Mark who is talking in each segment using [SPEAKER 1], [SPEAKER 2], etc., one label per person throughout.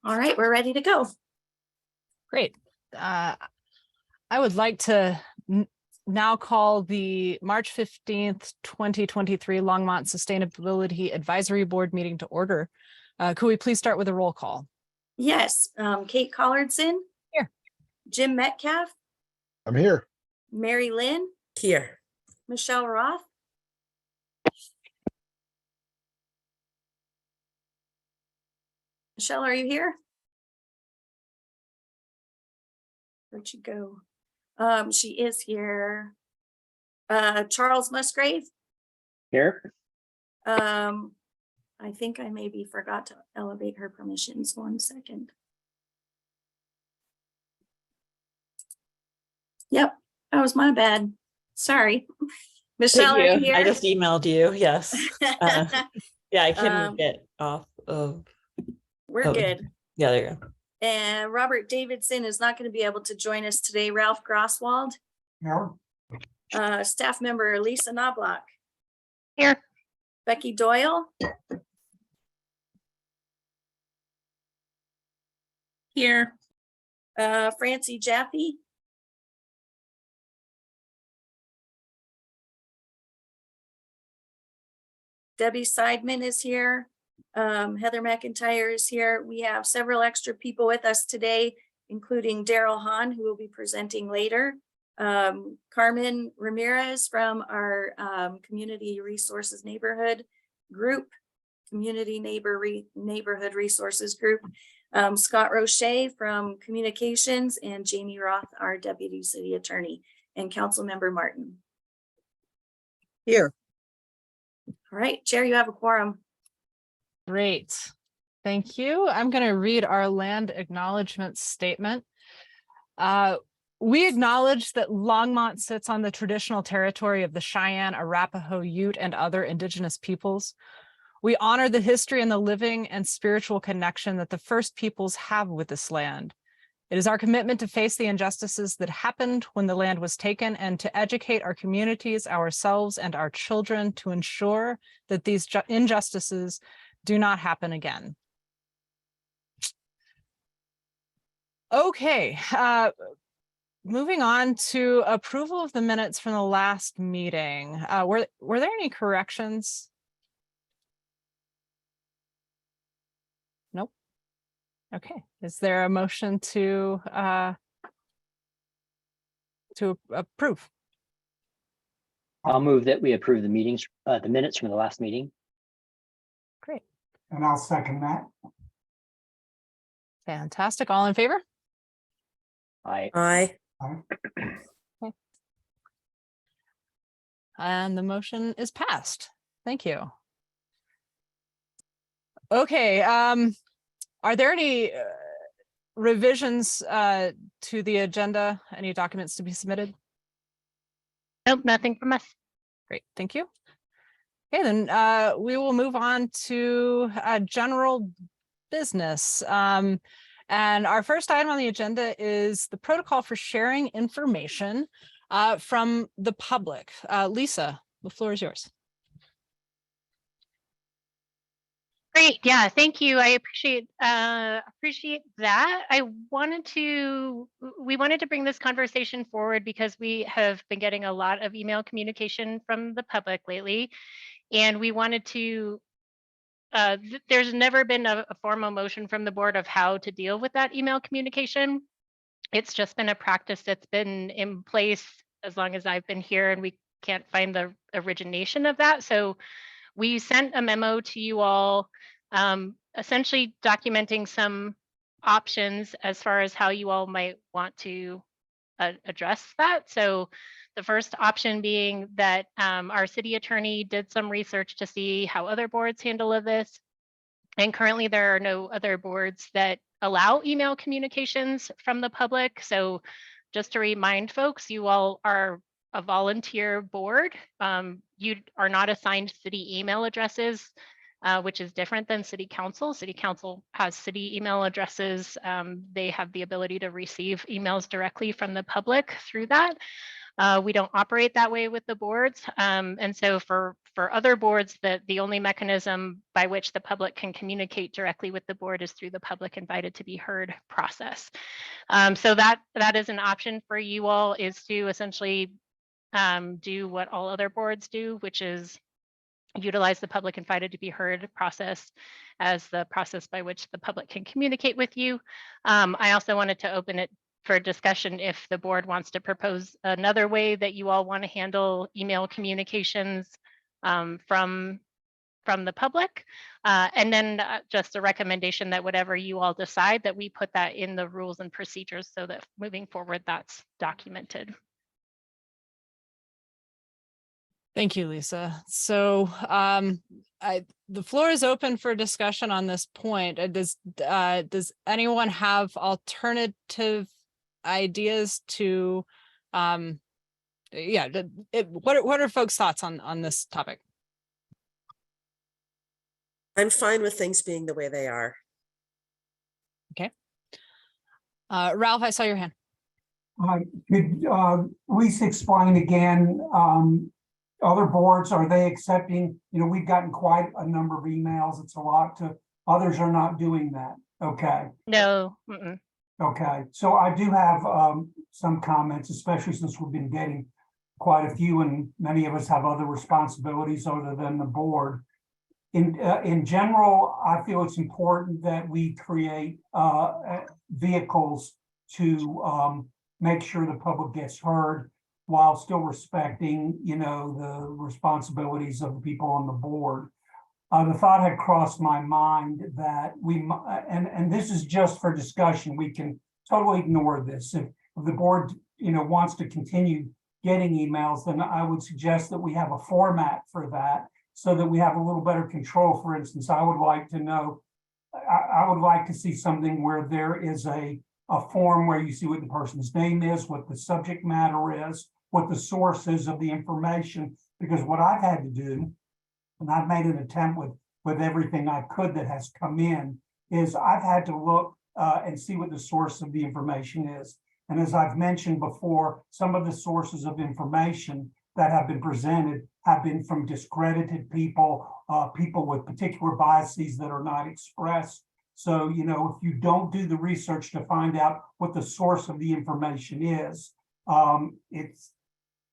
[SPEAKER 1] All right, we're ready to go.
[SPEAKER 2] Great. I would like to now call the March 15th, 2023 Longmont Sustainability Advisory Board meeting to order. Could we please start with a roll call?
[SPEAKER 1] Yes, Kate Collardson.
[SPEAKER 2] Here.
[SPEAKER 1] Jim Metcalf.
[SPEAKER 3] I'm here.
[SPEAKER 1] Mary Lynn.
[SPEAKER 4] Here.
[SPEAKER 1] Michelle Roth. Michelle, are you here? Where'd she go? She is here. Charles Musgrave.
[SPEAKER 4] Here.
[SPEAKER 1] I think I maybe forgot to elevate her permissions. 1 second. Yep, that was my bad. Sorry. Michelle, are you here?
[SPEAKER 4] I just emailed you. Yes. Yeah, I couldn't get off of.
[SPEAKER 1] We're good.
[SPEAKER 4] Yeah, there you go.
[SPEAKER 1] And Robert Davidson is not going to be able to join us today. Ralph Grosswald.
[SPEAKER 3] No.
[SPEAKER 1] Staff member Lisa Knobloch.
[SPEAKER 5] Here.
[SPEAKER 1] Becky Doyle.
[SPEAKER 5] Here.
[SPEAKER 1] Francie Jaffe. Debbie Seidman is here. Heather McIntyre is here. We have several extra people with us today, including Daryl Hahn, who will be presenting later. Carmen Ramirez from our Community Resources Neighborhood Group, Community Neighborhood Resources Group. Scott Roche from Communications, and Jamie Roth, our Deputy City Attorney, and Councilmember Martin.
[SPEAKER 4] Here.
[SPEAKER 1] All right, Chair, you have a quorum.
[SPEAKER 2] Great. Thank you. I'm going to read our land acknowledgement statement. We acknowledge that Longmont sits on the traditional territory of the Cheyenne, Arapaho, Ute, and other indigenous peoples. We honor the history and the living and spiritual connection that the first peoples have with this land. It is our commitment to face the injustices that happened when the land was taken and to educate our communities, ourselves, and our children to ensure that these injustices do not happen again. Okay, moving on to approval of the minutes from the last meeting. Were there any corrections? Nope. Okay, is there a motion to approve?
[SPEAKER 6] I'll move that we approve the minutes from the last meeting.
[SPEAKER 2] Great.
[SPEAKER 3] And I'll second that.
[SPEAKER 2] Fantastic. All in favor?
[SPEAKER 4] Aye.
[SPEAKER 2] Okay. And the motion is passed. Thank you. Okay. Are there any revisions to the agenda? Any documents to be submitted?
[SPEAKER 5] Nope, nothing from us.
[SPEAKER 2] Great, thank you. Okay, then we will move on to general business. And our first item on the agenda is the protocol for sharing information from the public. Lisa, the floor is yours.
[SPEAKER 5] Great, yeah, thank you. I appreciate that. We wanted to bring this conversation forward because we have been getting a lot of email communication from the public lately, and we wanted to. There's never been a formal motion from the board of how to deal with that email communication. It's just been a practice that's been in place as long as I've been here, and we can't find the origination of that. So we sent a memo to you all, essentially documenting some options as far as how you all might want to address that. So the first option being that our city attorney did some research to see how other boards handle this. And currently there are no other boards that allow email communications from the public. So just to remind folks, you all are a volunteer board. You are not assigned city email addresses, which is different than city council. City council has city email addresses. They have the ability to receive emails directly from the public through that. We don't operate that way with the boards. And so for other boards, the only mechanism by which the public can communicate directly with the board is through the public invited to be heard process. So that is an option for you all, is to essentially do what all other boards do, which is utilize the public invited to be heard process as the process by which the public can communicate with you. I also wanted to open it for discussion if the board wants to propose another way that you all want to handle email communications from the public. And then just a recommendation that whatever you all decide, that we put that in the rules and procedures so that moving forward, that's documented.
[SPEAKER 2] Thank you, Lisa. So the floor is open for discussion on this point. Does anyone have alternative ideas to, what are folks' thoughts on this topic?
[SPEAKER 7] I'm fine with things being the way they are.
[SPEAKER 2] Okay. Ralph, I saw your hand.
[SPEAKER 3] Could Lisa explain again, other boards, are they accepting, we've gotten quite a number of emails. It's a lot to, others are not doing that. Okay.
[SPEAKER 5] No.
[SPEAKER 3] Okay. So I do have some comments, especially since we've been getting quite a few and many of us have other responsibilities other than the board. In general, I feel it's important that we create vehicles to make sure the public gets heard while still respecting, the responsibilities of the people on the board. The thought had crossed my mind that and this is just for discussion, we can totally ignore this. If the board, wants to continue getting emails, then I would suggest that we have a format for that so that we have a little better control. For instance, I would like to know, I would like to see something where there is a form where you see what the person's name is, what the subject matter is, what the source is of the information. Because what I've had to do, and I've made an attempt with everything I could that has come in, is I've had to look and see what the source of the information is. And as I've mentioned before, some of the sources of information that have been presented have been from discredited people, people with particular biases that are not expressed. So, if you don't do the research to find out what the source of the information is, it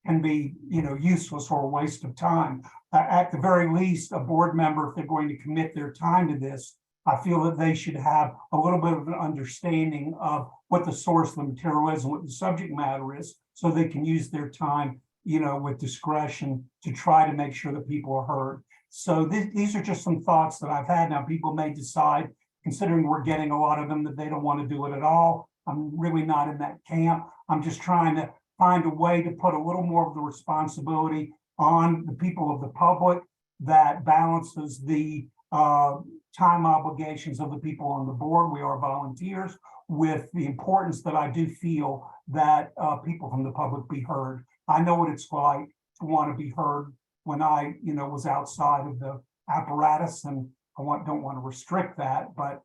[SPEAKER 3] can be, useless or a waste of time. At the very least, a board member, if they're going to commit their time to this, I feel that they should have a little bit of an understanding of what the source of the material is and what the subject matter is, so they can use their time, with discretion to try to make sure that people are heard. So these are just some thoughts that I've had. Now, people may decide, considering we're getting a lot of them, that they don't want to do it at all. I'm really not in that camp. I'm just trying to find a way to put a little more of the responsibility on the people of the public that balances the time obligations of the people on the board. We are volunteers, with the importance that I do feel that people from the public be heard. I know what it's like to want to be heard when I, was outside of the apparatus, and I don't want to restrict that, but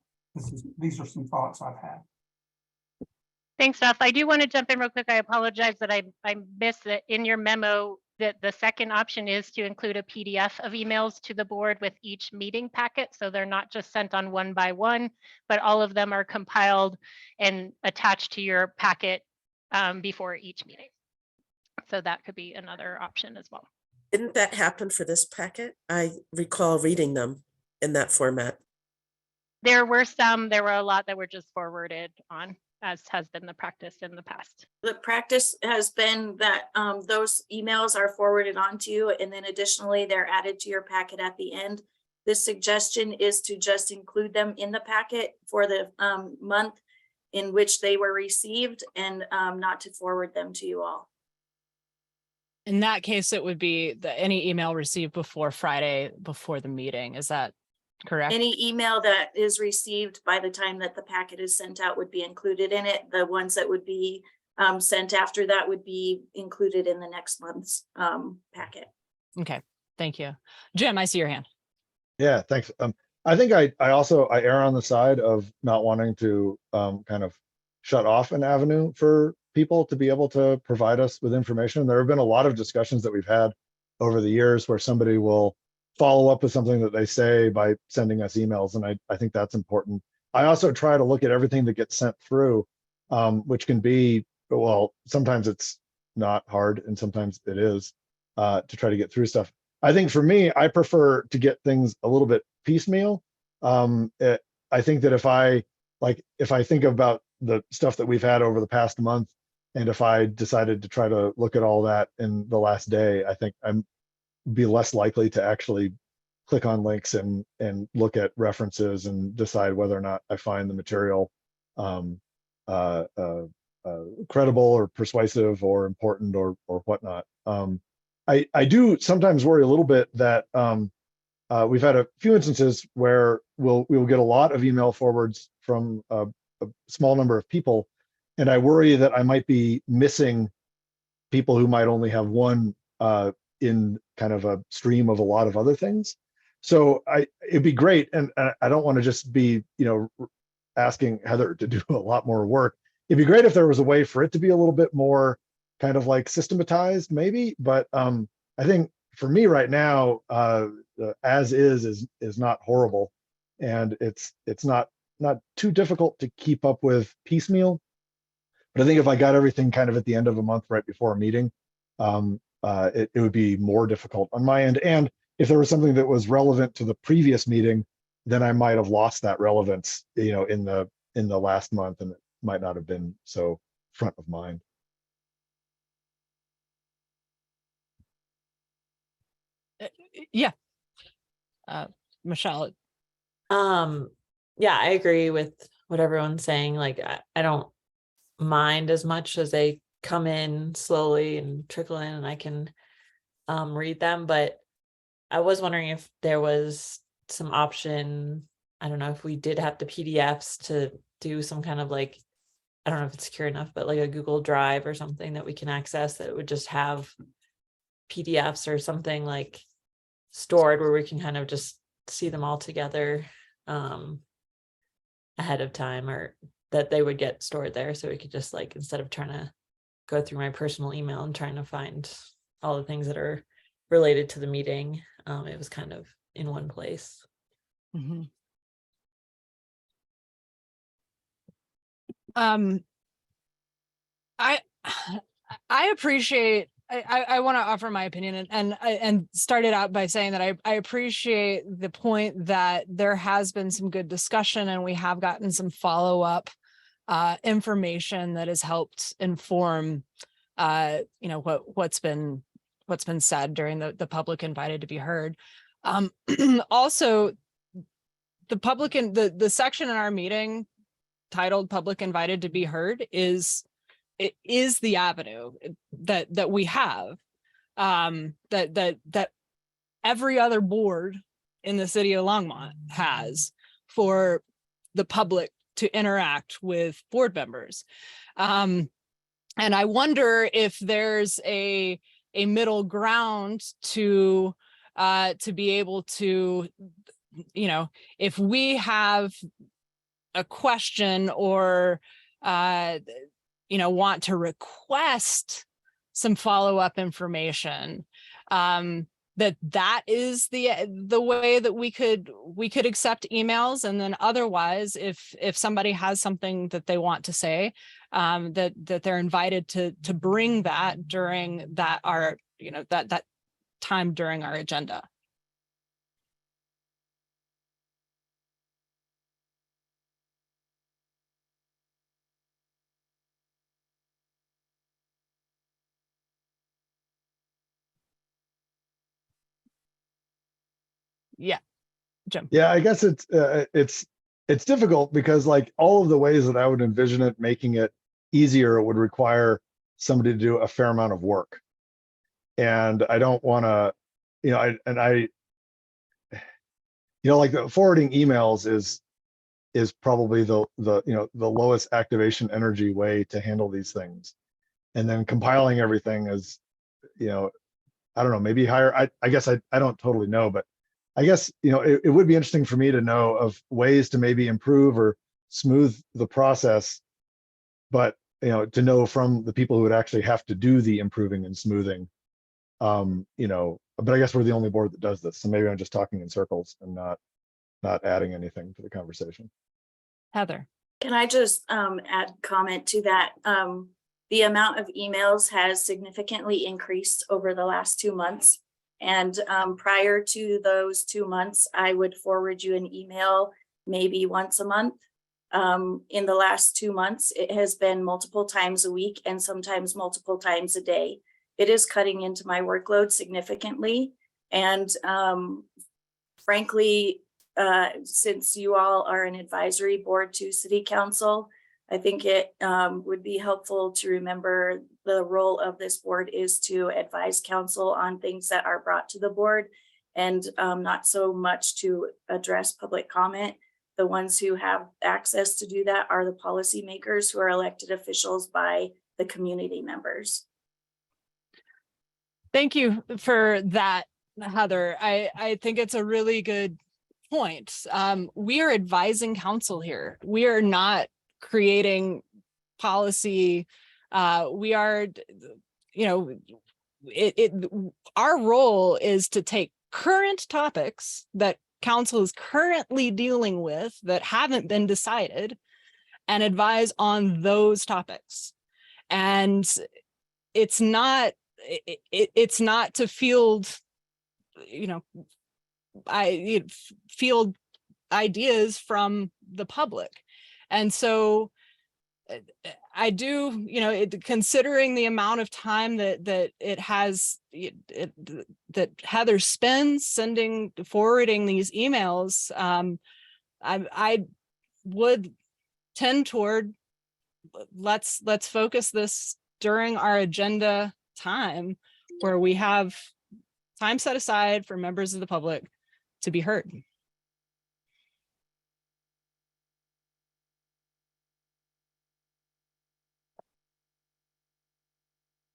[SPEAKER 3] these are some thoughts I've had.
[SPEAKER 5] Thanks, Ralph. I do want to jump in real quick. I apologize that I missed that in your memo, that the second option is to include a PDF of emails to the board with each meeting packet. So they're not just sent on one by one, but all of them are compiled and attached to your packet before each meeting. So that could be another option as well.
[SPEAKER 7] Didn't that happen for this packet? I recall reading them in that format.
[SPEAKER 5] There were a lot that were just forwarded on, as has been the practice in the past.
[SPEAKER 1] The practice has been that those emails are forwarded on to you, and then additionally, they're added to your packet at the end. The suggestion is to just include them in the packet for the month in which they were received, and not to forward them to you all.
[SPEAKER 2] In that case, it would be any email received before Friday, before the meeting. Is that correct?
[SPEAKER 1] Any email that is received by the time that the packet is sent out would be included in it. The ones that would be sent after that would be included in the next month's packet.
[SPEAKER 2] Okay, thank you. Jim, I see your hand.
[SPEAKER 8] Yeah, thanks. I think I err on the side of not wanting to kind of shut off an avenue for people to be able to provide us with information. There have been a lot of discussions that we've had over the years where somebody will follow up with something that they say by sending us emails. And I think that's important. I also try to look at everything that gets sent through, which can be, well, sometimes it's not hard and sometimes it is, to try to get through stuff. I think for me, I prefer to get things a little bit piecemeal. I think that if I think about the stuff that we've had over the past month, and if I decided to try to look at all that in the last day, I think I'm be less likely to actually click on links and look at references and decide whether or not I find the material credible or persuasive or important or whatnot. I do sometimes worry a little bit that we've had a few instances where we'll get a lot of email forwards from a small number of people, and I worry that I might be missing people who might only have one in kind of a stream of a lot of other things. So it'd be great, and I don't want to just be, asking Heather to do a lot more work. It'd be great if there was a way for it to be a little bit more kind of like systematized, maybe. But I think for me right now, as is not horrible, and it's not too difficult to keep up with piecemeal. But I think if I got everything kind of at the end of a month right before a meeting, it would be more difficult on my end. And if there was something that was relevant to the previous meeting, then I might have lost that relevance, in the last month, and it might not have been so front of mind.
[SPEAKER 2] Yeah. Michelle.
[SPEAKER 4] Yeah, I agree with what everyone's saying. Like, I don't mind as much as they come in slowly and trickle in and I can read them, but I was wondering if there was some option, I don't know, if we did have the PDFs to do some kind of like, I don't know if it's secure enough, but like a Google Drive or something that we can access that would just have PDFs or something like stored where we can kind of just see them all together ahead of time, or that they would get stored there, so we could just, like, instead of trying to go through my personal email and trying to find all the things that are related to the meeting, it was kind of in one place.
[SPEAKER 2] Mm-hmm. I appreciate, I want to offer my opinion and started out by saying that I appreciate the point that there has been some good discussion and we have gotten some follow-up information that has helped inform what's been said during the public invited to be heard. Also, the section in our meeting titled Public Invited to be Heard is the avenue that we have, that every other board in the city of Longmont has for the public to interact with board members. And I wonder if there's a middle ground to be able to, if we have a question or want to request some follow-up information, that is the way that we could accept emails. And then otherwise, if somebody has something that they want to say, that they're invited to bring that during that time during our agenda. Yeah, Jim.
[SPEAKER 8] Yeah, I guess it's difficult because, like, all of the ways that I would envision it making it easier would require somebody to do a fair amount of work, and I don't want to, like, the forwarding emails is probably the lowest activation energy way to handle these things, and then compiling everything is, I don't know, maybe higher. I guess I don't totally know, but I guess, it would be interesting for me to know of ways to maybe improve or smooth the process, but to know from the people who would actually have to do the improving and smoothing. But I guess we're the only board that does this, so maybe I'm just talking in circles and not adding anything to the conversation.
[SPEAKER 2] Heather.
[SPEAKER 1] Can I just add comment to that? The amount of emails has significantly increased over the last 2 months. And prior to those 2 months, I would forward you an email maybe once a month. In the last 2 months, it has been multiple times a week and sometimes multiple times a day. It is cutting into my workload significantly. And frankly, since you all are an advisory board to City Council, I think it would be helpful to remember the role of this board is to advise council on things that are brought to the board and not so much to address public comment. The ones who have access to do that are the policymakers who are elected officials by the community members.
[SPEAKER 2] Thank you for that, Heather. I think it's a really good point. We are advising council here. We are not creating policy. We are, our role is to take current topics that council is currently dealing with that haven't been decided and advise on those topics. And it's not to field, field ideas from the public. And so I do, considering the amount of time that it has, that Heather spends forwarding these emails, I would tend toward let's focus this during our agenda time where we have time set aside for members of the public to be heard.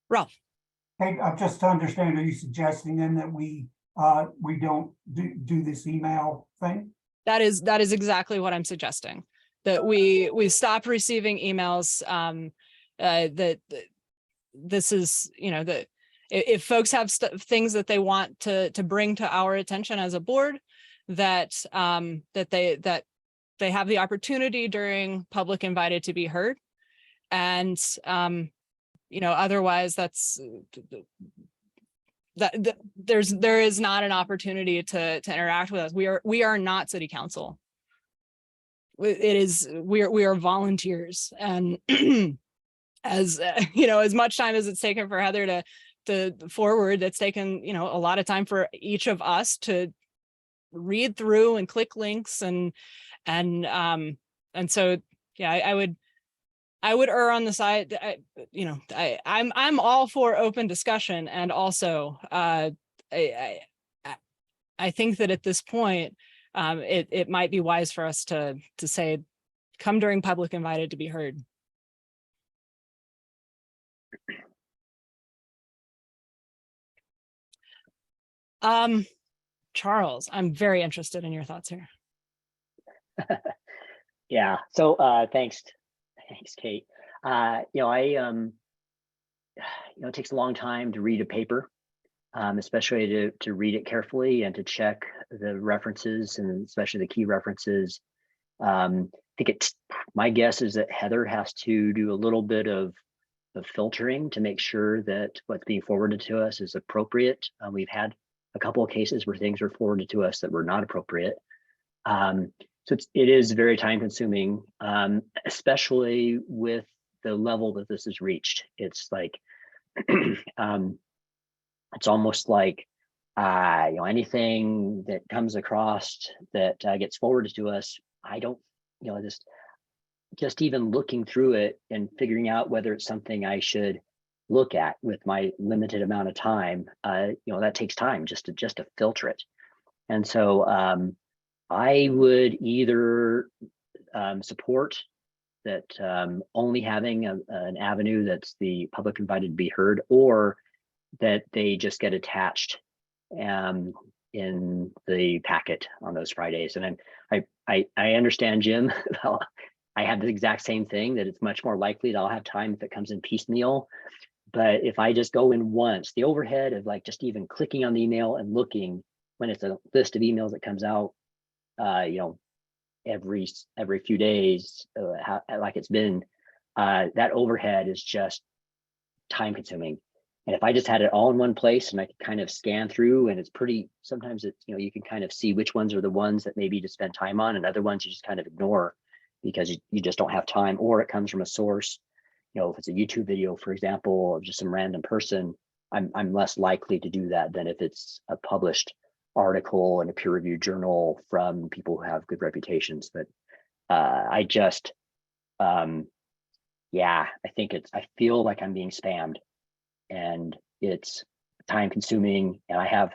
[SPEAKER 2] Ralph.
[SPEAKER 3] Hey, just to understand, are you suggesting then that we don't do this email thing?
[SPEAKER 2] That is exactly what I'm suggesting. That we stop receiving emails. That this is, that if folks have things that they want to bring to our attention as a board, that they have the opportunity during public invited to be heard, and otherwise there is not an opportunity to interact with us. We are not city council. We are volunteers, and as as much time as it's taken for Heather to forward, it's taken a lot of time for each of us to read through and click links and so yeah, I would err on the side. I'm all for open discussion, and also I think that at this point it might be wise for us to say, come during public invited to be heard. Charles, I'm very interested in your thoughts here.
[SPEAKER 6] Yeah. So thanks, Kate. It takes a long time to read a paper, especially to read it carefully and to check the references, and especially the key references. I think my guess is that Heather has to do a little bit of filtering to make sure that what's being forwarded to us is appropriate. We've had a couple of cases where things were forwarded to us that were not appropriate. So it is very time consuming, especially with the level that this has reached. It's like, it's almost like, anything that comes across that gets forwarded to us, I don't, just even looking through it and figuring out whether it's something I should look at with my limited amount of time, that takes time just to filter it. And so I would either support that only having an avenue that's the public invited to be heard, or that they just get attached in the packet on those Fridays. And I understand, Jim. Well, I have the exact same thing, that it's much more likely that I'll have time if it comes in piecemeal. But if I just go in once, the overhead of like just even clicking on the email and looking when it's a list of emails that comes out, you know, every few days, like it's been, that overhead is just time consuming. And if I just had it all in one place and I could kind of scan through, and it's pretty, sometimes it's, you know, you can kind of see which ones are the ones that maybe to spend time on, and other ones you just kind of ignore because you just don't have time, or it comes from a source. You know, if it's a YouTube video, for example, of just some random person, I'm less likely to do that than if it's a published article in a peer-reviewed journal from people who have good reputations. But I just, yeah, I feel like I'm being spammed, and it's time consuming. And I have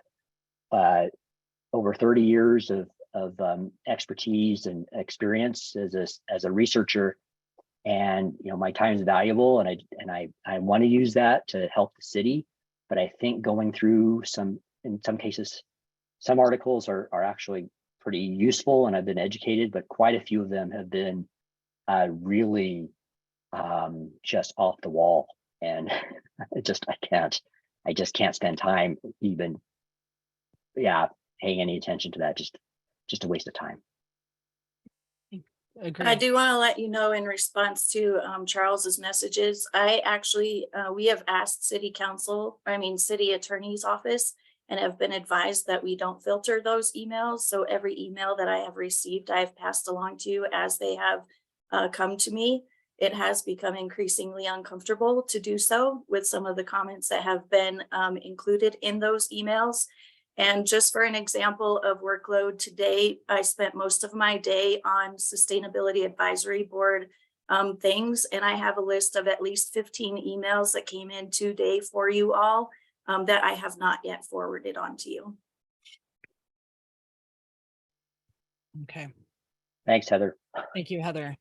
[SPEAKER 6] over 30 years of expertise and experience as a researcher, and you know, my time is valuable, and I want to use that to help the city. But I think going through in some cases, some articles are actually pretty useful, and I've been educated, but quite a few of them have been really just off the wall, and I just can't spend time even, yeah, paying any attention to that. Just a waste of time.
[SPEAKER 2] Agree.
[SPEAKER 1] I do want to let you know, in response to Charles's messages, I actually, we have asked city attorney's office, and have been advised that we don't filter those emails. So every email that I have received, I've passed along to you as they have come to me. It has become increasingly uncomfortable to do so with some of the comments that have been included in those emails. And just for an example of workload today, I spent most of my day on Sustainability Advisory Board things, and I have a list of at least 15 emails that came in today for you all that I have not yet forwarded on to you.
[SPEAKER 2] Okay.
[SPEAKER 6] Thanks, Heather.
[SPEAKER 2] Thank you, Heather.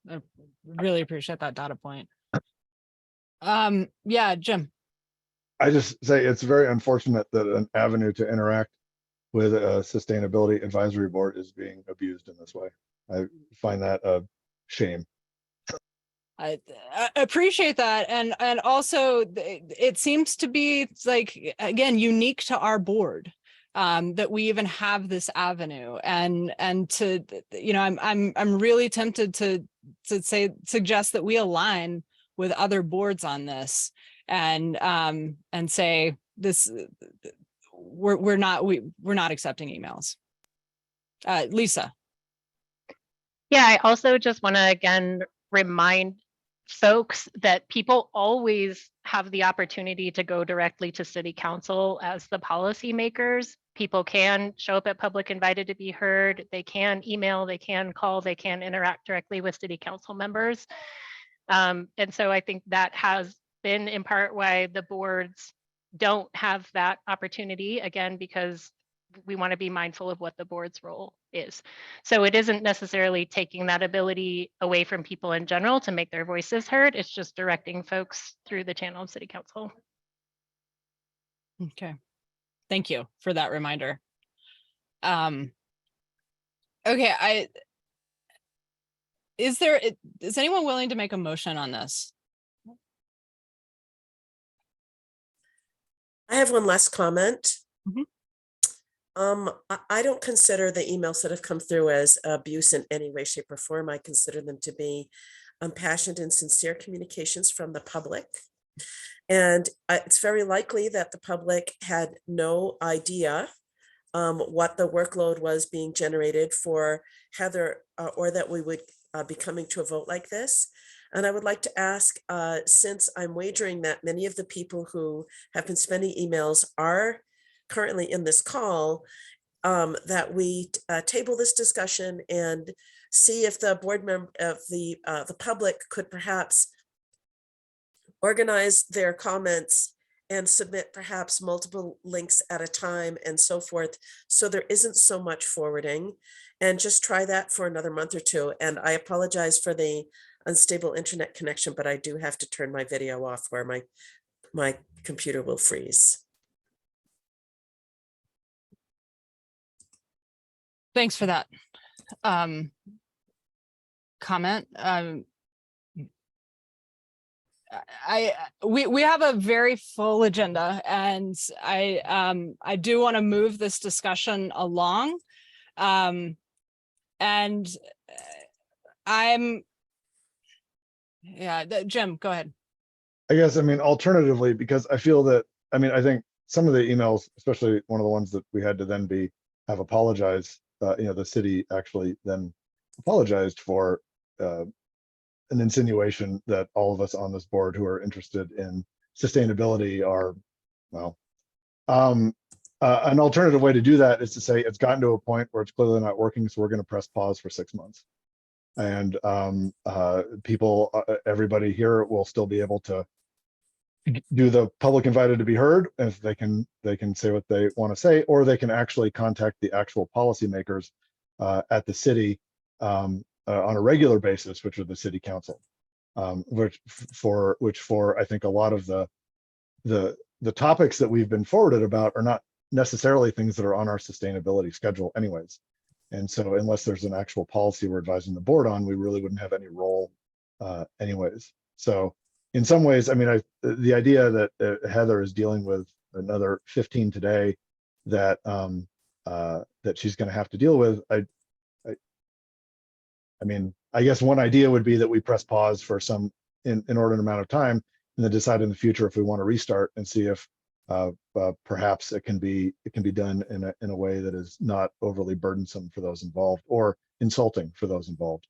[SPEAKER 2] I really appreciate that data point. Yeah, Jim.
[SPEAKER 8] I just say it's very unfortunate that an avenue to interact with a sustainability advisory board is being abused in this way. I find that a shame.
[SPEAKER 2] I appreciate that, and also it seems to be like, again, unique to our board that we even have this avenue, and to, you know, I'm really tempted to suggest that we align with other boards on this, and say this, we're not accepting emails. Lisa.
[SPEAKER 5] Yeah, I also just want to again remind folks that people always have the opportunity to go directly to city council as the policymakers. People can show up at public invited to be heard. They can email, they can call, they can interact directly with city council members. And so I think that has been in part why the boards don't have that opportunity, again, because we want to be mindful of what the board's role is. So it isn't necessarily taking that ability away from people in general to make their voices heard. It's just directing folks through the channel of city council.
[SPEAKER 2] Okay. Thank you for that reminder. Okay, is anyone willing to make a motion on this?
[SPEAKER 7] I have one last comment.
[SPEAKER 2] Mhm.
[SPEAKER 7] I don't consider the emails that have come through as abuse in any way, shape, or form. I consider them to be passionate and sincere communications from the public. And it's very likely that the public had no idea what the workload was being generated for Heather, or that we would be coming to a vote like this. And I would like to ask, since I'm wagering that many of the people who have been spending emails are currently in this call, that we table this discussion and see if the board member of the public could perhaps organize their comments and submit perhaps multiple links at a time and so forth, so there isn't so much forwarding, and just try that for another month or two. And I apologize for the unstable internet connection, but I do have to turn my video off where my computer will freeze.
[SPEAKER 2] Thanks for that. comment. We have a very full agenda, and I do want to move this discussion along. And Jim, go ahead.
[SPEAKER 8] I guess, I mean, alternatively, because I feel that, I mean, I think some of the emails, especially one of the ones that we had to then have apologized, the city actually then apologized for an insinuation that all of us on this board who are interested in sustainability are, well, an alternative way to do that is to say it's gotten to a point where it's clearly not working, so we're going to press pause for 6 months. And people, everybody here will still be able to do the public invited to be heard, if they can say what they want to say, or they can actually contact the actual policymakers at the city on a regular basis, which are the city council, which for I think a lot of the topics that we've been forwarded about are not necessarily things that are on our sustainability schedule anyways. And so unless there's an actual policy we're advising the board on, we really wouldn't have any role anyways. So in some ways, I mean, the idea that Heather is dealing with another 15 today that that she's going to have to deal with, I mean, I guess one idea would be that we press pause for some inordinate amount of time and then decide in the future if we want to restart and see if perhaps it can be done in a way that is not overly burdensome for those involved or insulting for those involved.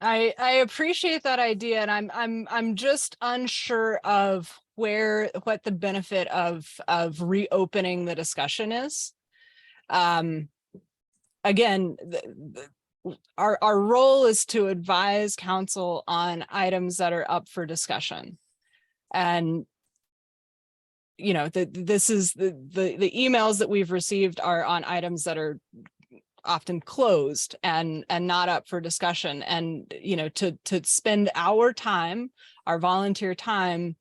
[SPEAKER 2] I appreciate that idea, and I'm just unsure of what the benefit of reopening the discussion is. Again, our role is to advise council on items that are up for discussion, and this is the emails that we've received are on items that are often closed and not up for discussion. And to spend our time, our volunteer time,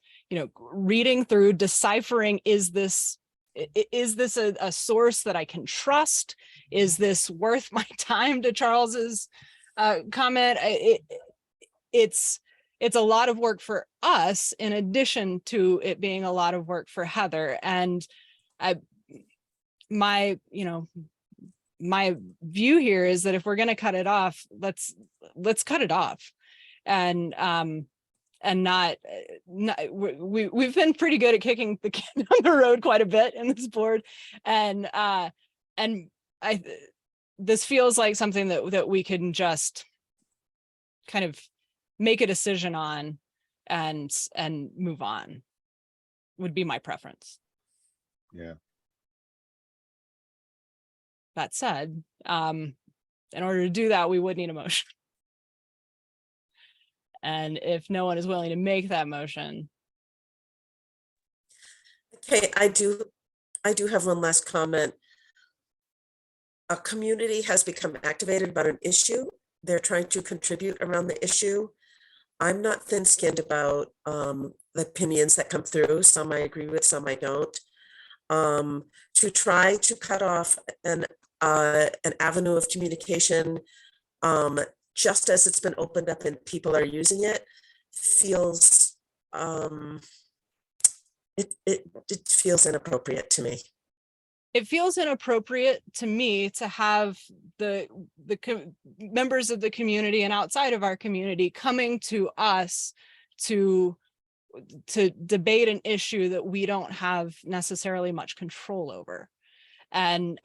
[SPEAKER 2] reading through, deciphering, is this a source that I can trust? Is this worth my time? To Charles's comment, it's a lot of work for us in addition to it being a lot of work for Heather. And my view here is that if we're going to cut it off, let's cut it off, and not we've been pretty good at kicking the can down the road quite a bit in this board, and this feels like something that we can just kind of make a decision on and move on, would be my preference.
[SPEAKER 8] Yeah.
[SPEAKER 2] That said, in order to do that, we would need a motion. And if no one is willing to make that motion.
[SPEAKER 7] Okay, I do have one last comment. A community has become activated about an issue. They're trying to contribute around the issue. I'm not thin-skinned about the opinions that come through. Some I agree with, some I don't. To try to cut off an avenue of communication just as it's been opened up and people are using it feels it feels inappropriate to me.
[SPEAKER 2] It feels inappropriate to me to have the members of the community and outside of our community coming to us to debate an issue that we don't have necessarily much control over. And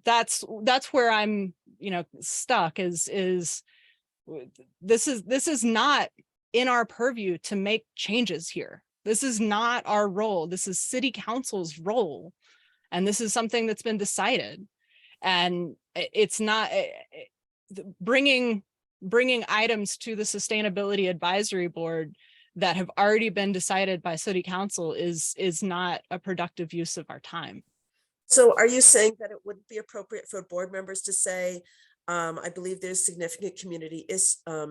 [SPEAKER 2] that's where I'm stuck, is this is not in our purview to make changes here. This is not our role. This is city council's role, and this is something that's been decided. And it's not bringing items to the Sustainability Advisory Board that have already been decided by city council is not a productive use of our time.
[SPEAKER 7] So are you saying that it wouldn't be appropriate for board members to say, I believe there's significant community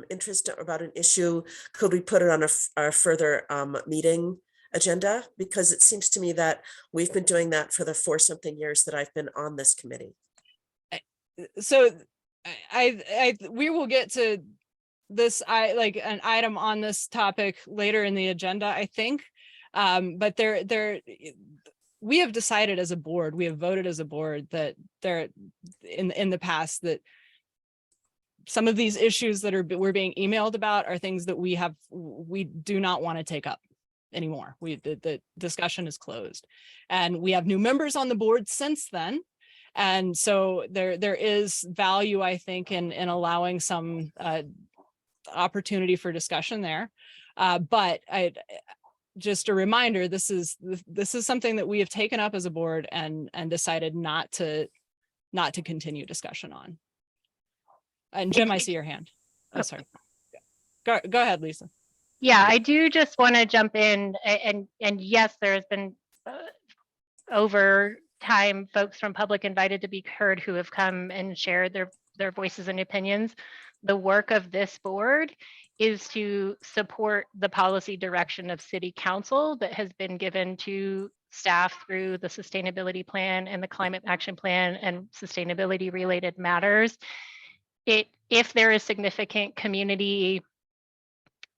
[SPEAKER 7] interest about an issue. Could we put it on a further meeting agenda? Because it seems to me that we've been doing that for the 4-something years that I've been on this committee.
[SPEAKER 2] So we will get to this, like an item on this topic later in the agenda, I think. But we have decided as a board, we have voted as a board that there in the past that some of these issues that we're being emailed about are things that we do not want to take up anymore. The discussion is closed, and we have new members on the board since then. And so there is value, I think, in allowing some opportunity for discussion there. But just a reminder, this is something that we have taken up as a board and decided not to continue discussion on. And Jim, I see your hand. Oh, sorry. Go ahead, Lisa.
[SPEAKER 5] Yeah, I do just want to jump in and yes, there has been over time folks from public invited to be heard who have come and shared their voices and opinions. The work of this board is to support the policy direction of City Council that has been given to staff through the sustainability plan and the climate action plan and sustainability related matters. If there is significant community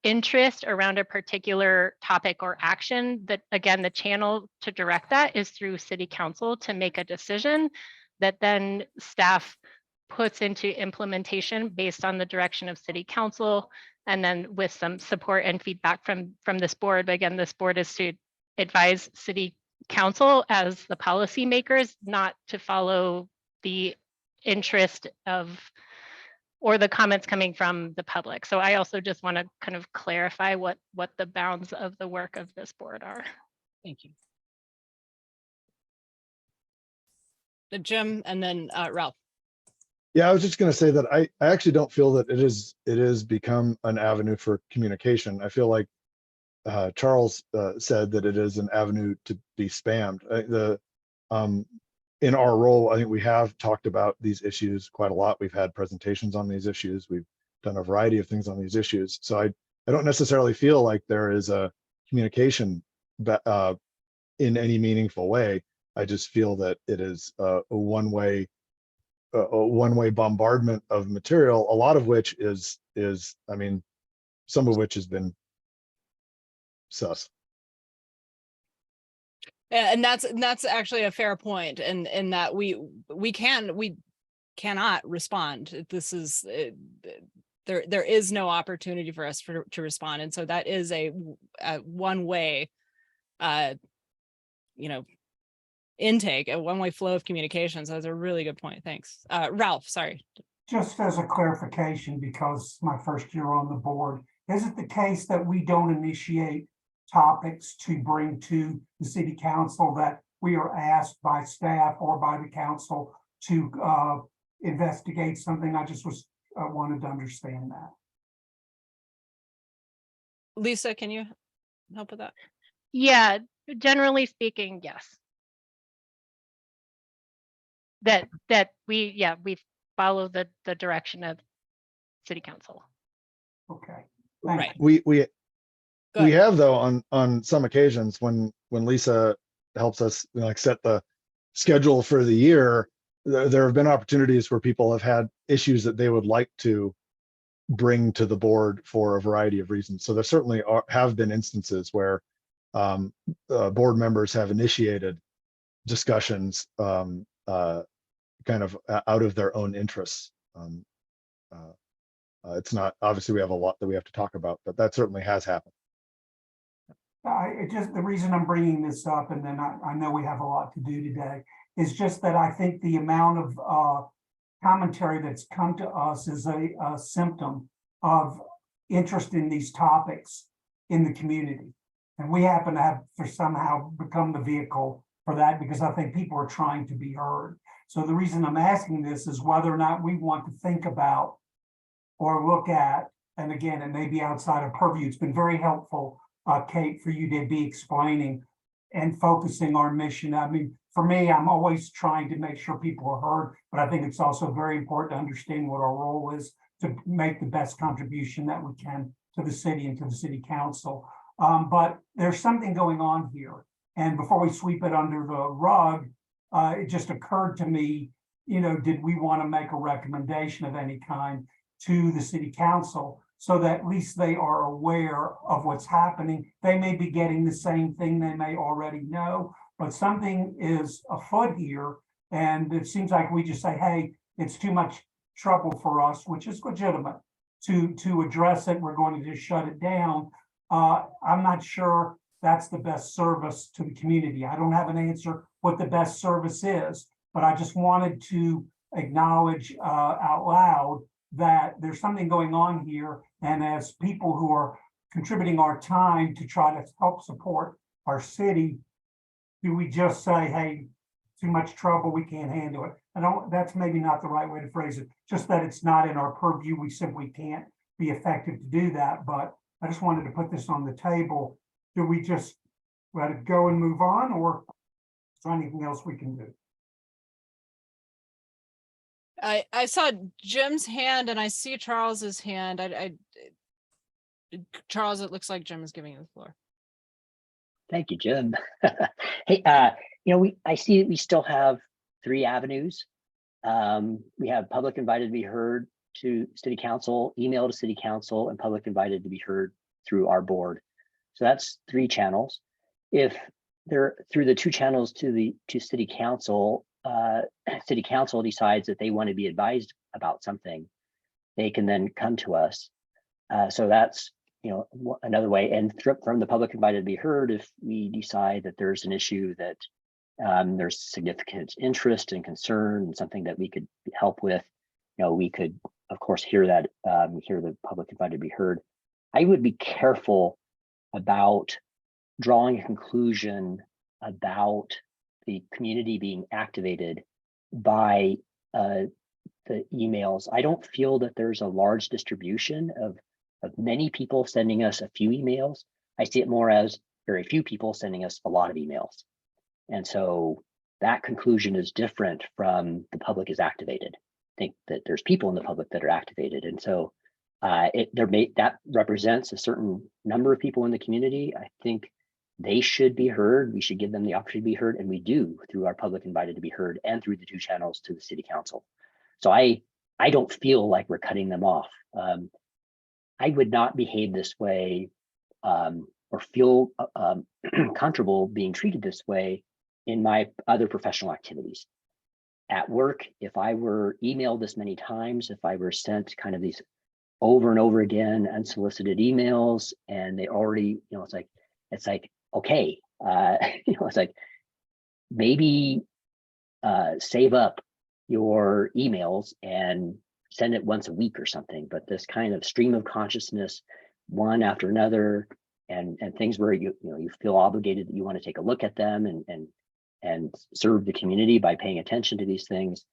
[SPEAKER 5] interest around a particular topic or action, that again, the channel to direct that is through City Council to make a decision that then staff puts into implementation based on the direction of City Council, and then with some support and feedback from this board. But again, this board is to advise City Council as the policy makers, not to follow the interest of or the comments coming from the public. So I also just want to kind of clarify what the bounds of the work of this board are.
[SPEAKER 2] Thank you. Jim, and then Ralph.
[SPEAKER 8] Yeah, I was just going to say that I actually don't feel that it is become an avenue for communication. I feel like Charles said that it is an avenue to be spammed. In our role, I think we have talked about these issues quite a lot. We've had presentations on these issues. We've done a variety of things on these issues. So I don't necessarily feel like there is a communication in any meaningful way. I just feel that it is a one-way bombardment of material, a lot of which is I mean, some of which has been sus.
[SPEAKER 2] And that's actually a fair point, and in that we cannot respond. This is there is no opportunity for us to respond, and so that is a one-way intake, a one-way flow of communications. That's a really good point. Thanks. Ralph, sorry.
[SPEAKER 3] Just as a clarification, because my first year on the board, is it the case that we don't initiate topics to bring to the City Council, that we are asked by staff or by the council to investigate something? I just wanted to understand that.
[SPEAKER 2] Lisa, can you help with that?
[SPEAKER 5] Yeah, generally speaking, yes. That we follow the direction of City Council.
[SPEAKER 3] Okay.
[SPEAKER 2] Right.
[SPEAKER 8] We have, though, on some occasions when Lisa helps us like set the schedule for the year, there have been opportunities where people have had issues that they would like to bring to the board for a variety of reasons. So there certainly have been instances where board members have initiated discussions kind of out of their own interests. It's not, obviously we have a lot that we have to talk about, but that certainly has happened.
[SPEAKER 3] The reason I'm bringing this up, and then I know we have a lot to do today, is just that I think the amount of commentary that's come to us is a symptom of interest in these topics in the community. And we happen to have somehow become the vehicle for that, because I think people are trying to be heard. So the reason I'm asking this is whether or not we want to think about or look at, and again, it may be outside of purview. It's been very helpful, Kate, for you to be explaining and focusing our mission. I mean, for me, I'm always trying to make sure people are heard, but I think it's also very important to understand what our role is to make the best contribution that we can to the city and to the City Council. But there's something going on here. And before we sweep it under the rug, it just occurred to me, did we want to make a recommendation of any kind to the city council so that at least they are aware of what's happening? They may be getting the same thing they may already know, but something is afoot here. And it seems like we just say, hey, it's too much trouble for us, which is legitimate, to address it. We're going to just shut it down. I'm not sure that's the best service to the community. I don't have an answer what the best service is, but I just wanted to acknowledge out loud that there's something going on here. And as people who are contributing our time to try to help support our city, do we just say, hey, too much trouble, we can't handle it? That's maybe not the right way to phrase it, just that it's not in our purview. We simply can't be effective to do that. But I just wanted to put this on the table. Do we just let it go and move on, or is there anything else we can do?
[SPEAKER 2] I saw Jim's hand and I see Charles's hand. Charles, it looks like Jim is giving you the floor.
[SPEAKER 6] Thank you, Jim. Hey, I see that we still have 3 avenues. We have public invited to be heard to city council, email to city council, and public invited to be heard through our board. So that's 3 channels. If they're through the 2 channels to city council decides that they want to be advised about something, they can then come to us. So that's another way. And from the public invited to be heard, if we decide that there's an issue that there's significant interest and concern and something that we could help with, we could, of course, hear that, hear the public invited to be heard. I would be careful about drawing a conclusion about the community being activated by the emails. I don't feel that there's a large distribution of many people sending us a few emails. I see it more as very few people sending us a lot of emails. And so that conclusion is different from the public is activated. I think that there's people in the public that are activated. And so that represents a certain number of people in the community. I think they should be heard. We should give them the opportunity to be heard. And we do through our public invited to be heard and through the 2 channels to the city council. So I don't feel like we're cutting them off. I would not behave this way or feel comfortable being treated this way in my other professional activities. At work, if I were emailed this many times, if I were sent kind of these over and over again unsolicited emails, and they already, it's like, okay, it's like, maybe save up your emails and send it once a week or something. But this kind of stream of consciousness, one after another, and things where you feel obligated that you want to take a look at them and serve the community by paying attention to these things.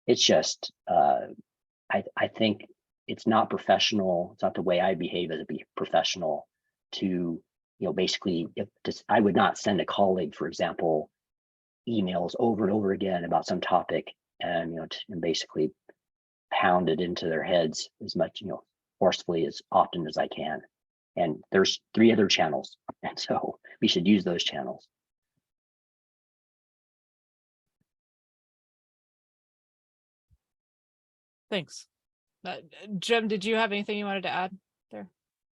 [SPEAKER 6] It's just, I think it's not professional. It's not the way I behave as a professional to, basically, I would not send a colleague, for example, emails over and over again about some topic and, and basically pound it into their heads as much, forcefully as often as I can. And there's 3 other channels. And so we should use those channels.
[SPEAKER 2] Thanks. Jim, did you have anything you wanted to add there?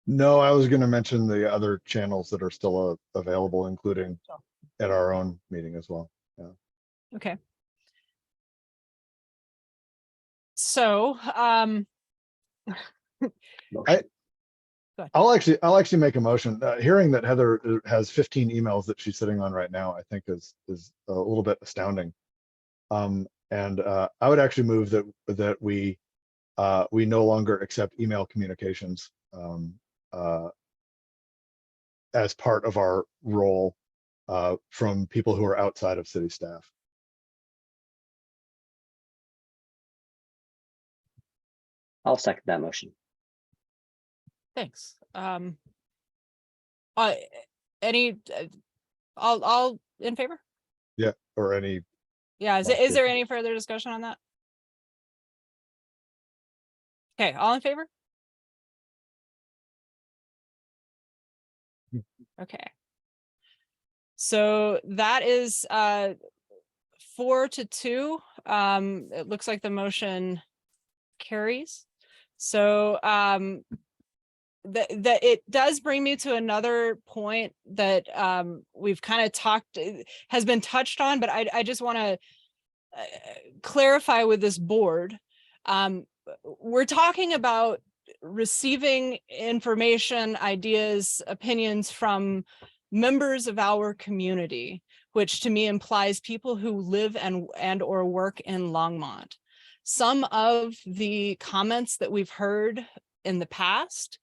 [SPEAKER 8] No, I was going to mention the other channels that are still available, including at our own meeting as well. Yeah.
[SPEAKER 2] Okay. So,
[SPEAKER 8] I'll actually make a motion. Hearing that Heather has 15 emails that she's sitting on right now, I think is a little bit astounding. And I would actually move that we no longer accept email communications as part of our role from people who are outside of city staff.
[SPEAKER 6] I'll second that motion.
[SPEAKER 2] thanks. Any, all in favor?
[SPEAKER 8] Yeah, or any.
[SPEAKER 2] Yeah, is there any further discussion on that? Okay, all in favor? Okay. So that is 4-2. It looks like the motion carries. So that it does bring me to another point that we've kind of has been touched on, but I just want to clarify with this board. We're talking about receiving information, ideas, opinions from members of our community, which to me implies people who live and or work in Longmont. Some of the comments that we've heard in the past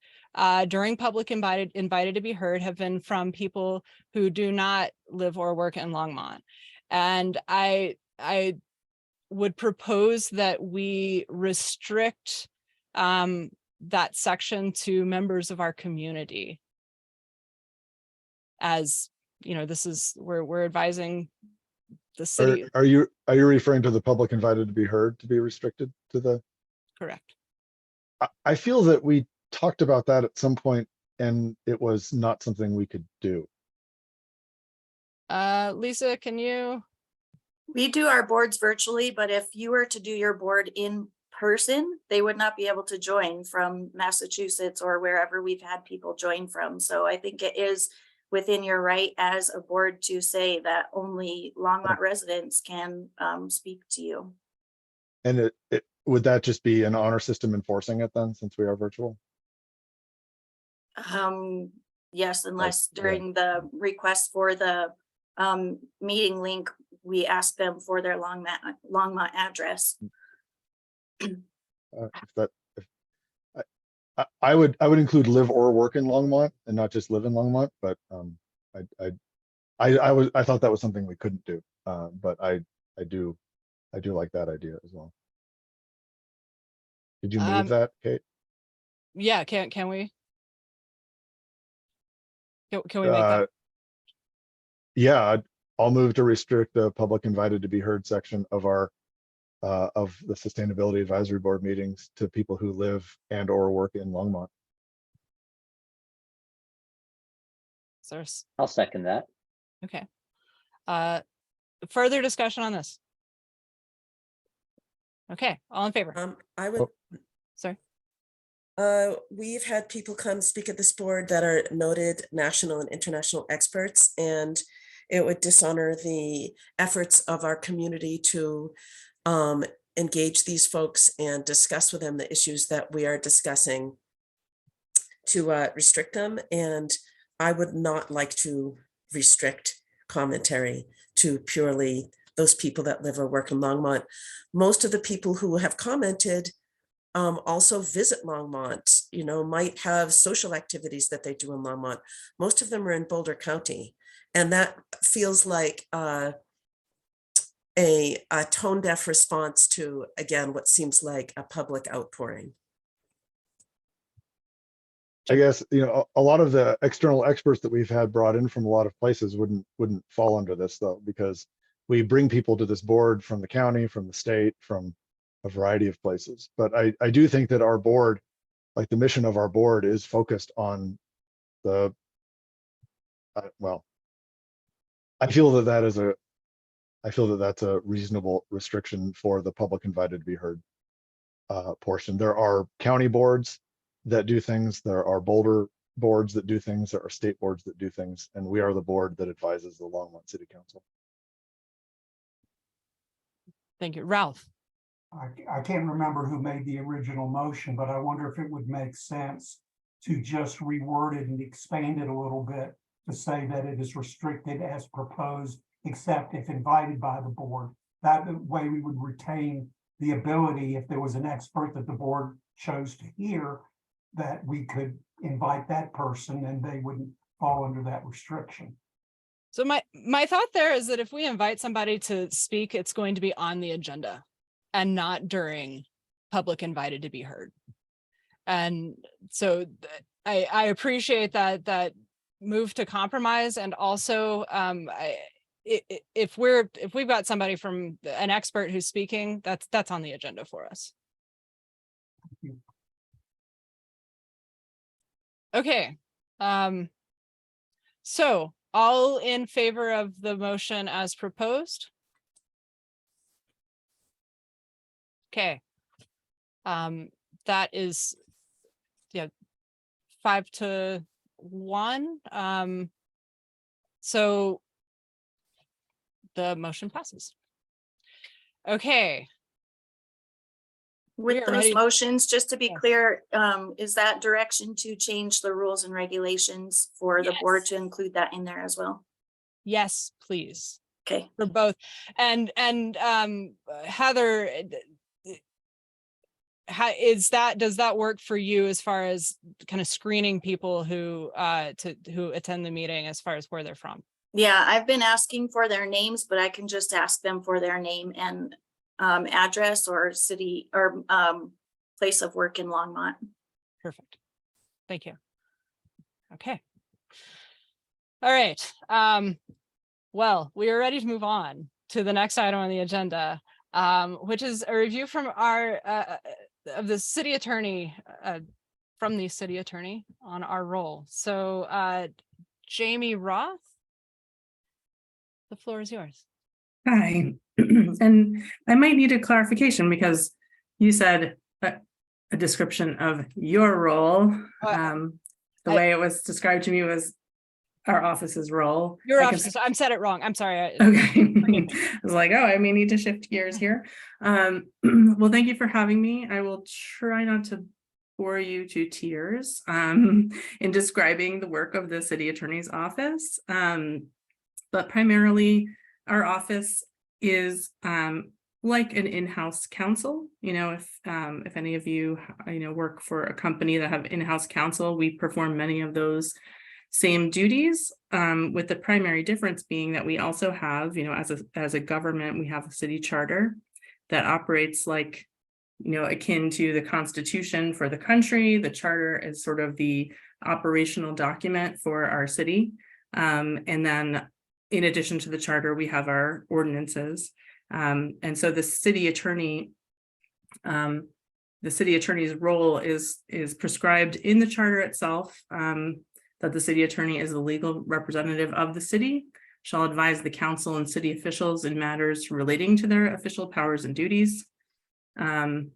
[SPEAKER 2] during public invited to be heard have been from people who do not live or work in Longmont. And I would propose that we restrict that section to members of our community. As you know, this is we're advising the city.
[SPEAKER 8] Are you referring to the public invited to be heard to be restricted to the?
[SPEAKER 2] Correct.
[SPEAKER 8] I feel that we talked about that at some point and it was not something we could do.
[SPEAKER 2] Lisa, can you?
[SPEAKER 1] We do our boards virtually, but if you were to do your board in person, they would not be able to join from Massachusetts or wherever we've had people join from. So I think it is within your right as a board to say that only Longmont residents can speak to you.
[SPEAKER 8] And it would that just be an honor system enforcing it then, since we are virtual?
[SPEAKER 1] Yes, unless
[SPEAKER 8] yeah.
[SPEAKER 1] during the request for the meeting link, we ask them for their Longmont address.
[SPEAKER 8] I would include live or work in Longmont and not just live in Longmont, but I thought that was something we couldn't do, but I do like that idea as well. Did you move that, Kate?
[SPEAKER 2] Yeah, can we? Can we make that?
[SPEAKER 8] Yeah, I'll move to restrict the public invited to be heard section of our of the Sustainability Advisory Board meetings to people who live and or work in Longmont.
[SPEAKER 6] I'll second that.
[SPEAKER 2] Okay. Further discussion on this? Okay, all in favor?
[SPEAKER 7] I would.
[SPEAKER 2] Sorry.
[SPEAKER 7] We've had people come speak at this board that are noted national and international experts, and it would dishonor the efforts of our community to engage these folks and discuss with them the issues that we are discussing, to restrict them. And I would not like to restrict commentary to purely those people that live or work in Longmont. Most of the people who have commented also visit Longmont, you know, might have social activities that they do in Longmont. Most of them are in Boulder County. And that feels like a tone deaf response to, again, what seems like a public outpouring.
[SPEAKER 8] I guess, you know, a lot of the external experts that we've had brought in from a lot of places wouldn't fall under this though, because we bring people to this board from the county, from the state, from a variety of places. But I do think that our board, like the mission of our board, is focused on the, well, I feel that that's a reasonable restriction for the public invited to be heard portion. There are county boards that do things, there are Boulder boards that do things, there are state boards that do things, and we are the board that advises the Longmont City Council.
[SPEAKER 2] Thank you. Ralph.
[SPEAKER 3] I can't remember who made the original motion, but I wonder if it would make sense to just reword it and expand it a little bit to say that it is restricted as proposed, except if invited by the board. That way we would retain the ability, if there was an expert that the board chose to hear, that we could invite that person and they wouldn't fall under that restriction.
[SPEAKER 2] So my thought there is that if we invite somebody to speak, it's going to be on the agenda and not during public invited to be heard. And so I appreciate that move to compromise. And also if we've got somebody from an expert who's speaking, that's on the agenda for us. Okay. So all in favor of the motion as proposed? Okay. That is, yeah, 5-1. So the motion passes. Okay. We
[SPEAKER 1] With
[SPEAKER 2] are
[SPEAKER 1] those
[SPEAKER 2] ready.
[SPEAKER 1] motions, just to be
[SPEAKER 2] Yeah.
[SPEAKER 1] clear, is that direction to change the rules and regulations for the board to include that in there as well?
[SPEAKER 2] Yes, please.
[SPEAKER 1] Okay.
[SPEAKER 2] For both. And Heather, how does that work for you as far as kind of screening people who attend the meeting as far as where they're from?
[SPEAKER 1] Yeah, I've been asking for their names, but I can just ask them for their name and address or city or place of work in Longmont.
[SPEAKER 2] Perfect. Thank you. Okay. All right. Well, we are ready to move on to the next item on the agenda, which is a review from our of the city attorney, from the city attorney on our role. So Jamie Roth, the floor is yours.
[SPEAKER 9] Hi, and I might need a clarification because you said a description of your role. The way it was described to me was our office's role.
[SPEAKER 2] Your
[SPEAKER 9] I can-
[SPEAKER 2] office. I said it wrong. I'm sorry.
[SPEAKER 9] Okay. I was like, oh, I may need to shift gears here. Well, thank you for having me. I will try not to bore you to tears in describing the work of the city attorney's office. But primarily our office is like an in-house counsel. You know, if any of you, work for a company that have in-house counsel, we perform many of those same duties, with the primary difference being that we also have, as a government, we have a city charter that operates like, akin to the Constitution for the country. The charter is sort of the operational document for our city. And then in addition to the charter, we have our ordinances. And so the city attorney's role is prescribed in the charter itself, that the city attorney is the legal representative of the city, shall advise the council and city officials in matters relating to their official powers and duties. And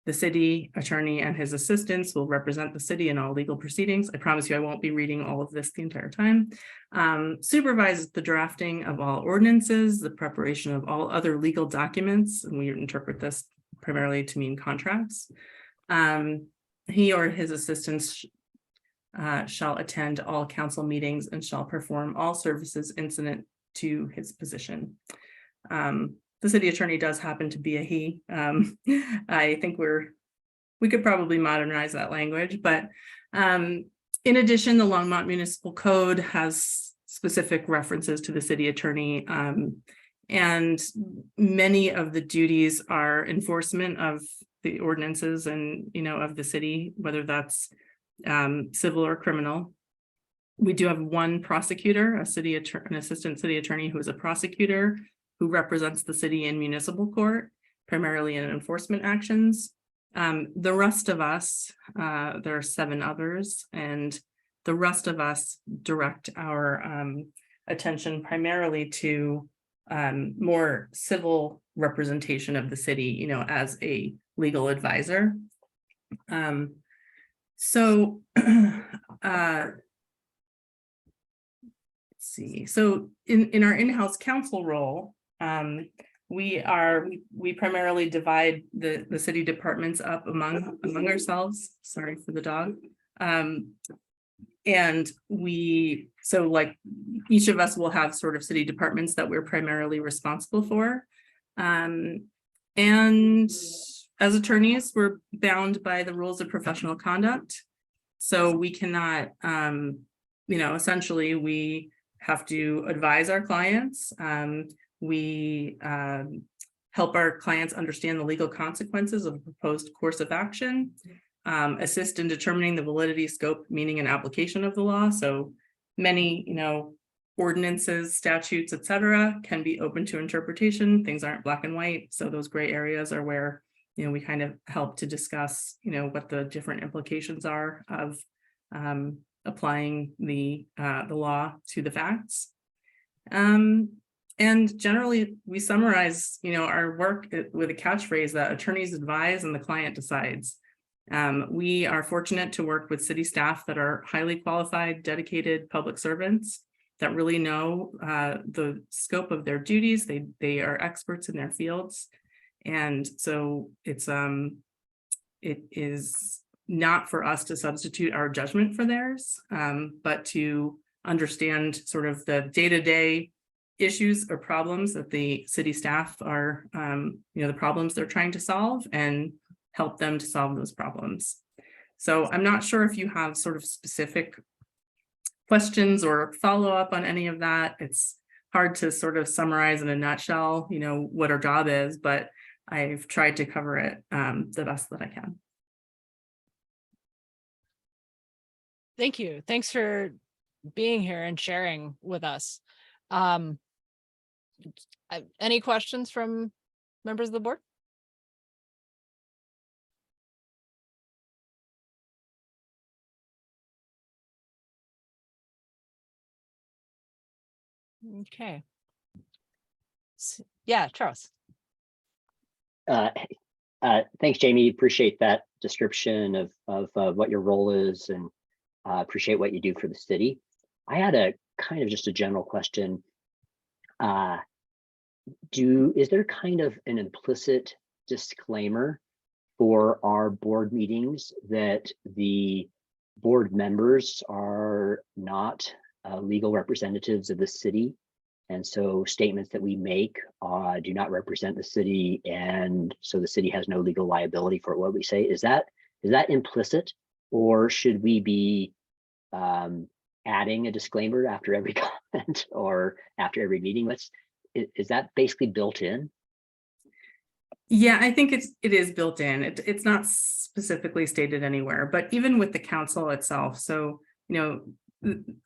[SPEAKER 9] the city attorney and his assistants will represent the city in all legal proceedings. I promise you I won't be reading all of this the entire time. Supervises the drafting of all ordinances, the preparation of all other legal documents, and we interpret this primarily to mean contracts. He or his assistants shall attend all council meetings and shall perform all services incident to his position. The city attorney does happen to be a he. I think we could probably modernize that language, but in addition, the Longmont Municipal Code has specific references to the city attorney, and many of the duties are enforcement of the ordinances and, of the city, whether that's civil or criminal. We do have one prosecutor, an assistant city attorney who is a prosecutor who represents the city in municipal court, primarily in enforcement actions. The rest of us, there are 7 others, and the rest of us direct our attention primarily to more civil representation of the city, as a legal advisor. So let's see. So in our in-house counsel role, we primarily divide the city departments up among ourselves. Sorry for the dog. And so like each of us will have sort of city departments that we're primarily responsible for. And as attorneys, we're bound by the rules of professional conduct. So we cannot, essentially we have to advise our clients. We help our clients understand the legal consequences of a proposed course of action, assist in determining the validity, scope, meaning, and application of the law. So many, ordinances, statutes, etc., can be open to interpretation. Things aren't black and white. So those gray areas are where, we kind of help to discuss, what the different implications are of applying the law to the facts. And generally, we summarize, our work with a catchphrase that attorneys advise and the client decides. We are fortunate to work with city staff that are highly qualified, dedicated public servants that really know the scope of their duties. They are experts in their fields. And so it is not for us to substitute our judgment for theirs, but to understand sort of the day-to-day issues or problems that the city staff are, the problems they're trying to solve, and help them to solve those problems. So I'm not sure if you have sort of specific questions or follow-up on any of that. It's hard to sort of summarize in a nutshell, what our job is, but I've tried to cover it the best that I can.
[SPEAKER 2] Thank you. Thanks for being here and sharing with us. Any questions from members of the board? Okay. Yeah, Charles.
[SPEAKER 6] Thanks, Jamie. Appreciate that description of what your role is, and appreciate what you do for the city. I had a kind of just a general question. Is there kind of an implicit disclaimer for our board meetings that the board members are not legal representatives of the city, and so statements that we make do not represent the city, and so the city has no legal liability for what we say? Is that implicit, or should we be adding a disclaimer after every comment or after every meeting? Is that basically built in?
[SPEAKER 9] Yeah, I think it is built in. It's not specifically stated anywhere, but even with the council itself. So,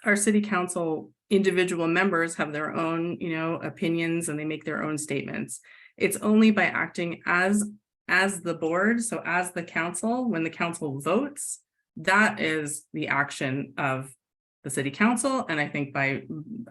[SPEAKER 9] our city council individual members have their own, opinions, and they make their own statements. It's only by acting as the board, so as the council, when the council votes, that is the action of the city council. And I think by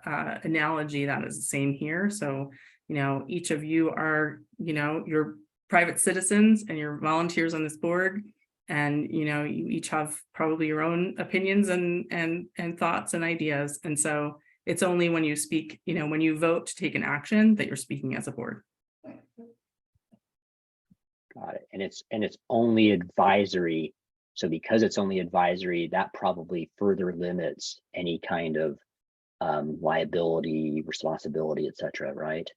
[SPEAKER 9] analogy, that is the same here. So, each of you are, your private citizens and your volunteers on this board. And, you each have probably your own opinions and thoughts and ideas. And so it's only when you speak, when you vote to take an action, that you're speaking as a board.
[SPEAKER 6] Got it. And it's only advisory. So because it's only advisory, that probably further limits any kind of liability, responsibility, et cetera, right?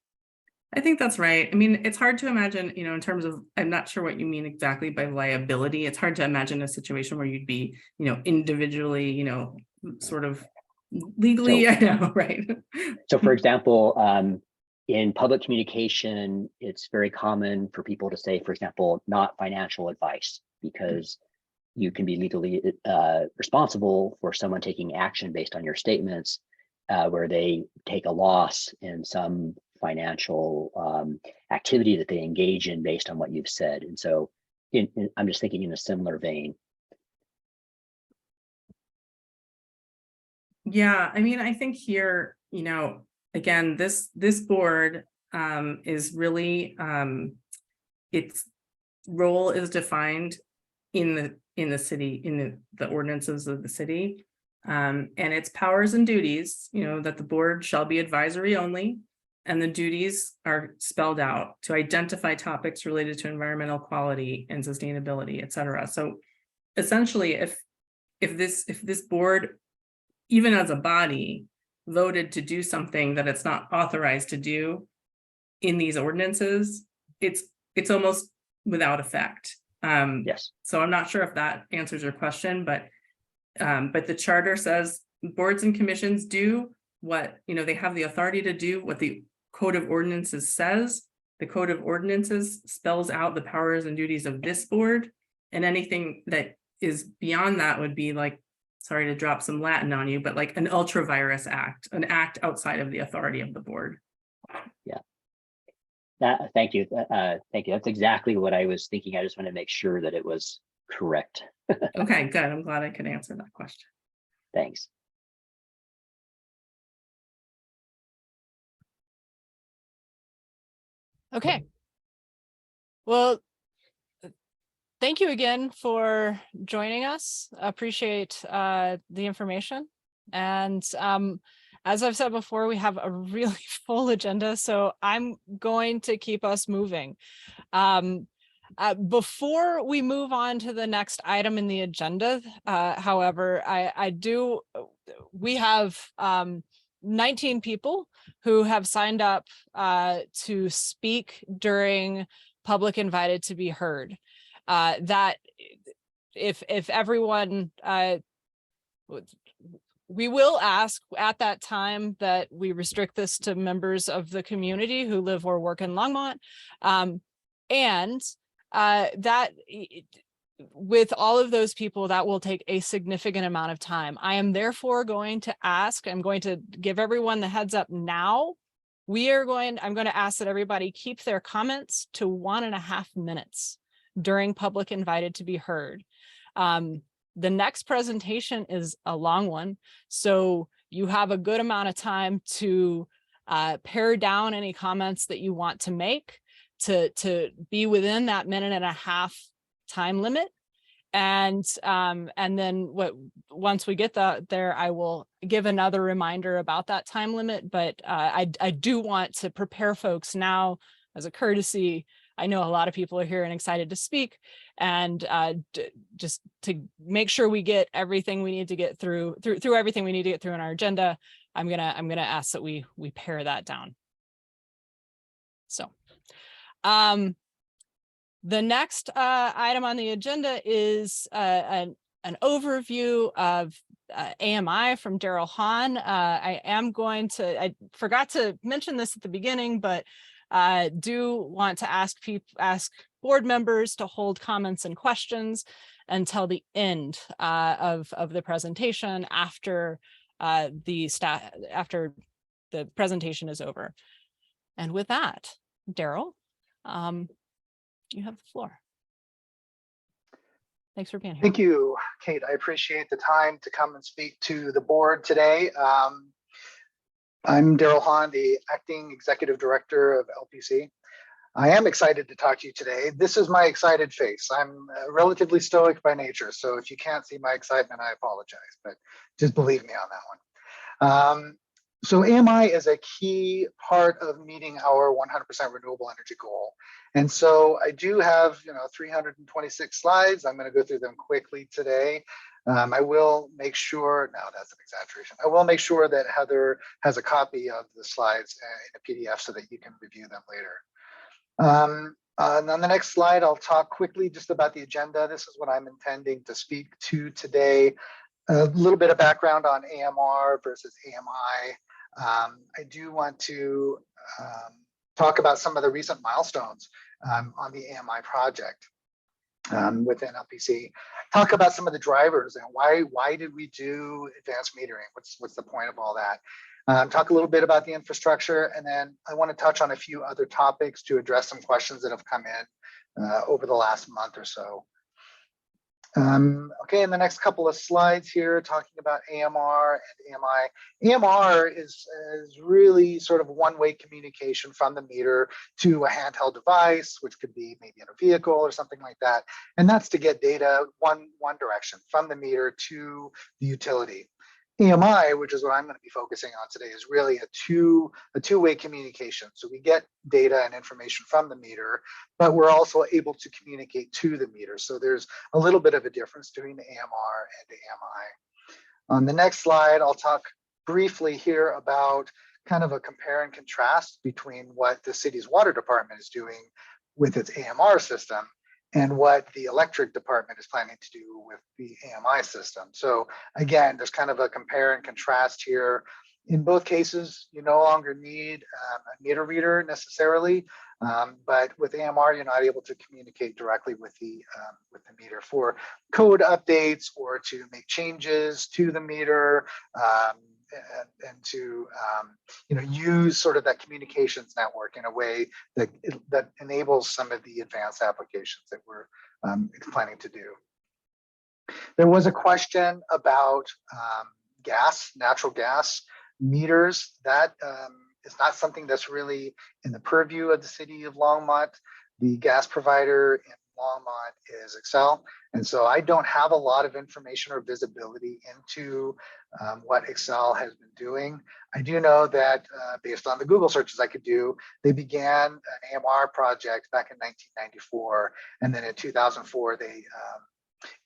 [SPEAKER 9] I think that's right. I mean, it's hard to imagine, in terms of, I'm not sure what you mean exactly by liability. It's hard to imagine a situation where you'd be, individually, sort of legally,
[SPEAKER 6] So,
[SPEAKER 9] I know, right?
[SPEAKER 6] So for example, in public communication, it's very common for people to say, for example, not financial advice, because you can be legally responsible for someone taking action based on your statements, where they take a loss in some financial activity that they engage in based on what you've said. And so I'm just thinking in a similar vein.
[SPEAKER 9] Yeah, I mean, I think here, again, this board is really, its role is defined in the city, in the ordinances of the city, and its powers and duties, that the board shall be advisory only, and the duties are spelled out to identify topics related to environmental quality and sustainability, et cetera. So essentially, if this board, even as a body, voted to do something that it's not authorized to do in these ordinances, it's almost without effect.
[SPEAKER 6] Yes.
[SPEAKER 9] So I'm not sure if that answers your question, but the charter says boards and commissions do what, they have the authority to do what the Code of Ordinances says. The Code of Ordinances spells out the powers and duties of this board, and anything that is beyond that would be like, sorry to drop some Latin on you, but like an ultra virus act, an act outside of the authority of the board.
[SPEAKER 6] Yeah. Thank you. Thank you. That's exactly what I was thinking. I just want to make sure that it was correct.
[SPEAKER 9] Okay, good. I'm glad I could answer that question.
[SPEAKER 6] Thanks.
[SPEAKER 2] Okay. Well, thank you again for joining us. Appreciate the information. And as I've said before, we have a really full agenda, so I'm going to keep us moving. Before we move on to the next item in the agenda, however, we have 19 people who have signed up to speak during public invited to be heard. That if everyone, we will ask at that time that we restrict this to members of the community who live or work in Longmont. And that with all of those people, that will take a significant amount of time. I am therefore going to ask, I'm going to give everyone the heads up now. I'm going to ask that everybody keep their comments to 1.5 minutes during public invited to be heard. The next presentation is a long one, so you have a good amount of time to pare down any comments that you want to make to be within that 1.5 minute time limit. And then once we get there, I will give another reminder about that time limit. But I do want to prepare folks now as a courtesy. I know a lot of people are here and excited to speak, and just to make sure we get everything we need to get through everything we need to get through in our agenda. I'm gonna ask that we pare that down. So. The next item on the agenda is an overview of AMI from Daryl Hahn. I forgot to mention this at the beginning, but do want to ask board members to hold comments and questions until the end of the presentation after the presentation is over. And with that, Daryl, you have the floor. Thanks for being here.
[SPEAKER 10] Thank you, Kate. I appreciate the time to come and speak to the board today. I'm Daryl Hahn, the Acting Executive Director of LPC. I am excited to talk to you today. This is my excited face. I'm relatively stoic by nature, so if you can't see my excitement, I apologize, but just believe me on that one. So AMI is a key part of meeting our 100% renewable energy goal. And so I do have 326 slides. I'm going to go through them quickly today. I will make sure, no, that's an exaggeration. I will make sure that Heather has a copy of the slides in a PDF so that you can review them later. And on the next slide, I'll talk quickly just about the agenda. This is what I'm intending to speak to today. A little bit of background on AMR versus AMI. I do want to talk about some of the recent milestones on the AMI project within LPC. Talk about some of the drivers and why did we do advanced metering? What's the point of all that? Talk a little bit about the infrastructure, and then I want to touch on a few other topics to address some questions that have come in over the last month or so. Okay, in the next couple of slides here, talking about AMR and AMI. AMR is really sort of one-way communication from the meter to a handheld device, which could be maybe in a vehicle or something like that. And that's to get data one direction from the meter to the utility. AMI, which is what I'm going to be focusing on today, is really a two-way communication. So we get data and information from the meter, but we're also able to communicate to the meter. So there's a little bit of a difference between AMR and AMI. On the next slide, I'll talk briefly here about kind of a compare and contrast between what the city's water department is doing with its AMR system and what the electric department is planning to do with the AMI system. So again, there's kind of a compare and contrast here. In both cases, you no longer need a meter reader necessarily, but with AMR, you're not able to communicate directly with the meter for code updates or to make changes to the meter and to use sort of that communications network in a way that enables some of the advanced applications that we're planning to do. There was a question about natural gas meters, that is not something that's really in the purview of the city of Longmont. The gas provider in Longmont is Excel. And so I don't have a lot of information or visibility into what Excel has been doing. I do know that based on the Google searches I could do, they began an AMR project back in 1994. And then in 2004, they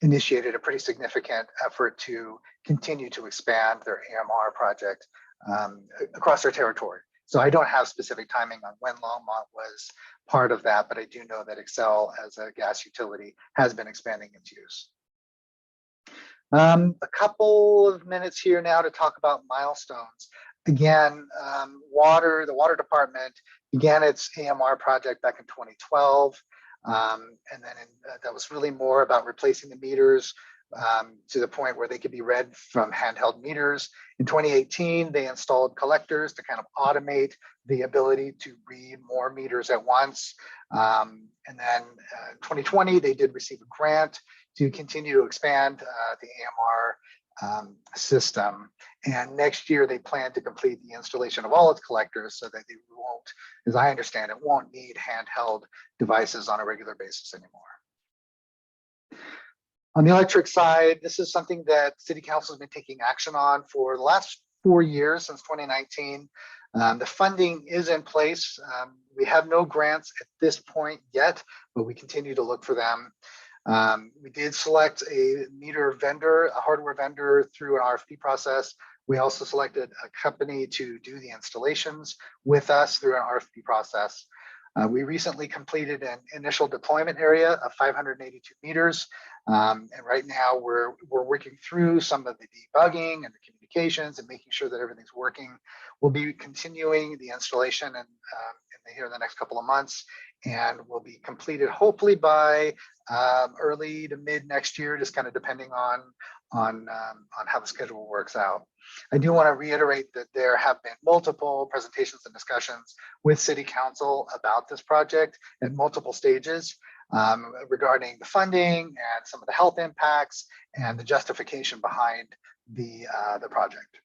[SPEAKER 10] initiated a pretty significant effort to continue to expand their AMR project across their territory. So I don't have specific timing on when Longmont was part of that, but I do know that Excel as a gas utility has been expanding its use. A couple of minutes here now to talk about milestones. Again, the water department began its AMR project back in 2012. And then that was really more about replacing the meters to the point where they could be read from handheld meters. In 2018, they installed collectors to kind of automate the ability to read more meters at once. And then in 2020, they did receive a grant to continue to expand the AMR system. And next year, they plan to complete the installation of all its collectors so that they won't, as I understand it, won't need handheld devices on a regular basis anymore. On the electric side, this is something that City Council has been taking action on for the last 4 years, since 2019. The funding is in place. We have no grants at this point yet, but we continue to look for them. We did select a meter vendor, a hardware vendor through an RFP process. We also selected a company to do the installations with us through an RFP process. We recently completed an initial deployment area of 582 meters. And right now we're working through some of the debugging and the communications and making sure that everything's working. We'll be continuing the installation here in the next couple of months, and will be completed hopefully by early to mid next year, just kind of depending on how the schedule works out. I do want to reiterate that there have been multiple presentations and discussions with City Council about this project at multiple stages regarding the funding and some of the health impacts and the justification behind the project.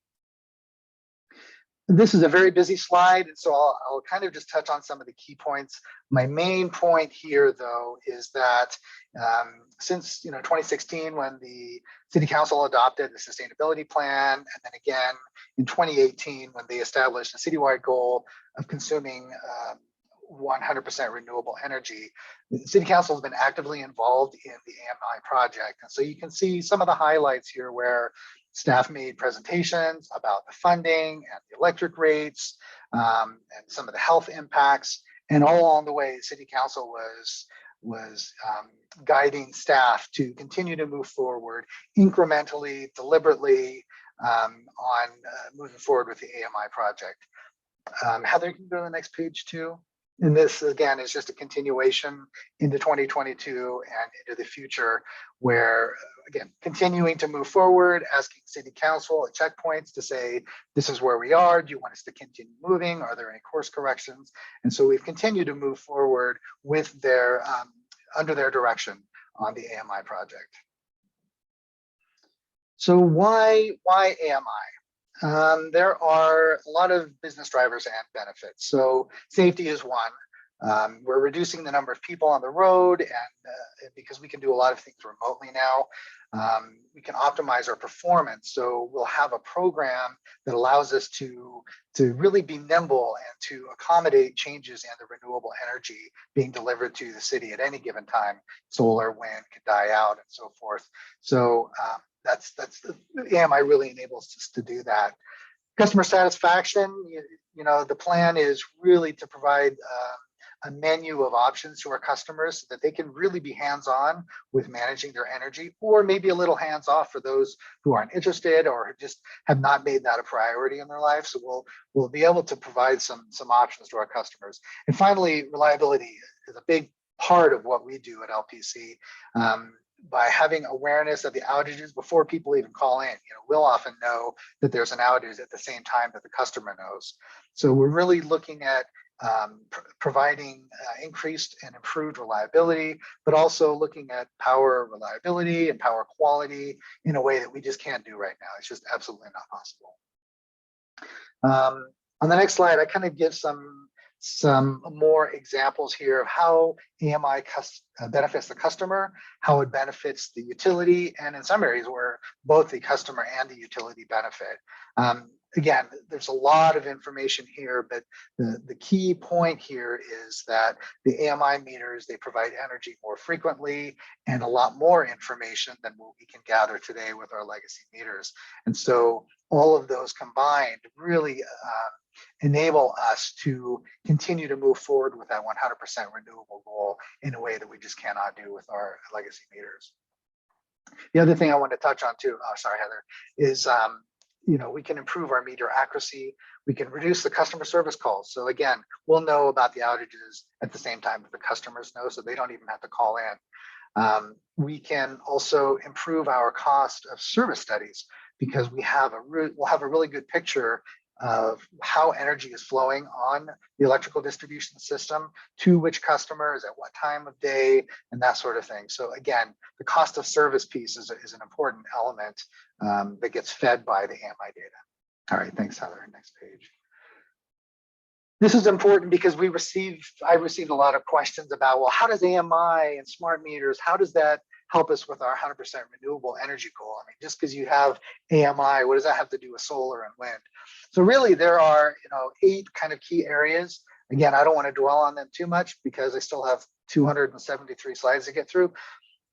[SPEAKER 10] This is a very busy slide, and so I'll kind of just touch on some of the key points. My main point here, though, is that since 2016, when the City Council adopted the sustainability plan, and then again in 2018, when they established a citywide goal of consuming 100% renewable energy, the City Council has been actively involved in the AMI project. And so you can see some of the highlights here where staff made presentations about the funding and the electric rates and some of the health impacts. And all along the way, City Council was guiding staff to continue to move forward incrementally, deliberately on moving forward with the AMI project. Heather, can you go to the next page too? And this, again, is just a continuation into 2022 and into the future, where, again, continuing to move forward, asking City Council at checkpoints to say, this is where we are. Do you want us to continue moving? Are there any course corrections? And so we've continued to move forward with their, under their direction on the AMI project. So why AMI? There are a lot of business drivers and benefits. So safety is one. We're reducing the number of people on the road, and because we can do a lot of things remotely now, we can optimize our performance. So we'll have a program that allows us to really be nimble and to accommodate changes in the renewable energy being delivered to the city at any given time. Solar, wind can die out, and so forth. So that's AMI really enables us to do that. Customer satisfaction, the plan is really to provide a menu of options to our customers so that they can really be hands-on with managing their energy, or maybe a little hands-off for those who aren't interested or just have not made that a priority in their life. So we'll be able to provide some options to our customers. And finally, reliability is a big part of what we do at LPC. By having awareness of the outages before people even call in, we'll often know that there's an outage at the same time that the customer knows. So we're really looking at providing increased and improved reliability, but also looking at power reliability and power quality in a way that we just can't do right now. It's just absolutely not possible. On the next slide, I kind of give some more examples here of how AMI benefits the customer, how it benefits the utility, and in some areas where both the customer and the utility benefit. Again, there's a lot of information here, but the key point here is that the AMI meters, they provide energy more frequently and a lot more information than what we can gather today with our legacy meters. And so all of those combined really enable us to continue to move forward with that 100% renewable goal in a way that we just cannot do with our legacy meters. The other thing I want to touch on too, oh, sorry, Heather, is we can improve our meter accuracy. We can reduce the customer service calls. So again, we'll know about the outages at the same time that the customers know, so they don't even have to call in. We can also improve our cost of service studies because we'll have a really good picture of how energy is flowing on the electrical distribution system, to which customers, at what time of day, and that sort of thing. So again, the cost of service piece is an important element that gets fed by the AMI data. All right, thanks, Heather. Next page. This is important because I received a lot of questions about, well, how does AMI and smart meters, how does that help us with our 100% renewable energy goal? I mean, just because you have AMI, what does that have to do with solar and wind? So really there are 8 kind of key areas. Again, I don't want to dwell on them too much because I still have 273 slides to get through,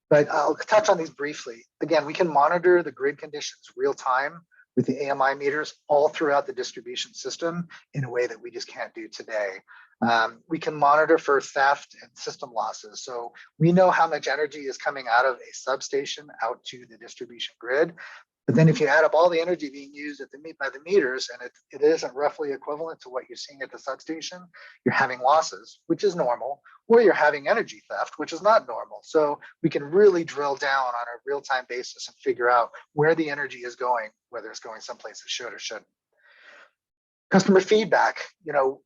[SPEAKER 10] but I'll touch on these briefly. Again, we can monitor the grid conditions real time with the AMI meters all throughout the distribution system in a way that we just can't do today. We can monitor for theft and system losses. So we know how much energy is coming out of a substation out to the distribution grid. But then if you add up all the energy being used by the meters, and it isn't roughly equivalent to what you're seeing at the substation, you're having losses, which is normal, or you're having energy theft, which is not normal. So we can really drill down on a real-time basis and figure out where the energy is going, whether it's going someplace it should or shouldn't. Customer feedback,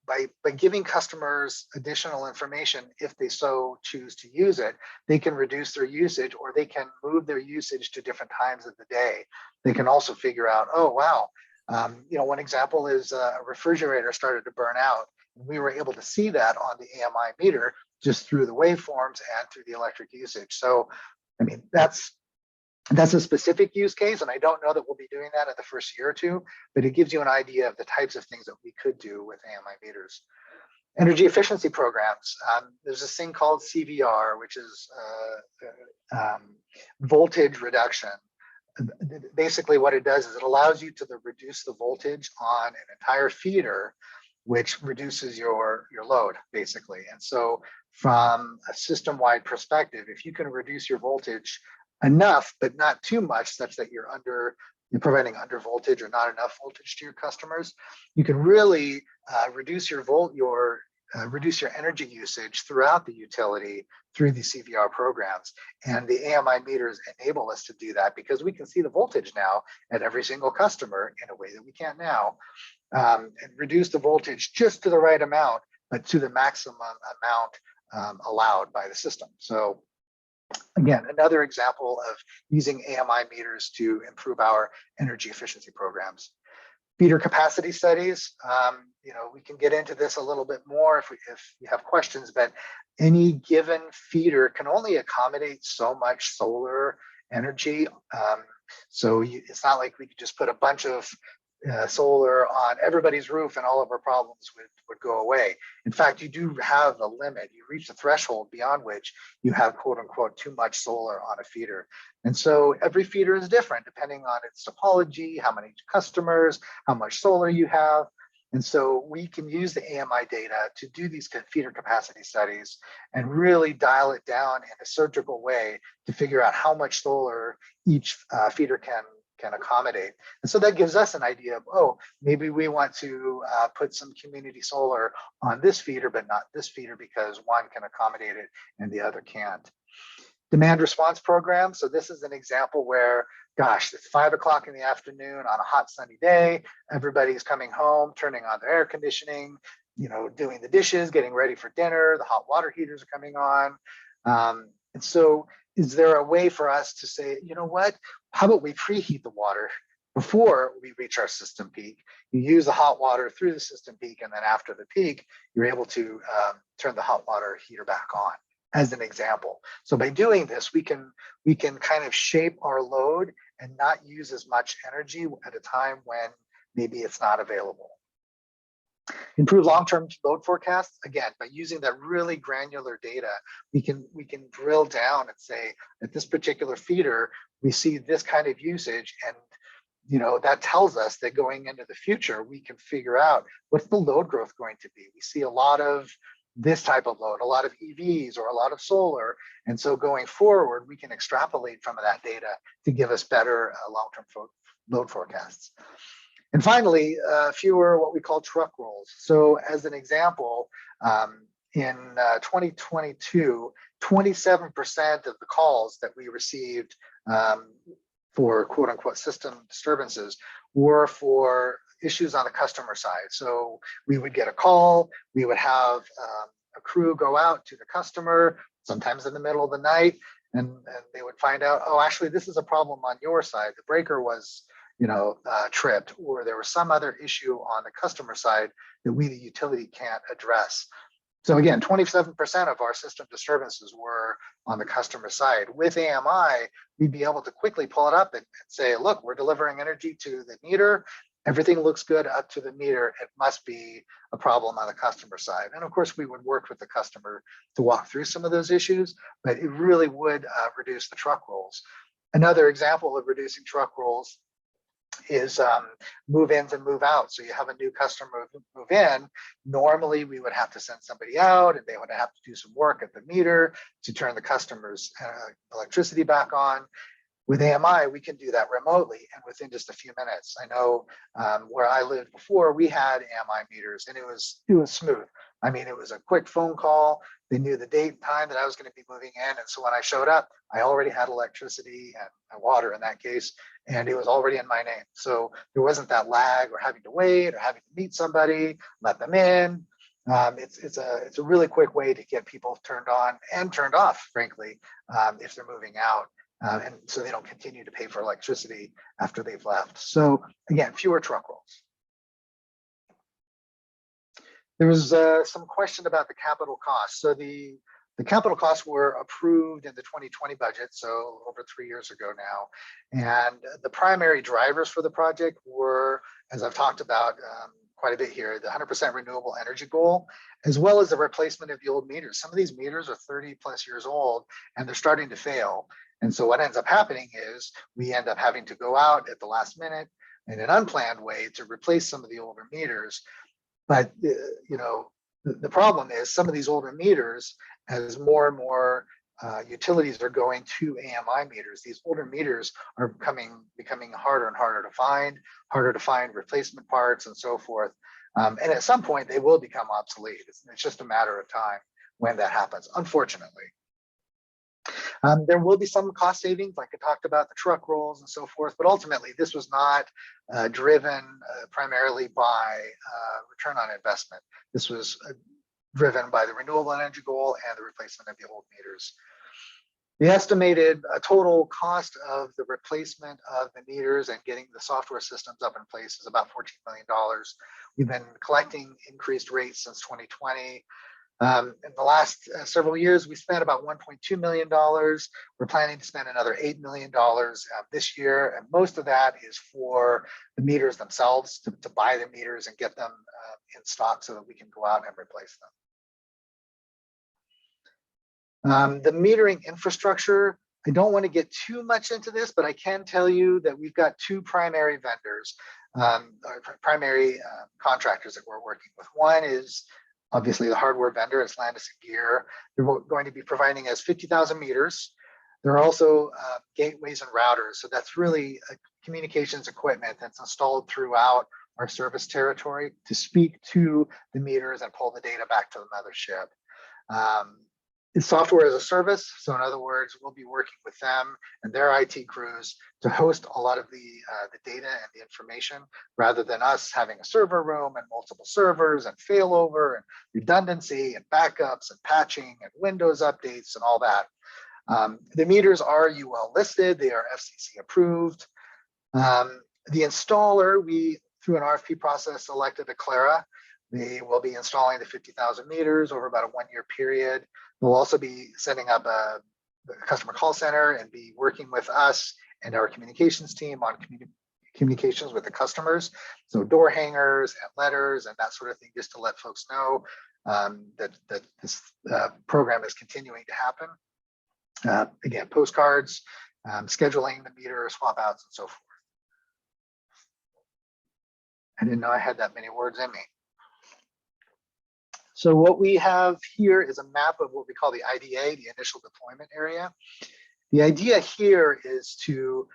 [SPEAKER 10] by giving customers additional information, if they so choose to use it, they can reduce their usage or they can move their usage to different times of the day. They can also figure out, oh, wow, one example is a refrigerator started to burn out. We were able to see that on the AMI meter just through the waveforms and through the electric usage. So, I mean, that's a specific use case, and I don't know that we'll be doing that in the first year or two, but it gives you an idea of the types of things that we could do with AMI meters. Energy efficiency programs. There's this thing called CVR, which is voltage reduction. Basically what it does is it allows you to reduce the voltage on an entire feeder, which reduces your load, basically. And so from a system-wide perspective, if you can reduce your voltage enough, but not too much, such that you're providing under voltage or not enough voltage to your customers, you can really reduce your energy usage throughout the utility through the CVR programs. And the AMI meters enable us to do that because we can see the voltage now at every single customer in a way that we can't now, and reduce the voltage just to the right amount, but to the maximum amount allowed by the system. So again, another example of using AMI meters to improve our energy efficiency programs. Feeder capacity studies, we can get into this a little bit more if you have questions, but any given feeder can only accommodate so much solar energy. So it's not like we could just put a bunch of solar on everybody's roof and all of our problems would go away. In fact, you do have a limit. You reach the threshold beyond which you have quote unquote too much solar on a feeder. And so every feeder is different depending on its topology, how many customers, how much solar you have. And so we can use the AMI data to do these feeder capacity studies and really dial it down in a surgical way to figure out how much solar each feeder can accommodate. And so that gives us an idea of, oh, maybe we want to put some community solar on this feeder, but not this feeder because one can accommodate it and the other can't. Demand response program. So this is an example where, gosh, it's 5 o'clock in the afternoon on a hot sunny day. Everybody's coming home, turning on their air conditioning. doing the dishes, getting ready for dinner, the hot water heaters are coming on. And so is there a way for us to say, you know what, how about we preheat the water before we reach our system peak? You use the hot water through the system peak, and then after the peak, you're able to turn the hot water heater back on, as an example. So by doing this, we can kind of shape our load and not use as much energy at a time when maybe it's not available. Improve long-term load forecasts. Again, by using that really granular data, we can drill down and say, at this particular feeder, we see this kind of usage, and that tells us that going into the future, we can figure out what's the load growth going to be. We see a lot of this type of load, a lot of EVs or a lot of solar. And so going forward, we can extrapolate from that data to give us better long-term load forecasts. And finally, fewer what we call truck rolls. So as an example, in 2022, 27% of the calls that we received for quote unquote system disturbances were for issues on the customer side. So we would get a call, we would have a crew go out to the customer, sometimes in the middle of the night, and they would find out, oh, actually, this is a problem on your side. The breaker was tripped, or there was some other issue on the customer side that we, the utility, can't address. So again, 27% of our system disturbances were on the customer side. With AMI, we'd be able to quickly pull it up and say, look, we're delivering energy to the meter. Everything looks good up to the meter. It must be a problem on the customer side. And of course, we would work with the customer to walk through some of those issues, but it really would reduce the truck rolls. Another example of reducing truck rolls is move-ins and move-outs. So you have a new customer move in. Normally, we would have to send somebody out, and they would have to do some work at the meter to turn the customer's electricity back on. With AMI, we can do that remotely and within just a few minutes. I know where I lived before, we had AMI meters, and it was smooth. I mean, it was a quick phone call. They knew the date and time that I was going to be moving in. And so when I showed up, I already had electricity and water in that case, and it was already in my name. So there wasn't that lag or having to wait or having to meet somebody, let them in. It's a really quick way to get people turned on and turned off, frankly, if they're moving out. And so they don't continue to pay for electricity after they've left. So again, fewer truck rolls. There was some question about the capital costs. So the capital costs were approved in the 2020 budget, so over 3 years ago now. And the primary drivers for the project were, as I've talked about quite a bit here, the 100% renewable energy goal, as well as the replacement of the old meters. Some of these meters are 30 plus years old, and they're starting to fail. And so what ends up happening is we end up having to go out at the last minute in an unplanned way to replace some of the older meters. But the problem is some of these older meters, as more and more utilities are going to AMI meters, these older meters are becoming harder and harder to find replacement parts and so forth. And at some point, they will become obsolete. It's just a matter of time when that happens, unfortunately. There will be some cost savings, like I talked about, the truck rolls and so forth, but ultimately this was not driven primarily by return on investment. This was driven by the renewable energy goal and the replacement of the old meters. The estimated total cost of the replacement of the meters and getting the software systems up in place is about $14 million. We've been collecting increased rates since 2020. In the last several years, we spent about $1.2 million. We're planning to spend another $8 million this year. And most of that is for the meters themselves, to buy the meters and get them in stock so that we can go out and replace them. The metering infrastructure, I don't want to get too much into this, but I can tell you that we've got two primary vendors, primary contractors that we're working with. One is obviously the hardware vendor, is Landis & Gyr. They're going to be providing us 50,000 meters. There are also gateways and routers. So that's really communications equipment that's installed throughout our service territory to speak to the meters and pull the data back to the mothership. It's software as a service. So in other words, we'll be working with them and their IT crews to host a lot of the data and the information, rather than us having a server room and multiple servers and failover and redundancy and backups and patching and Windows updates and all that. The meters are UL listed. They are FCC approved. The installer, we, through an RFP process, selected Aclara. They will be installing the 50,000 meters over about a 1-year period. We'll also be setting up a customer call center and be working with us and our communications team on communications with the customers. So door hangers and letters and that sort of thing, just to let folks know that this program is continuing to happen. Again, postcards, scheduling the meter swap outs and so forth. I didn't know I had that many words in me. So what we have here is a map of what we call the IDA, the initial deployment area. The idea here is to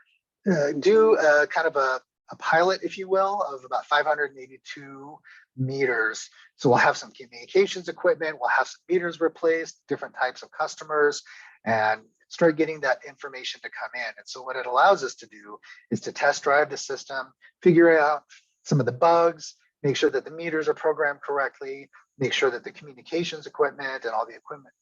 [SPEAKER 10] do a kind of a pilot, if you will, of about 582 meters. So we'll have some communications equipment, we'll have some meters replaced, different types of customers, and start getting that information to come in. And so what it allows us to do is to test drive the system, figure out some of the bugs, make sure that the meters are programmed correctly, make sure that the communications equipment and all the equipment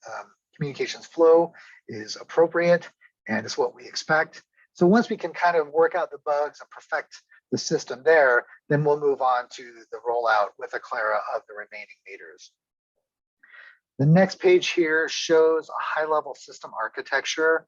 [SPEAKER 10] communications flow is appropriate and is what we expect. So once we can kind of work out the bugs and perfect the system there, then we'll move on to the rollout with Aclara of the remaining meters. The next page here shows a high-level system architecture.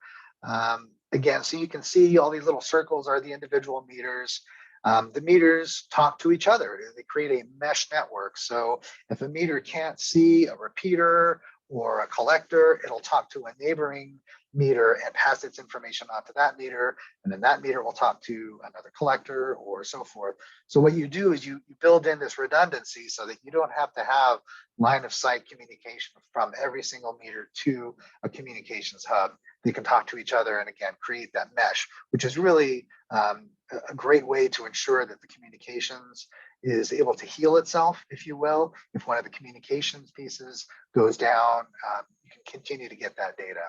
[SPEAKER 10] Again, so you can see all these little circles are the individual meters. The meters talk to each other. They create a mesh network. So if a meter can't see a repeater or a collector, it'll talk to a neighboring meter and pass its information on to that meter. And then that meter will talk to another collector or so forth. So what you do is you build in this redundancy so that you don't have to have line of sight communication from every single meter to a communications hub. They can talk to each other and again, create that mesh, which is really a great way to ensure that the communications is able to heal itself, if you will. If one of the communications pieces goes down, you can continue to get that data.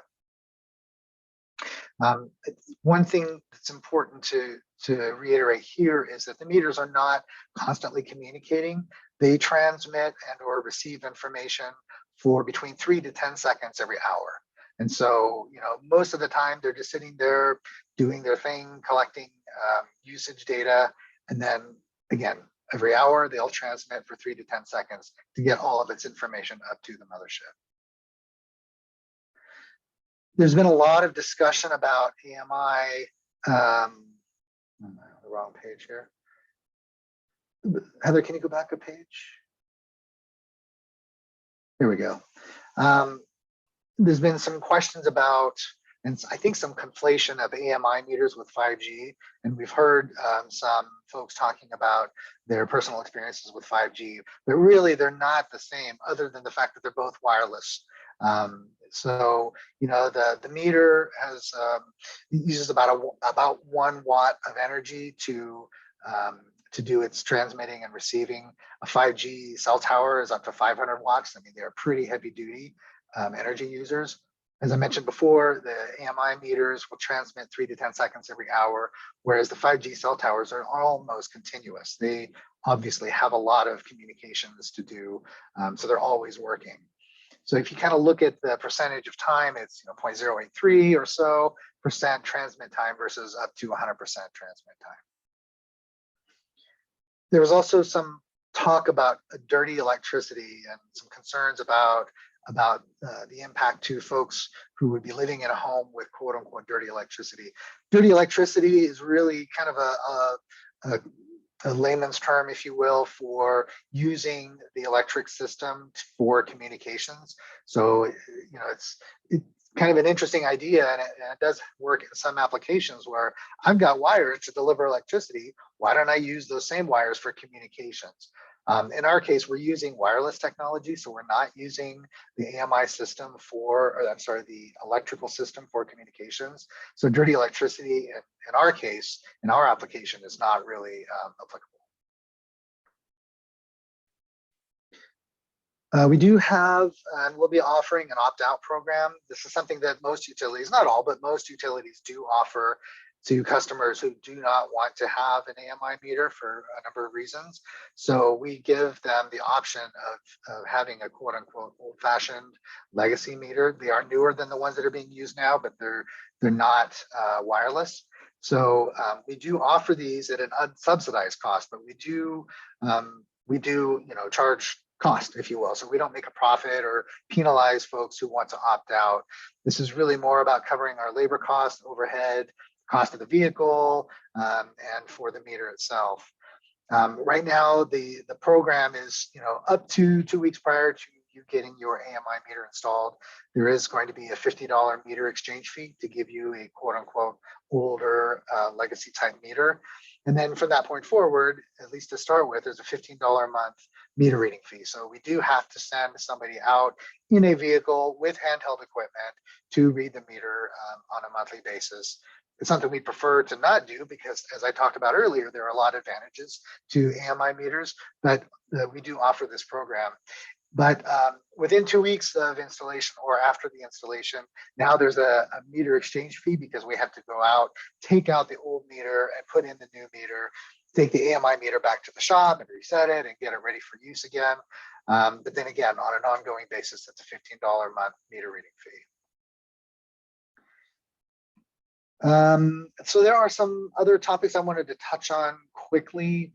[SPEAKER 10] One thing that's important to reiterate here is that the meters are not constantly communicating. They transmit and or receive information for between 3 to 10 seconds every hour. And so, you know, most of the time they're just sitting there doing their thing, collecting usage data. And then again, every hour they'll transmit for 3 to 10 seconds to get all of its information up to the mothership. There's been a lot of discussion about AMI. I'm on the wrong page here. Heather, can you go back a page? Here we go. There's been some questions about, and I think some conflation of AMI meters with 5G. And we've heard some folks talking about their personal experiences with 5G, but really they're not the same other than the fact that they're both wireless. So, you know, the meter has uses about 1 watt of energy to do its transmitting and receiving. A 5G cell tower is up to 500 watts. I mean, they're pretty heavy duty energy users. As I mentioned before, the AMI meters will transmit 3 to 10 seconds every hour, whereas the 5G cell towers are almost continuous. They obviously have a lot of communications to do, so they're always working. So if you kind of look at the percentage of time, it's 0.083 or so percent transmit time versus up to 100% transmit time. There was also some talk about dirty electricity and some concerns about the impact to folks who would be living in a home with quote unquote dirty electricity. Dirty electricity is really kind of a layman's term, if you will, for using the electric system for communications. So, you know, it's kind of an interesting idea, and it does work in some applications where I've got wires to deliver electricity. Why don't I use those same wires for communications? In our case, we're using wireless technology, so we're not using the AMI system the electrical system for communications. So dirty electricity, in our case, in our application, is not really applicable. We do have, and we'll be offering an opt-out program. This is something that most utilities, not all, but most utilities do offer to customers who do not want to have an AMI meter for a number of reasons. So we give them the option of having a quote unquote old-fashioned legacy meter. They are newer than the ones that are being used now, but they're not wireless. So we do offer these at an unsubsidized cost, but we do charge cost, if you will. So we don't make a profit or penalize folks who want to opt out. This is really more about covering our labor costs, overhead, cost of the vehicle, and for the meter itself. Right now, the program is, up to 2 weeks prior to you getting your AMI meter installed, there is going to be a $50 meter exchange fee to give you a quote unquote older legacy type meter. And then from that point forward, at least to start with, there's a $15 a month meter reading fee. So we do have to send somebody out in a vehicle with handheld equipment to read the meter on a monthly basis. It's something we prefer to not do because, as I talked about earlier, there are a lot of advantages to AMI meters, but we do offer this program. But within 2 weeks of installation or after the installation, now there's a meter exchange fee because we have to go out, take out the old meter and put in the new meter, take the AMI meter back to the shop and reset it and get it ready for use again. But then again, on an ongoing basis, it's a $15 a month meter reading fee. So there are some other topics I wanted to touch on quickly.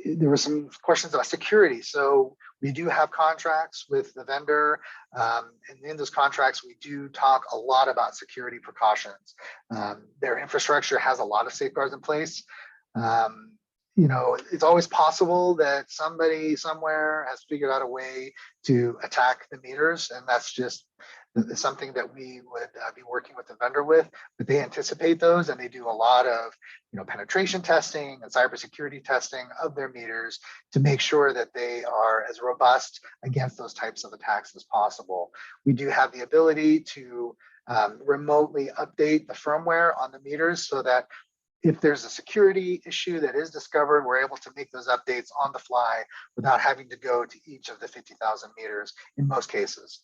[SPEAKER 10] There were some questions about security. So we do have contracts with the vendor. And in those contracts, we do talk a lot about security precautions. Their infrastructure has a lot of safeguards in place. It's always possible that somebody somewhere has figured out a way to attack the meters, and that's just something that we would be working with the vendor with, but they anticipate those and they do a lot of penetration testing and cybersecurity testing of their meters to make sure that they are as robust against those types of attacks as possible. We do have the ability to remotely update the firmware on the meters so that if there's a security issue that is discovered, we're able to make those updates on the fly without having to go to each of the 50,000 meters in most cases.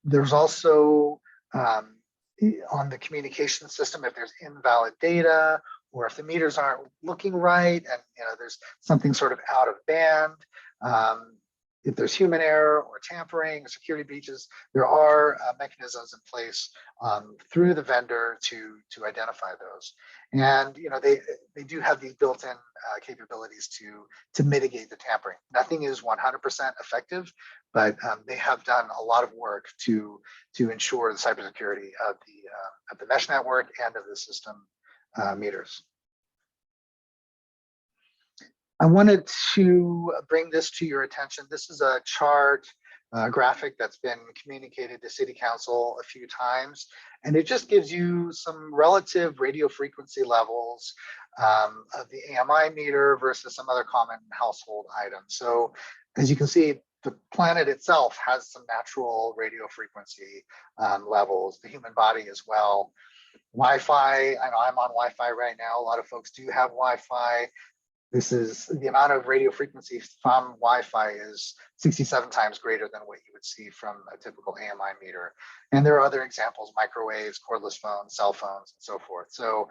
[SPEAKER 10] There's also on the communication system, if there's invalid data or if the meters aren't looking right and there's something sort of out of band, if there's human error or tampering or security breaches, there are mechanisms in place through the vendor to identify those. And they do have these built-in capabilities to mitigate the tampering. Nothing is 100% effective, but they have done a lot of work to ensure the cybersecurity of the mesh network and of the system meters. I wanted to bring this to your attention. This is a chart graphic that's been communicated to City Council a few times, and it just gives you some relative radio frequency levels of the AMI meter versus some other common household items. So as you can see, the planet itself has some natural radio frequency levels, the human body as well. Wi-Fi, I know I'm on Wi-Fi right now. A lot of folks do have Wi-Fi. This is the amount of radio frequency from Wi-Fi is 67 times greater than what you would see from a typical AMI meter. And there are other examples, microwaves, cordless phones, cell phones, and so forth. So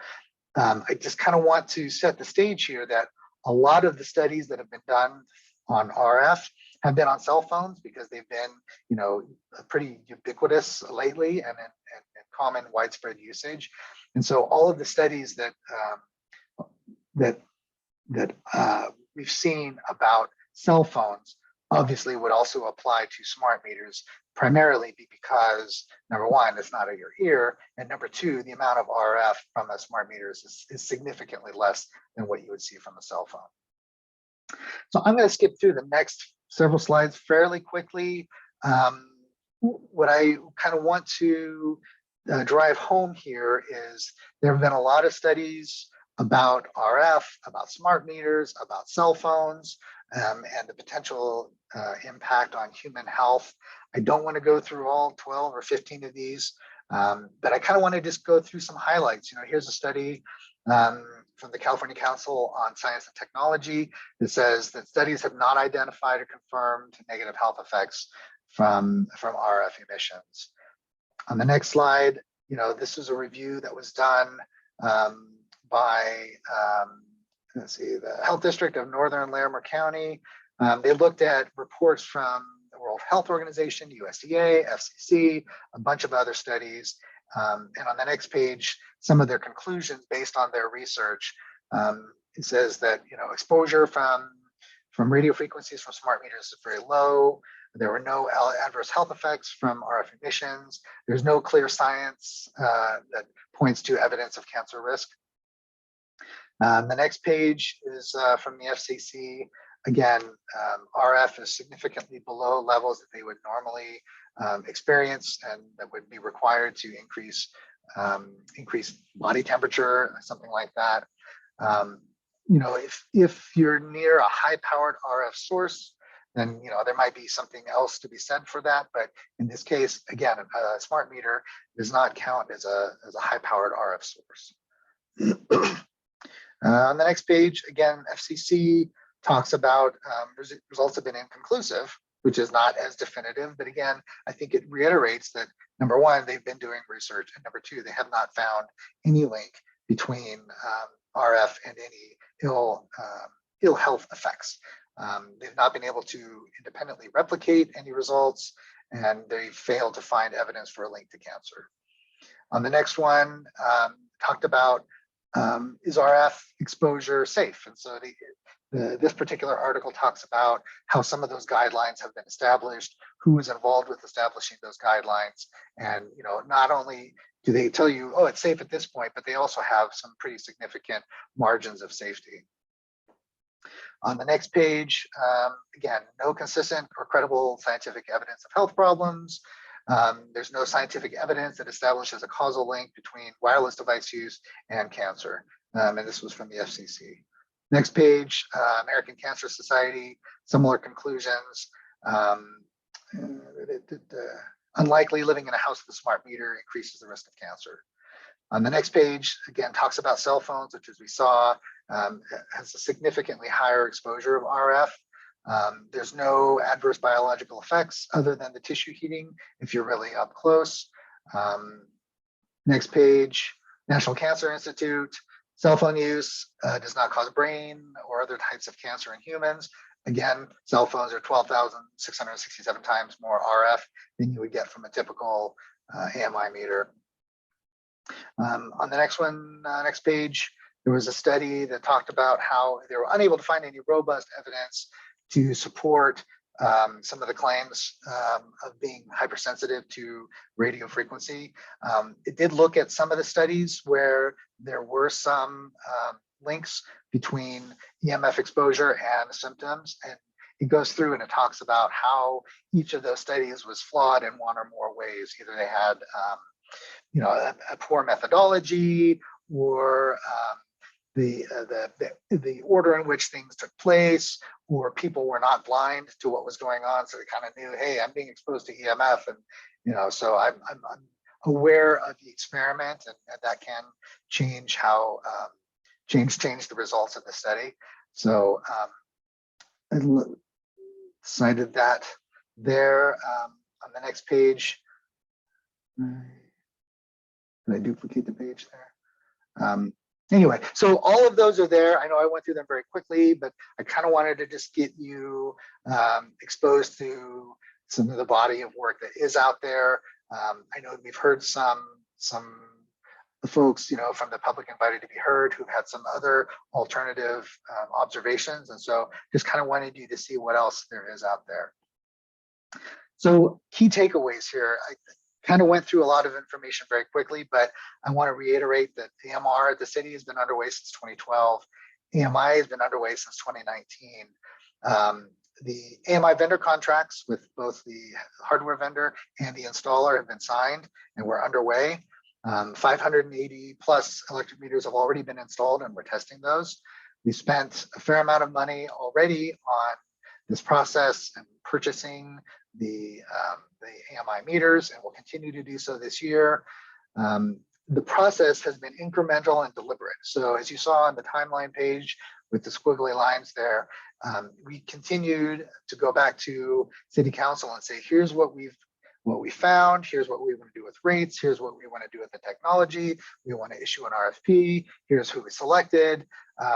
[SPEAKER 10] I just kind of want to set the stage here that a lot of the studies that have been done on RF have been on cell phones because they've been, pretty ubiquitous lately and in common widespread usage. And so all of the studies that we've seen about cell phones obviously would also apply to smart meters, primarily because number one, it's not at your ear, and number two, the amount of RF from the smart meters is significantly less than what you would see from a cell phone. So I'm going to skip through the next several slides fairly quickly. What I kind of want to drive home here is there have been a lot of studies about RF, about smart meters, about cell phones, and the potential impact on human health. I don't want to go through all 12 or 15 of these, but I kind of want to just go through some highlights. Here's a study from the California Council on Science and Technology. It says that studies have not identified or confirmed negative health effects from RF emissions. On the next slide, this is a review that was done by, let's see, the Health District of Northern Larimer County. They looked at reports from the World Health Organization, USDA, FCC, a bunch of other studies. And on the next page, some of their conclusions based on their research. It says that exposure from radio frequencies from smart meters is very low. There were no adverse health effects from RF emissions. There's no clear science that points to evidence of cancer risk. The next page is from the FCC. Again, RF is significantly below levels that they would normally experience and that would be required to increase body temperature, something like that. If you're near a high-powered RF source, then there might be something else to be said for that. But in this case, again, a smart meter does not count as a high-powered RF source. On the next page, again, FCC talks about results have been inconclusive, which is not as definitive. But again, I think it reiterates that, number one, they've been doing research, and number two, they have not found any link between RF and any ill health effects. They've not been able to independently replicate any results, and they failed to find evidence for a link to cancer. On the next one, talked about is RF exposure safe? And so this particular article talks about how some of those guidelines have been established, who is involved with establishing those guidelines. And not only do they tell you, oh, it's safe at this point, but they also have some pretty significant margins of safety. On the next page, again, no consistent or credible scientific evidence of health problems. There's no scientific evidence that establishes a causal link between wireless device use and cancer. And this was from the FCC. Next page, American Cancer Society, similar conclusions. Unlikely living in a house with a smart meter increases the risk of cancer. On the next page, again, talks about cell phones, which, as we saw, has a significantly higher exposure of RF. There's no adverse biological effects other than the tissue heating if you're really up close. Next page, National Cancer Institute, cell phone use does not cause brain or other types of cancer in humans. Again, cell phones are 12,667 times more RF than you would get from a typical AMI meter. On the next one, next page, there was a study that talked about how they were unable to find any robust evidence to support some of the claims of being hypersensitive to radio frequency. It did look at some of the studies where there were some links between EMF exposure and symptoms, and it goes through and it talks about how each of those studies was flawed in one or more ways. Either they had a poor methodology, or the order in which things took place, or people were not blind to what was going on, so they kind of knew, hey, I'm being exposed to EMF, and so I'm aware of the experiment, and that can change how change the results of the study. So I cited that there. On the next page, did I duplicate the page there? Anyway, so all of those are there. I know I went through them very quickly, but I kind of wanted to just get you exposed to some of the body of work that is out there. I know we've heard some folks, from the public invited to be heard who've had some other alternative observations. And so just kind of wanted you to see what else there is out there. So key takeaways here. I kind of went through a lot of information very quickly, but I want to reiterate that AMR at the city has been underway since 2012. AMI has been underway since 2019. The AMI vendor contracts with both the hardware vendor and the installer have been signed, and we're underway. 580 plus electric meters have already been installed, and we're testing those. We spent a fair amount of money already on this process and purchasing the AMI meters, and we'll continue to do so this year. the process has been incremental and deliberate. So as you saw on the timeline page with the squiggly lines there, we continued to go back to City Council and say, here's what we found, here's what we want to do with rates, here's what we want to do with the technology, we want to issue an RFP, here's who we selected.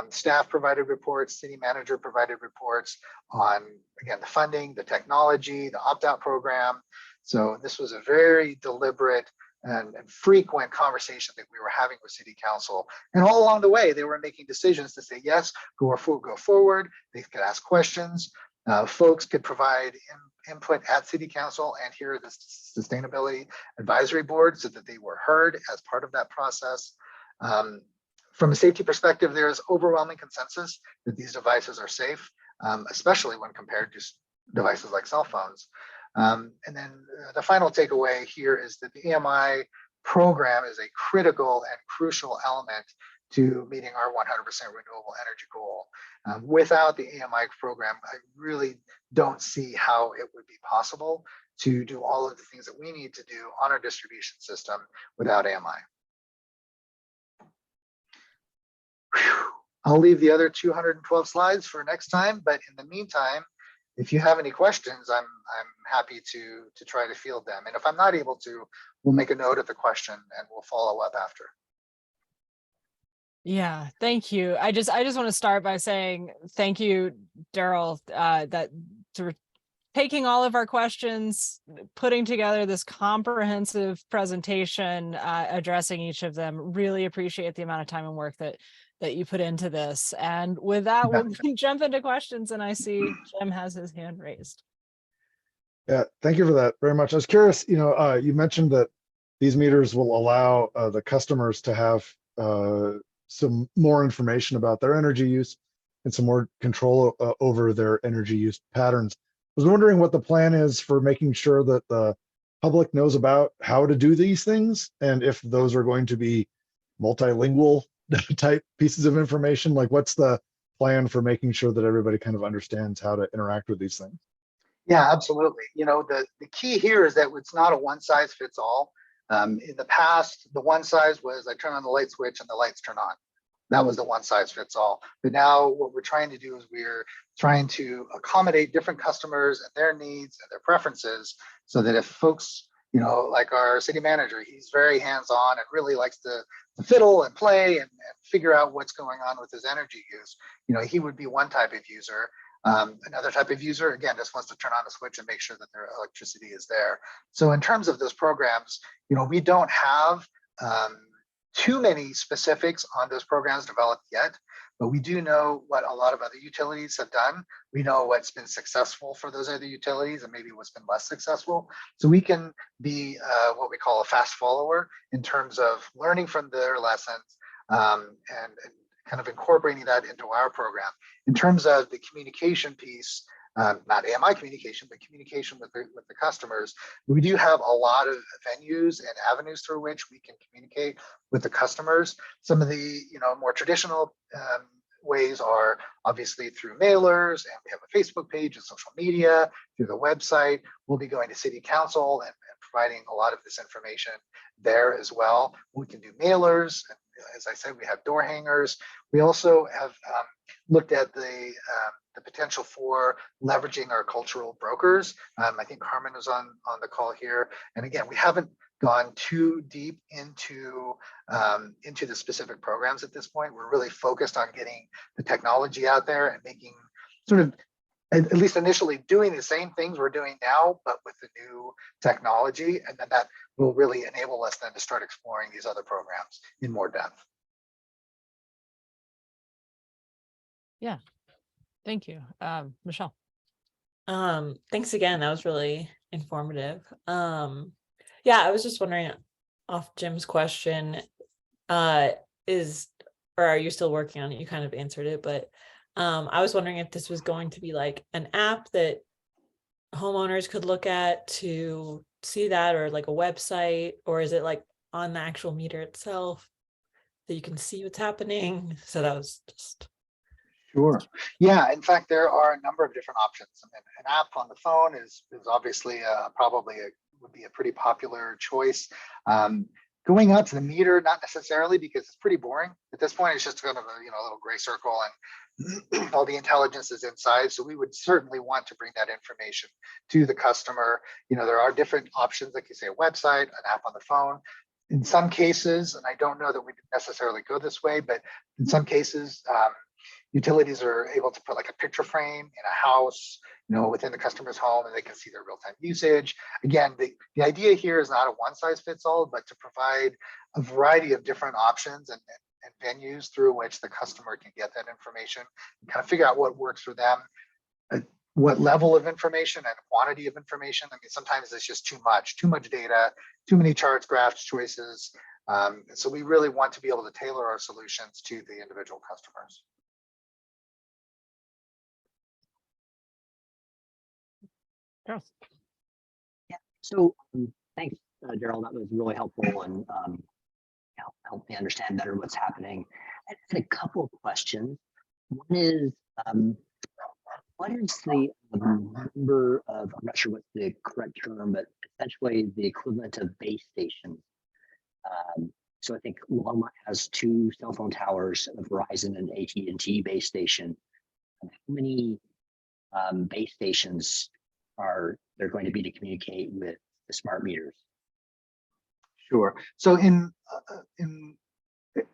[SPEAKER 10] Staff provided reports, city manager provided reports on, again, the funding, the technology, the opt-out program. So this was a very deliberate and frequent conversation that we were having with City Council. And all along the way, they were making decisions to say, yes, go forward. They could ask questions. Folks could provide input at City Council and here at the Sustainability Advisory Board so that they were heard as part of that process. From a safety perspective, there is overwhelming consensus that these devices are safe, especially when compared to devices like cell phones. And then the final takeaway here is that the AMI program is a critical and crucial element to meeting our 100% renewable energy goal. Without the AMI program, I really don't see how it would be possible to do all of the things that we need to do on our distribution system without AMI. I'll leave the other 212 slides for next time, but in the meantime, if you have any questions, I'm happy to try to field them. And if I'm not able to, we'll make a note of the question and we'll follow up after.
[SPEAKER 2] Yeah, thank you. I just want to start by saying thank you, Daryl, that sort of taking all of our questions, putting together this comprehensive presentation, addressing each of them. Really appreciate the amount of time and work that you put into this. And with that, we'll jump into questions. And I see Jim has his hand raised.
[SPEAKER 8] Yeah, thank you for that very much. I was curious, you mentioned that these meters will allow the customers to have some more information about their energy use and some more control over their energy use patterns. I was wondering what the plan is for making sure that the public knows about how to do these things and if those are going to be multilingual type pieces of information. Like, what's the plan for making sure that everybody kind of understands how to interact with these things?
[SPEAKER 10] Yeah, absolutely. The key here is that it's not a one size fits all. In the past, the one size was I turn on the light switch and the lights turn on. That was the one size fits all. But now what we're trying to do is we're trying to accommodate different customers and their needs and their preferences so that if folks, like our city manager, he's very hands-on and really likes to fiddle and play and figure out what's going on with his energy use. He would be one type of user. Another type of user, again, just wants to turn on the switch and make sure that their electricity is there. So in terms of those programs, we don't have too many specifics on those programs developed yet, but we do know what a lot of other utilities have done. We know what's been successful for those other utilities and maybe what's been less successful. So we can be what we call a fast follower in terms of learning from their lessons and kind of incorporating that into our program. In terms of the communication piece, not AMI communication, but communication with the customers, we do have a lot of venues and avenues through which we can communicate with the customers. Some of the more traditional ways are obviously through mailers, and we have a Facebook page and social media, through the website. We'll be going to City Council and providing a lot of this information there as well. We can do mailers. And as I said, we have door hangers. We also have looked at the potential for leveraging our cultural brokers. I think Carmen was on the call here. And again, we haven't gone too deep into the specific programs at this point. We're really focused on getting the technology out there and making sort of, at least initially, doing the same things we're doing now, but with the new technology. And then that will really enable us then to start exploring these other programs in more depth.
[SPEAKER 2] Yeah, thank you. Michelle.
[SPEAKER 4] Thanks again. That was really informative. Yeah, I was just wondering off Jim's question, or are you still working on it? You kind of answered it, but I was wondering if this was going to be like an app that homeowners could look at to see that, or like a website, or is it like on the actual meter itself that you can see what's happening? So that was just...
[SPEAKER 10] Sure. Yeah, in fact, there are a number of different options. I mean, an app on the phone is obviously would be a pretty popular choice. Going out to the meter, not necessarily, because it's pretty boring. At this point, it's just kind of a, a little gray circle and all the intelligence is inside. So we would certainly want to bring that information to the customer. There are different options, like you say, a website, an app on the phone. In some cases, and I don't know that we necessarily go this way, but in some cases, utilities are able to put like a picture frame in a house, within the customer's home, and they can see their real-time usage. Again, the idea here is not a one-size-fits-all, but to provide a variety of different options and venues through which the customer can get that information and kind of figure out what works for them, what level of information and quantity of information. I mean, sometimes it's just too much data, too many charts, graphs, choices. So we really want to be able to tailor our solutions to the individual customers.
[SPEAKER 2] Yes.
[SPEAKER 6] Yeah. So thanks, Daryl. That was really helpful and helped me understand better what's happening. I had a couple of questions. One is, what is the number of, I'm not sure what's the correct term, but essentially the equivalent of base stations. So I think Longmont has 2 cell phone towers, a Verizon and AT&T base station. How many base stations are there going to be to communicate with the smart meters?
[SPEAKER 10] Sure. So in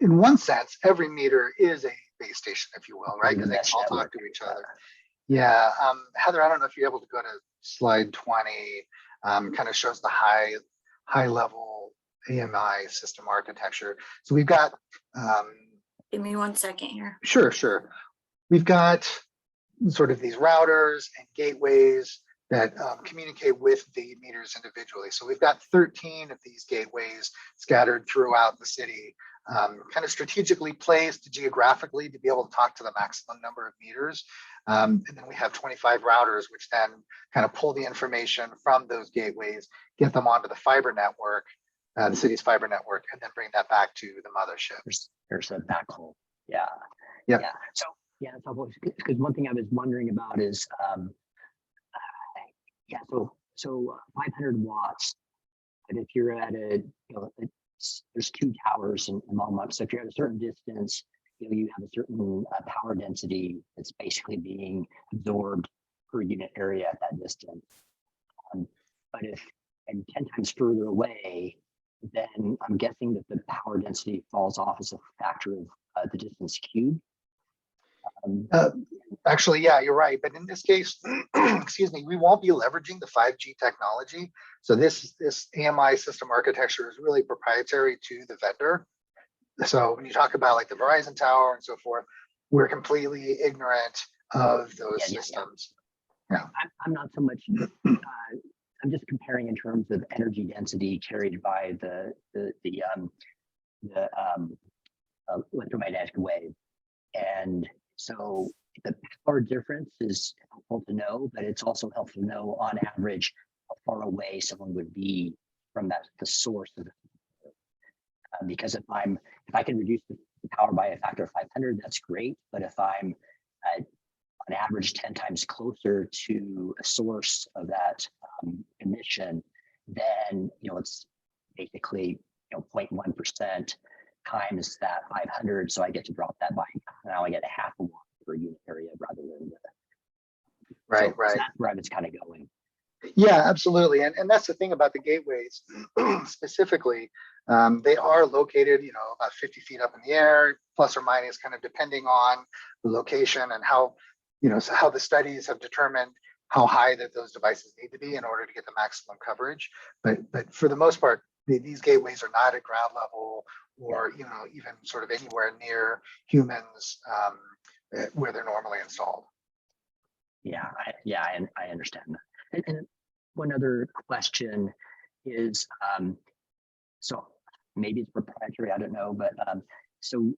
[SPEAKER 10] one sense, every meter is a base station, if you will, right? Because they all talk to each other. Yeah. Heather, I don't know if you're able to go to slide 20. Kind of shows the high level AMI system architecture. So we've got.
[SPEAKER 1] Give me 1 second here.
[SPEAKER 10] Sure. We've got sort of these routers and gateways that communicate with the meters individually. So we've got 13 of these gateways scattered throughout the city, kind of strategically placed geographically to be able to talk to the maximum number of meters. And then we have 25 routers, which then kind of pull the information from those gateways, get them onto the fiber network, the city's fiber network, and then bring that back to the mothership.
[SPEAKER 6] There's a backhaul. Yeah.
[SPEAKER 10] Yep.
[SPEAKER 6] Yeah. So yeah, it's helpful because one thing I was wondering about is, so 500 watts. But if you're at there's 2 towers in Longmont. So if you're at a certain distance, you have a certain power density that's basically being absorbed per unit area at that distance. But if and 10 times further away, then I'm guessing that the power density falls off as a factor of the distance cubed.
[SPEAKER 10] Actually, yeah, you're right. But in this case, excuse me, we won't be leveraging the 5G technology. So this AMI system architecture is really proprietary to the vendor. So when you talk about like the Verizon tower and so forth, we're completely ignorant of those systems. Yeah.
[SPEAKER 6] I'm not so much. I'm just comparing in terms of energy density carried by the electromagnetic wave, and so the power difference is helpful to know, but it's also helpful to know on average how far away someone would be from the source of because if I can reduce the power by a factor of 500, that's great. But if I'm on average 10 times closer to a source of that emission, then it's basically 0.1% times that 500. So I get to drop that by now I get a half a watt per unit area rather than
[SPEAKER 10] right.
[SPEAKER 6] So that's where I was kind of going.
[SPEAKER 10] Yeah, absolutely. And that's the thing about the gateways specifically. They are located, about 50 feet up in the air, plus or minus, kind of depending on the location and how, so how the studies have determined how high that those devices need to be in order to get the maximum coverage. But for the most part, these gateways are not at ground level or, even sort of anywhere near humans where they're normally installed.
[SPEAKER 6] Yeah, I understand that. And one other question is, so maybe it's proprietary, I don't know, but so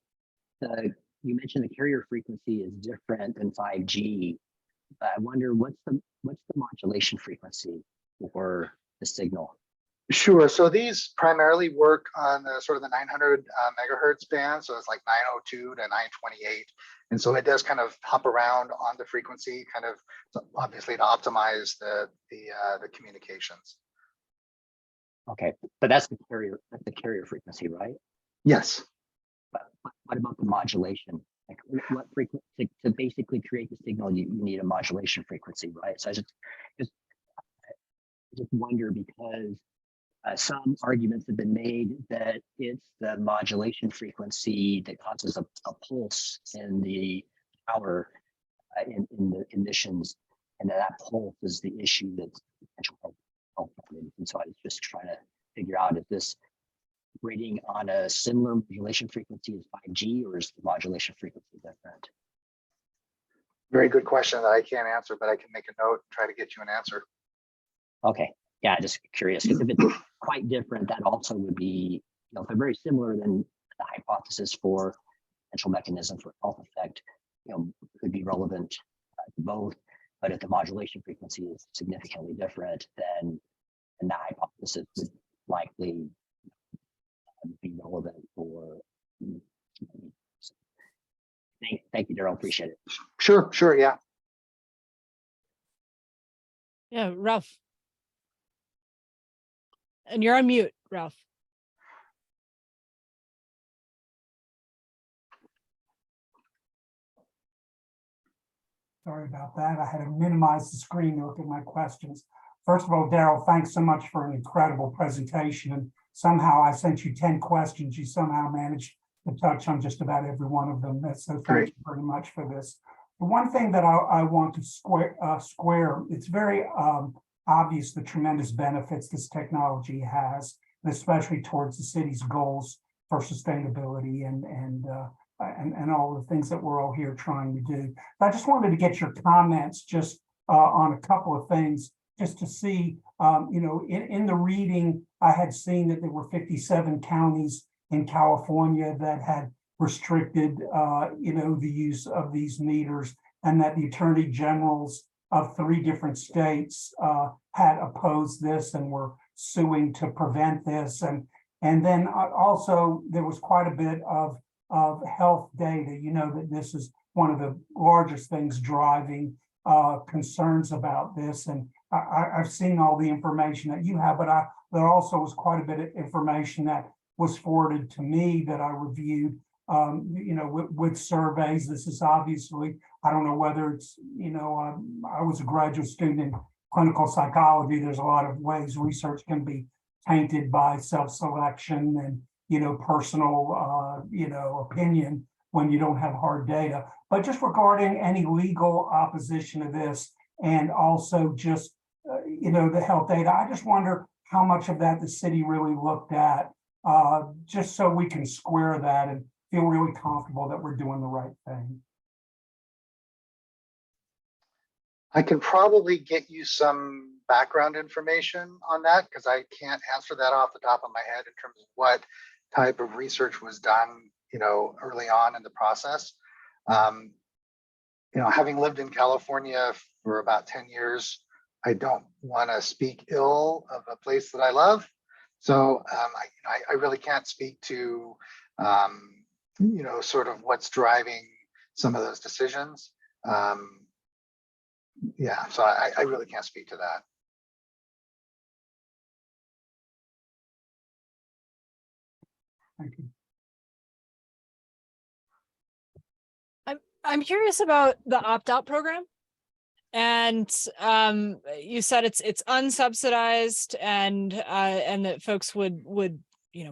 [SPEAKER 6] you mentioned the carrier frequency is different than 5G. I wonder what's the modulation frequency for the signal?
[SPEAKER 10] Sure. So these primarily work on sort of the 900 megahertz band. So it's like 902 to 928. And so it does kind of hop around on the frequency, kind of obviously to optimize the communications.
[SPEAKER 6] Okay, but that's the carrier frequency, right?
[SPEAKER 10] Yes.
[SPEAKER 6] But what about the modulation? Like what frequency to basically create the signal, you need a modulation frequency, right? So I just wonder because some arguments have been made that it's the modulation frequency that causes a pulse in the power in the emissions, and that pulse is the issue that's potential health problems. And so I was just trying to figure out if this rating on a similar modulation frequency as 5G, or is the modulation frequency different?
[SPEAKER 10] Very good question that I can't answer, but I can make a note and try to get you an answer.
[SPEAKER 6] Okay, yeah, just curious, because if it's quite different, that also would be, if they're very similar, then the hypothesis for potential mechanism for health effect, could be relevant to both. But if the modulation frequency is significantly different, then the hypothesis would likely be relevant for. Thank you, Daryl. Appreciate it.
[SPEAKER 10] Sure, yeah.
[SPEAKER 2] Yeah, Ralph. And you're on mute, Ralph.
[SPEAKER 3] Sorry about that. I had to minimize the screen to look at my questions. First of all, Daryl, thanks so much for an incredible presentation. And somehow I sent you 10 questions. You somehow managed to touch on just about every one of them. So thank you very much for this. The one thing that I want to square, it's very obvious the tremendous benefits this technology has, especially towards the city's goals for sustainability and all the things that we're all here trying to do. I just wanted to get your comments just on a couple of things, just to see, in the reading, I had seen that there were 57 counties in California that had restricted, the use of these meters, and that the attorney generals of 3 different states had opposed this and were suing to prevent this. And then also there was quite a bit of health data, that this is one of the largest things driving concerns about this. And I've seen all the information that you have, but there also was quite a bit of information that was forwarded to me that I reviewed, with surveys. This is obviously, I don't know whether it's, I was a graduate student in clinical psychology. There's a lot of ways research can be tainted by self-selection and, personal, opinion when you don't have hard data. But just regarding any legal opposition to this, and also just, the health data, I just wonder how much of that the city really looked at, just so we can square that and feel really comfortable that we're doing the right thing.
[SPEAKER 10] I can probably get you some background information on that, because I can't answer that off the top of my head in terms of what type of research was done, early on in the process. Having lived in California for about 10 years, I don't want to speak ill of a place that I love. So I really can't speak to, sort of what's driving some of those decisions. Yeah, so I really can't speak to that.
[SPEAKER 3] Thank you.
[SPEAKER 2] I'm curious about the opt-out program. And you said it's unsubsidized and that folks would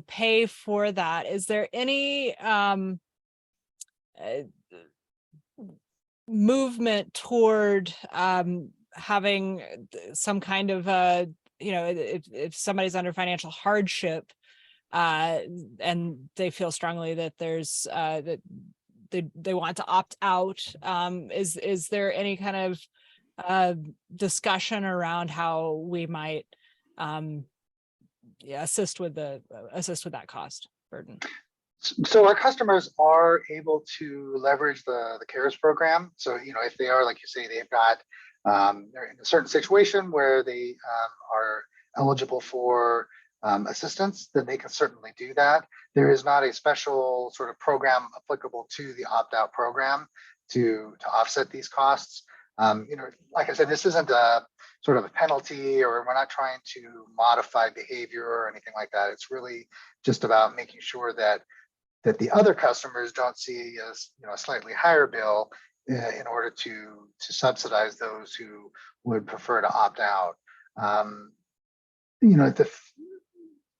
[SPEAKER 2] pay for that. Is there any movement toward having some kind of if somebody's under financial hardship and they feel strongly that there's that they want to opt out, is there any kind of discussion around how we might assist with that cost burden?
[SPEAKER 10] So our customers are able to leverage the CARES program. So, if they are, like you say, they've got, they're in a certain situation where they are eligible for assistance, then they can certainly do that. There is not a special sort of program applicable to the opt-out program to offset these costs. Like I said, this isn't a sort of a penalty, or we're not trying to modify behavior or anything like that. It's really just about making sure that the other customers don't see a slightly higher bill in order to subsidize those who would prefer to opt out.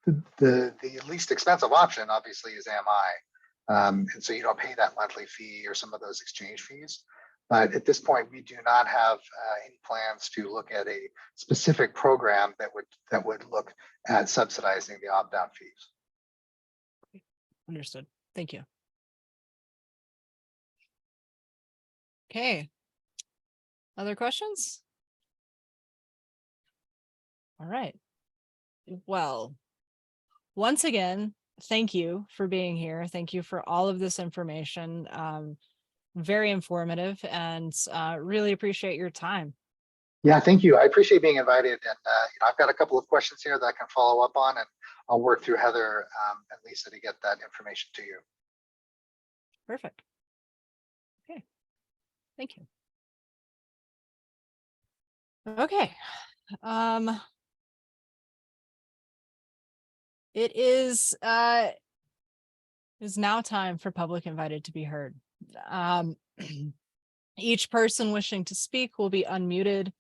[SPEAKER 10] The least expensive option obviously is AMI. And so you don't pay that monthly fee or some of those exchange fees. But at this point, we do not have any plans to look at a specific program that would look at subsidizing the opt-out fees.
[SPEAKER 2] Understood. Thank you. Okay. Other questions? All right. Well, once again, thank you for being here. Thank you for all of this information. Very informative, and really appreciate your time.
[SPEAKER 10] Yeah, thank you. I appreciate being invited. And I've got a couple of questions here that I can follow up on, and I'll work through Heather and Lisa to get that information to you.
[SPEAKER 2] Perfect. Okay. Thank you. Okay. It is now time for public invited to be heard. Each person wishing to speak will be unmuted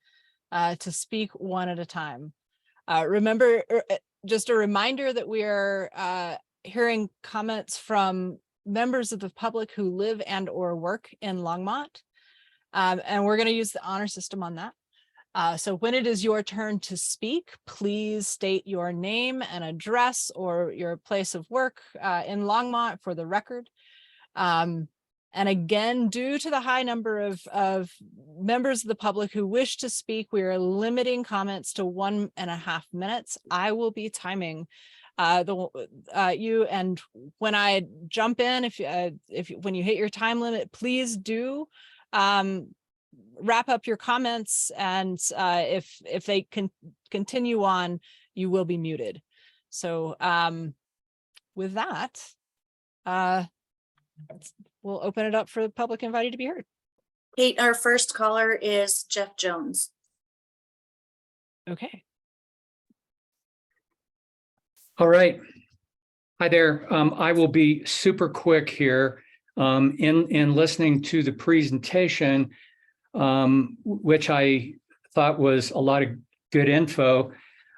[SPEAKER 2] to speak one at a time. Remember, just a reminder that we are hearing comments from members of the public who live and or work in Longmont, and we're going to use the honor system on that. So when it is your turn to speak, please state your name and address or your place of work in Longmont for the record. And again, due to the high number of members of the public who wish to speak, we are limiting comments to 1.5 minutes. I will be timing you, and when I jump in, when you hit your time limit, please do wrap up your comments, and if they can continue on, you will be muted. So with that, we'll open it up for the public invited to be heard.
[SPEAKER 1] Kate, our first caller is Jeff Jones.
[SPEAKER 2] Okay.
[SPEAKER 11] All right. Hi there. I will be super quick here. In listening to the presentation, which I thought was a lot of good info,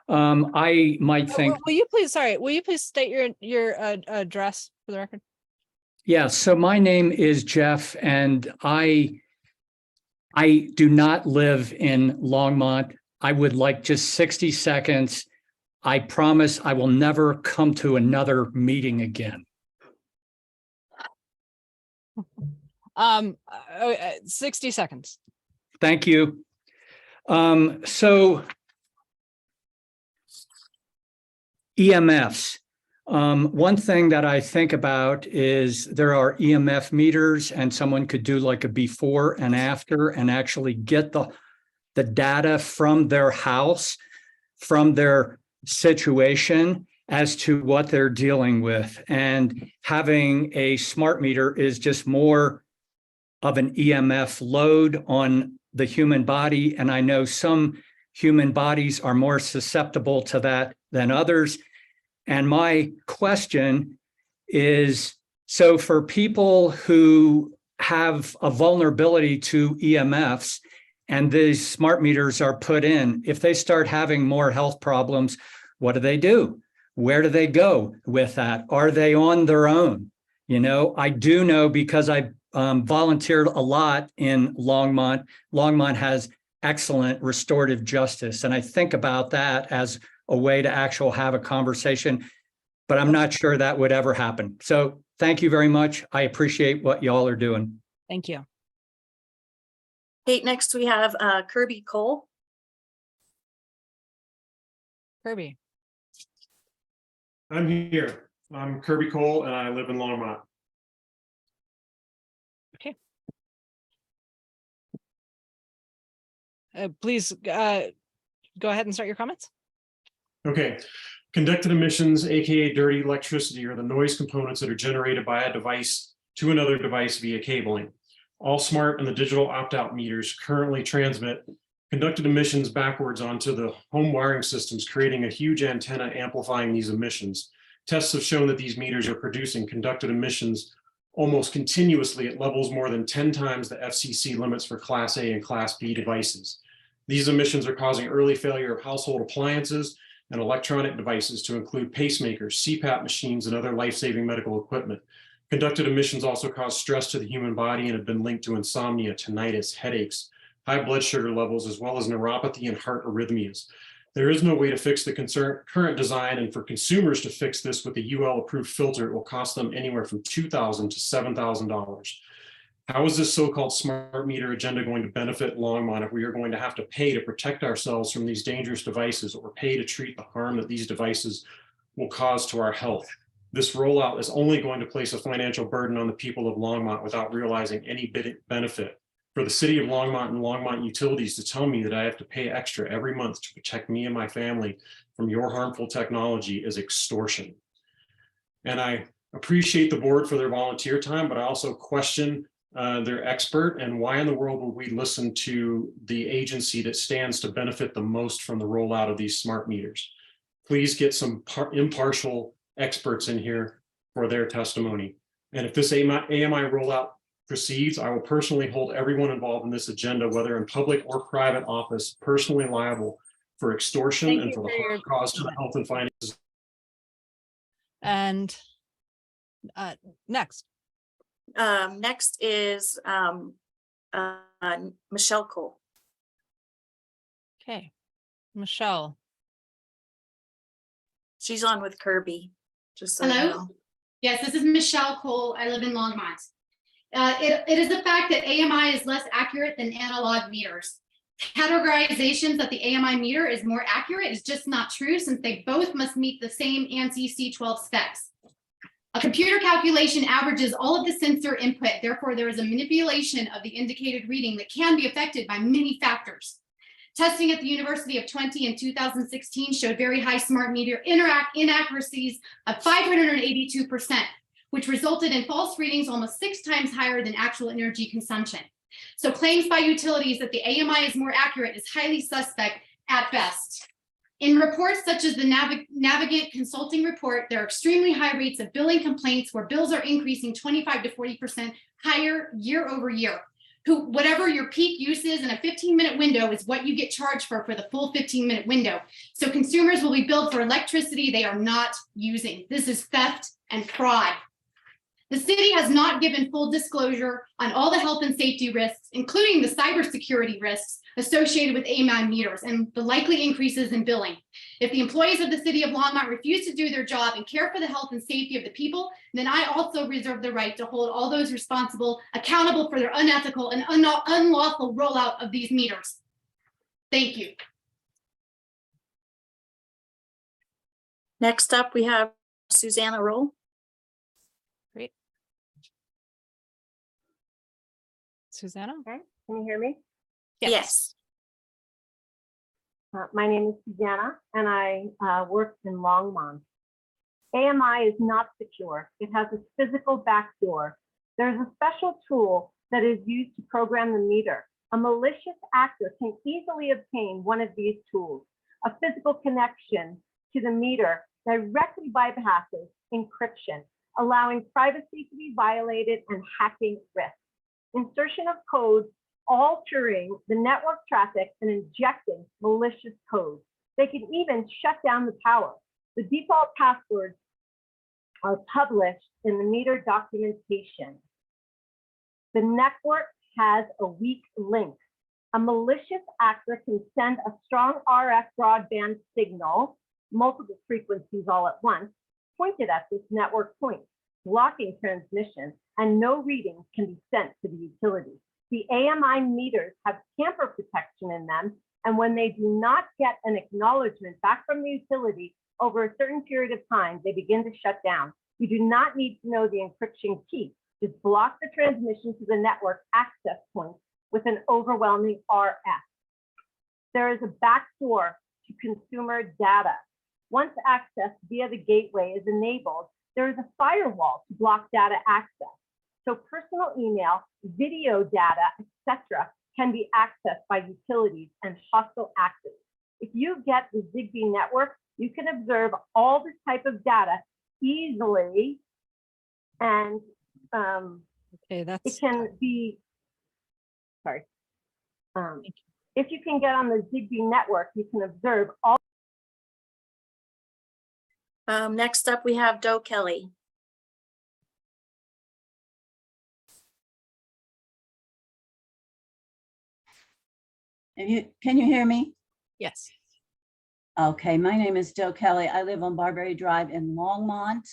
[SPEAKER 11] I might think.
[SPEAKER 2] Will you please state your address for the record?
[SPEAKER 11] Yeah, so my name is Jeff, and I do not live in Longmont. I would like just 60 seconds. I promise I will never come to another meeting again.
[SPEAKER 2] 60 seconds.
[SPEAKER 11] Thank you. So EMFs. One thing that I think about is there are EMF meters, and someone could do like a before and after and actually get the data from their house, from their situation as to what they're dealing with. And having a smart meter is just more of an EMF load on the human body. And I know some human bodies are more susceptible to that than others. And my question is, so for people who have a vulnerability to EMFs and these smart meters are put in, if they start having more health problems, what do? Where do they go with that? Are they on their own? You know, I do know because I volunteered a lot in Longmont. Longmont has excellent restorative justice. And I think about that as a way to actually have a conversation, but I'm not sure that would ever happen. So thank you very much. I appreciate what y'all are doing.
[SPEAKER 2] Thank you.
[SPEAKER 1] Kate, next we have Kirby Cole.
[SPEAKER 2] Kirby.
[SPEAKER 12] I'm here. I'm Kirby Cole, and I live in Longmont.
[SPEAKER 2] Okay. Please go ahead and start your comments.
[SPEAKER 12] Okay. Conducted emissions, aka dirty electricity, are the noise components that are generated by a device to another device via cabling. All smart and the digital opt-out meters currently transmit conducted emissions backwards onto the home wiring systems, creating a huge antenna amplifying these emissions. Tests have shown that these meters are producing conducted emissions almost continuously at levels more than 10 times the FCC limits for Class A and Class B devices. These emissions are causing early failure of household appliances and electronic devices to include pacemakers, CPAP machines, and other life-saving medical equipment. Conducted emissions also cause stress to the human body and have been linked to insomnia, tinnitus, headaches, high blood sugar levels, as well as neuropathy and heart arrhythmias. There is no way to fix the current design, and for consumers to fix this with a UL-approved filter, it will cost them anywhere from $2,000 to $7,000. How is this so-called smart meter agenda going to benefit Longmont if we are going to have to pay to protect ourselves from these dangerous devices, or pay to treat the harm that these devices will cause to our health? This rollout is only going to place a financial burden on the people of Longmont without realizing any benefit. For the city of Longmont and Longmont Utilities to tell me that I have to pay extra every month to protect me and my family from your harmful technology is extortion. And I appreciate the board for their volunteer time, but I also question their expert, and why in the world would we listen to the agency that stands to benefit the most from the rollout of these smart meters? Please get some impartial experts in here for their testimony. And if this AMI rollout proceeds, I will personally hold everyone involved in this agenda, whether in public or private office, personally liable for extortion
[SPEAKER 2] Thank
[SPEAKER 12] and
[SPEAKER 2] you
[SPEAKER 12] for the
[SPEAKER 2] for your
[SPEAKER 12] harm caused to the health and finances.
[SPEAKER 2] And next.
[SPEAKER 1] Next is Michelle Cole.
[SPEAKER 2] Okay, Michelle.
[SPEAKER 1] She's on with Kirby. Just so you
[SPEAKER 13] Hello?
[SPEAKER 1] know.
[SPEAKER 13] Yes, this is Michelle Cole. I live in Longmont. It is a fact that AMI is less accurate than analog meters. Categorizations that the AMI meter is more accurate is just not true, since they both must meet the same ANSI C12 specs. A computer calculation averages all of the sensor input. Therefore, there is a manipulation of the indicated reading that can be affected by many factors. Testing at the University of Twente in 2016 showed very high smart meter inaccuracies of 582%, which resulted in false readings almost 6 times higher than actual energy consumption. So claims by utilities that the AMI is more accurate is highly suspect at best. In reports such as the Navigant Consulting Report, there are extremely high rates of billing complaints where bills are increasing 25 to 40% higher year over year. Whatever your peak use is in a 15-minute window is what you get charged for the full 15-minute window. So consumers will be billed for electricity they are not using. This is theft and fraud. The city has not given full disclosure on all the health and safety risks, including the cybersecurity risks associated with AMI meters and the likely increases in billing. If the employees of the city of Longmont refuse to do their job and care for the health and safety of the people, then I also reserve the right to hold all those responsible accountable for their unethical and unlawful rollout of these meters. Thank you.
[SPEAKER 1] Next up, we have Susanna Roll.
[SPEAKER 2] Great. Susanna?
[SPEAKER 14] Okay, can you hear me?
[SPEAKER 1] Yes.
[SPEAKER 14] My name is Susanna, and I work in Longmont. AMI is not secure. It has a physical backdoor. There's a special tool that is used to program the meter. A malicious actor can easily obtain one of these tools. A physical connection to the meter directly bypasses encryption, allowing privacy to be violated and hacking risk. Insertion of code altering the network traffic and injecting malicious code. They can even shut down the power. The default passwords are published in the meter documentation. The network has a weak link. A malicious actor can send a strong RF broadband signal, multiple frequencies all at once, pointed at this network point, blocking transmission, and no readings can be sent to the utility. The AMI meters have tamper protection in them, and when they do not get an acknowledgement back from the utility over a certain period of time, they begin to shut down. You do not need to know the encryption key. Just block the transmission to the network access point with an overwhelming RF. There is a backdoor to consumer data. Once access via the gateway is enabled, there is a firewall to block data access. So personal email, video data, etc., can be accessed by utilities and hostile actors. If you get the Zigbee network, you can observe all this type of data easily, and
[SPEAKER 2] Okay,
[SPEAKER 14] it
[SPEAKER 2] that's,
[SPEAKER 14] can be, sorry. If you can get on the Zigbee network, you can observe all.
[SPEAKER 1] Next up, we have Doe Kelly.
[SPEAKER 15] Can you hear me?
[SPEAKER 2] yes.
[SPEAKER 15] Okay, my name is Doe Kelly. I live on Barbary Drive in Longmont.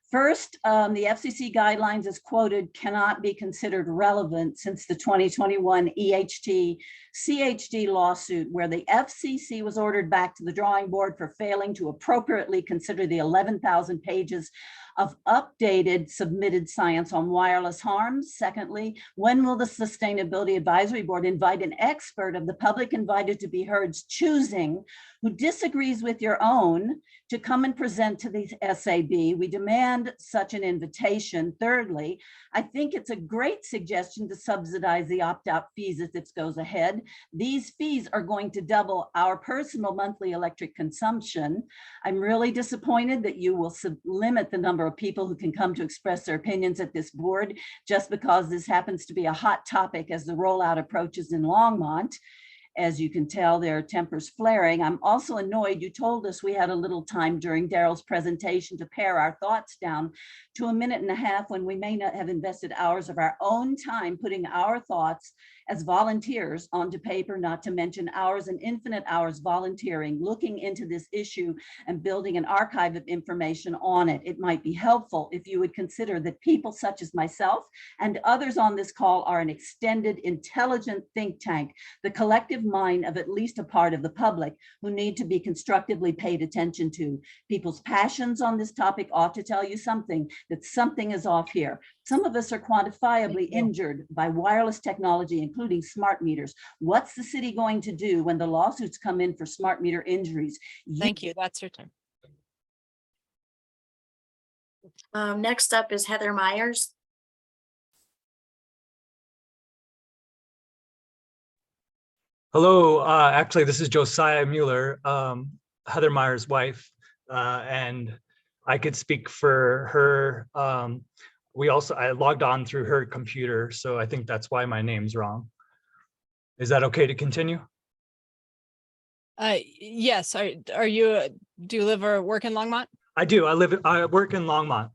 [SPEAKER 15] First, the FCC guidelines as quoted cannot be considered relevant since the 2021 EHT-CHD lawsuit, where the FCC was ordered back to the drawing board for failing to appropriately consider the 11,000 pages of updated submitted science on wireless harms. Secondly, when will the Sustainability Advisory Board invite an expert of the public invited to be heard's choosing who disagrees with your own to come and present to the SAB? We demand such an invitation. Thirdly, I think it's a great suggestion to subsidize the opt-out fees if this goes ahead. These fees are going to double our personal monthly electric consumption. I'm really disappointed that you will limit the number of people who can come to express their opinions at this board just because this happens to be a hot topic as the rollout approaches in Longmont. As you can tell, there are tempers flaring. I'm also annoyed you told us we had a little time during Daryl's presentation to pare our thoughts down to a minute and a half when we may not have invested hours of our own time putting our thoughts as volunteers onto paper, not to mention hours and infinite hours volunteering, looking into this issue and building an archive of information on it. It might be helpful if you would consider that people such as myself and others on this call are an extended, intelligent think tank, the collective mind of at least a part of the public who need to be constructively paid attention to. People's passions on this topic ought to tell you something, that something is off here. Some of us are quantifiably injured by wireless technology, including smart meters. What's the city going to do when the lawsuits come in for smart meter injuries?
[SPEAKER 2] Thank you. That's your time.
[SPEAKER 1] Next up is Heather Myers.
[SPEAKER 16] Hello, actually, this is Josiah Mueller, Heather Meyer's wife, and I could speak for her. I logged on through her computer, so I think that's why my name's wrong. Is that okay to continue?
[SPEAKER 2] Yes. Are you, do you live or work in Longmont?
[SPEAKER 16] I do. I work in Longmont.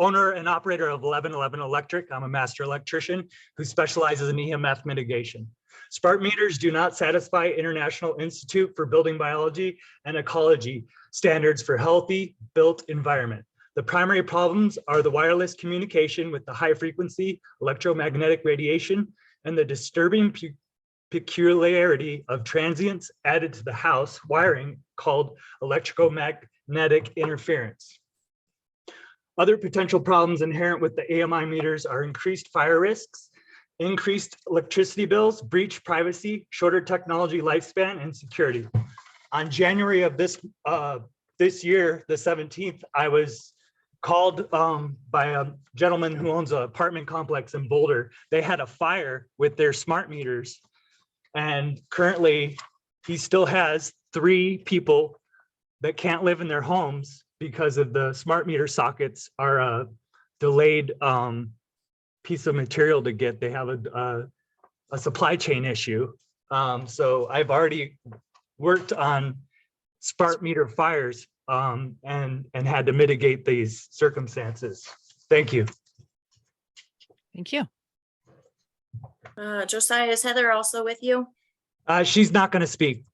[SPEAKER 16] Owner and operator of 1111 Electric. I'm a master electrician who specializes in EMF mitigation. Smart meters do not satisfy International Institute for Building Biology and Ecology standards for healthy built environment. The primary problems are the wireless communication with the high frequency electromagnetic radiation and the disturbing peculiarity of transients added to the house wiring called electromagnetic interference. Other potential problems inherent with the AMI meters are increased fire risks, increased electricity bills, breach privacy, shorter technology lifespan, and security. On January of this year, the 17th, I was called by a gentleman who owns an apartment complex in Boulder. They had a fire with their smart meters, and currently he still has 3 people that can't live in their homes because of the smart meter sockets are a delayed piece of material to get. They have a supply chain issue. So I've already worked on smart meter fires and had to mitigate these circumstances. Thank you.
[SPEAKER 2] Thank you.
[SPEAKER 1] Josiah, is Heather also with you?
[SPEAKER 16] She's not going to speak.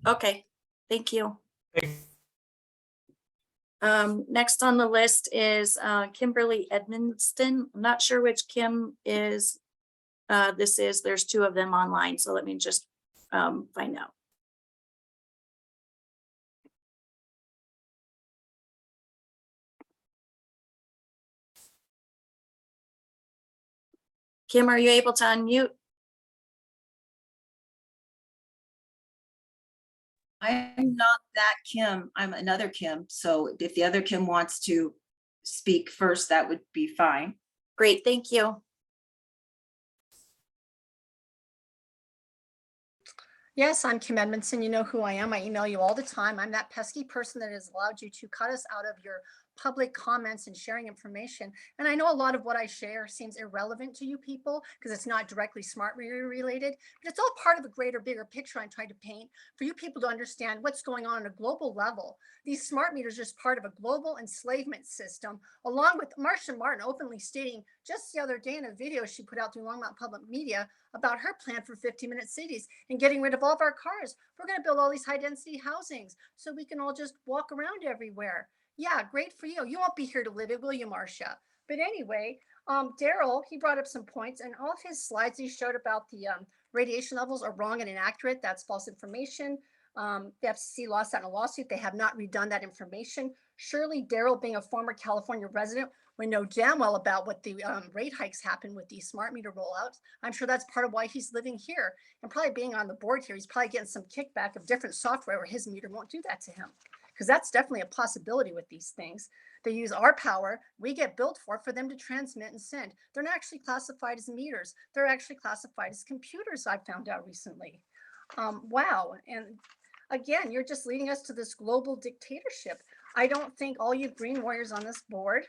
[SPEAKER 1] Okay, thank you.
[SPEAKER 16] Thank you.
[SPEAKER 1] Next on the list is Kimberly Edmonston. I'm not sure which Kim is. This is, there's 2 of them online, so let me just find out. Kim, are you able to unmute?
[SPEAKER 17] I'm not that Kim. I'm another Kim. So if the other Kim wants to speak first, that would be fine.
[SPEAKER 1] Great, thank you.
[SPEAKER 18] Yes, I'm Kim Edmondson. You know who I am. I email you all the time. I'm that pesky person that has allowed you to cut us out of your public comments and sharing information. And I know a lot of what I share seems irrelevant to you people because it's not directly smart meter related, but it's all part of a greater, bigger picture I'm trying to paint for you people to understand what's going on a global level. These smart meters are just part of a global enslavement system, along with Marcia Martin openly stating just the other day in a video she put out through Longmont Public Media about her plan for 15-minute cities and getting rid of all of our cars. We're going to build all these high density housings so we can all just walk around everywhere. Yeah, great for you. You won't be here to live it, will you, Marcia? But anyway, Daryl, he brought up some points, and all of his slides he showed about the radiation levels are wrong and inaccurate. That's false information. The FCC lost out in a lawsuit. They have not redone that information. Surely Daryl, being a former California resident, would know damn well about what the rate hikes happen with these smart meter rollouts. I'm sure that's part of why he's living here, and probably being on the board here, he's probably getting some kickback of different software where his meter won't do that to him. Because that's definitely a possibility with these things. They use our power, we get billed for them to transmit and send. They're not actually classified as meters. They're actually classified as computers, I found out recently. Wow, and again, you're just leading us to this global dictatorship. I don't think all you green warriors on this board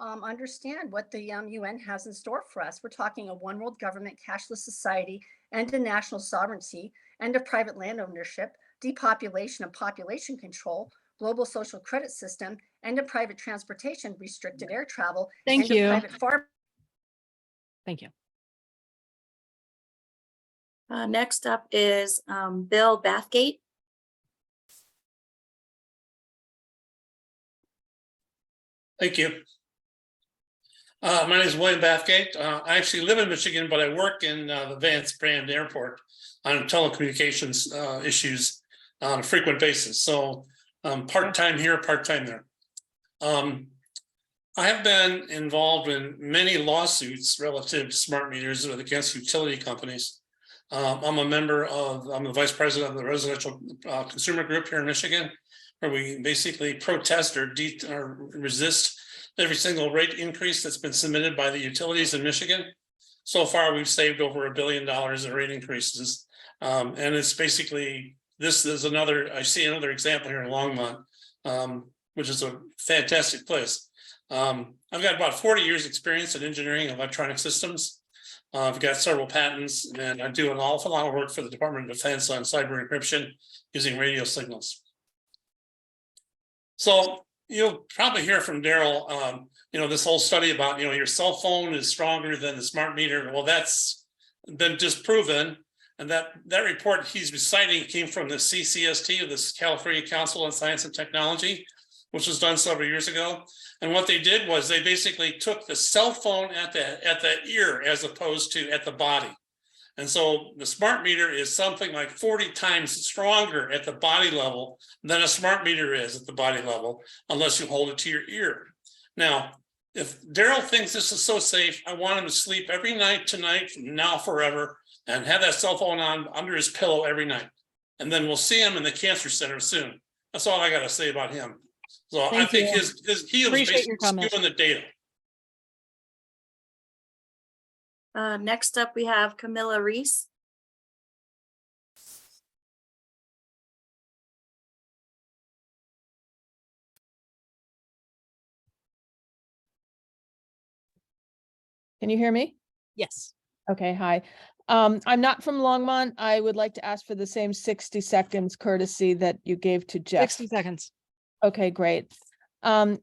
[SPEAKER 18] understand what the UN has in store for us. We're talking a one world government, cashless society, end of national sovereignty, end of private land ownership, depopulation and population control, global social credit system, end of private transportation, restricted air travel,
[SPEAKER 2] Thank
[SPEAKER 18] end
[SPEAKER 2] you.
[SPEAKER 18] of private farm.
[SPEAKER 2] Thank you.
[SPEAKER 1] Next up is Bill Bathgate.
[SPEAKER 19] Thank you. My name is William Bathgate. I actually live in Michigan, but I work in the Vance Brand Airport on telecommunications issues on a frequent basis. So part-time here, part-time there. I have been involved in many lawsuits relative to smart meters against utility companies. I'm the vice president of the residential consumer group here in Michigan, where we basically protest or resist every single rate increase that's been submitted by the utilities in Michigan. So far, we've saved over $1 billion in rate increases. And it's basically, this is I see another example here in Longmont, which is a fantastic place. I've got about 40 years experience in engineering electronic systems. I've got several patents, and I do an awful lot of work for the Department of Defense on cyber encryption using radio signals. So you'll probably hear from Daryl, this whole study about, your cell phone is stronger than the smart meter. Well, that's been disproven. And that report he's citing came from the CCST, the California Council on Science and Technology, which was done several years ago. And what they did was they basically took the cell phone at the ear as opposed to at the body. And so the smart meter is something like 40 times stronger at the body level than a smart meter is at the body level, unless you hold it to your ear. Now, if Daryl thinks this is so safe, I want him to sleep every night tonight from now forever and have that cell phone on under his pillow every night. And then we'll see him in the cancer center soon. That's all I got to say about him. So I think he was basically spewing the data.
[SPEAKER 1] Next up, we have Camilla Reese.
[SPEAKER 20] Can you hear me?
[SPEAKER 2] Yes.
[SPEAKER 20] Okay, hi. I'm not from Longmont. I would like to ask for the same 60 seconds courtesy that you gave to Jeff.
[SPEAKER 2] 60 seconds.
[SPEAKER 20] Okay, great.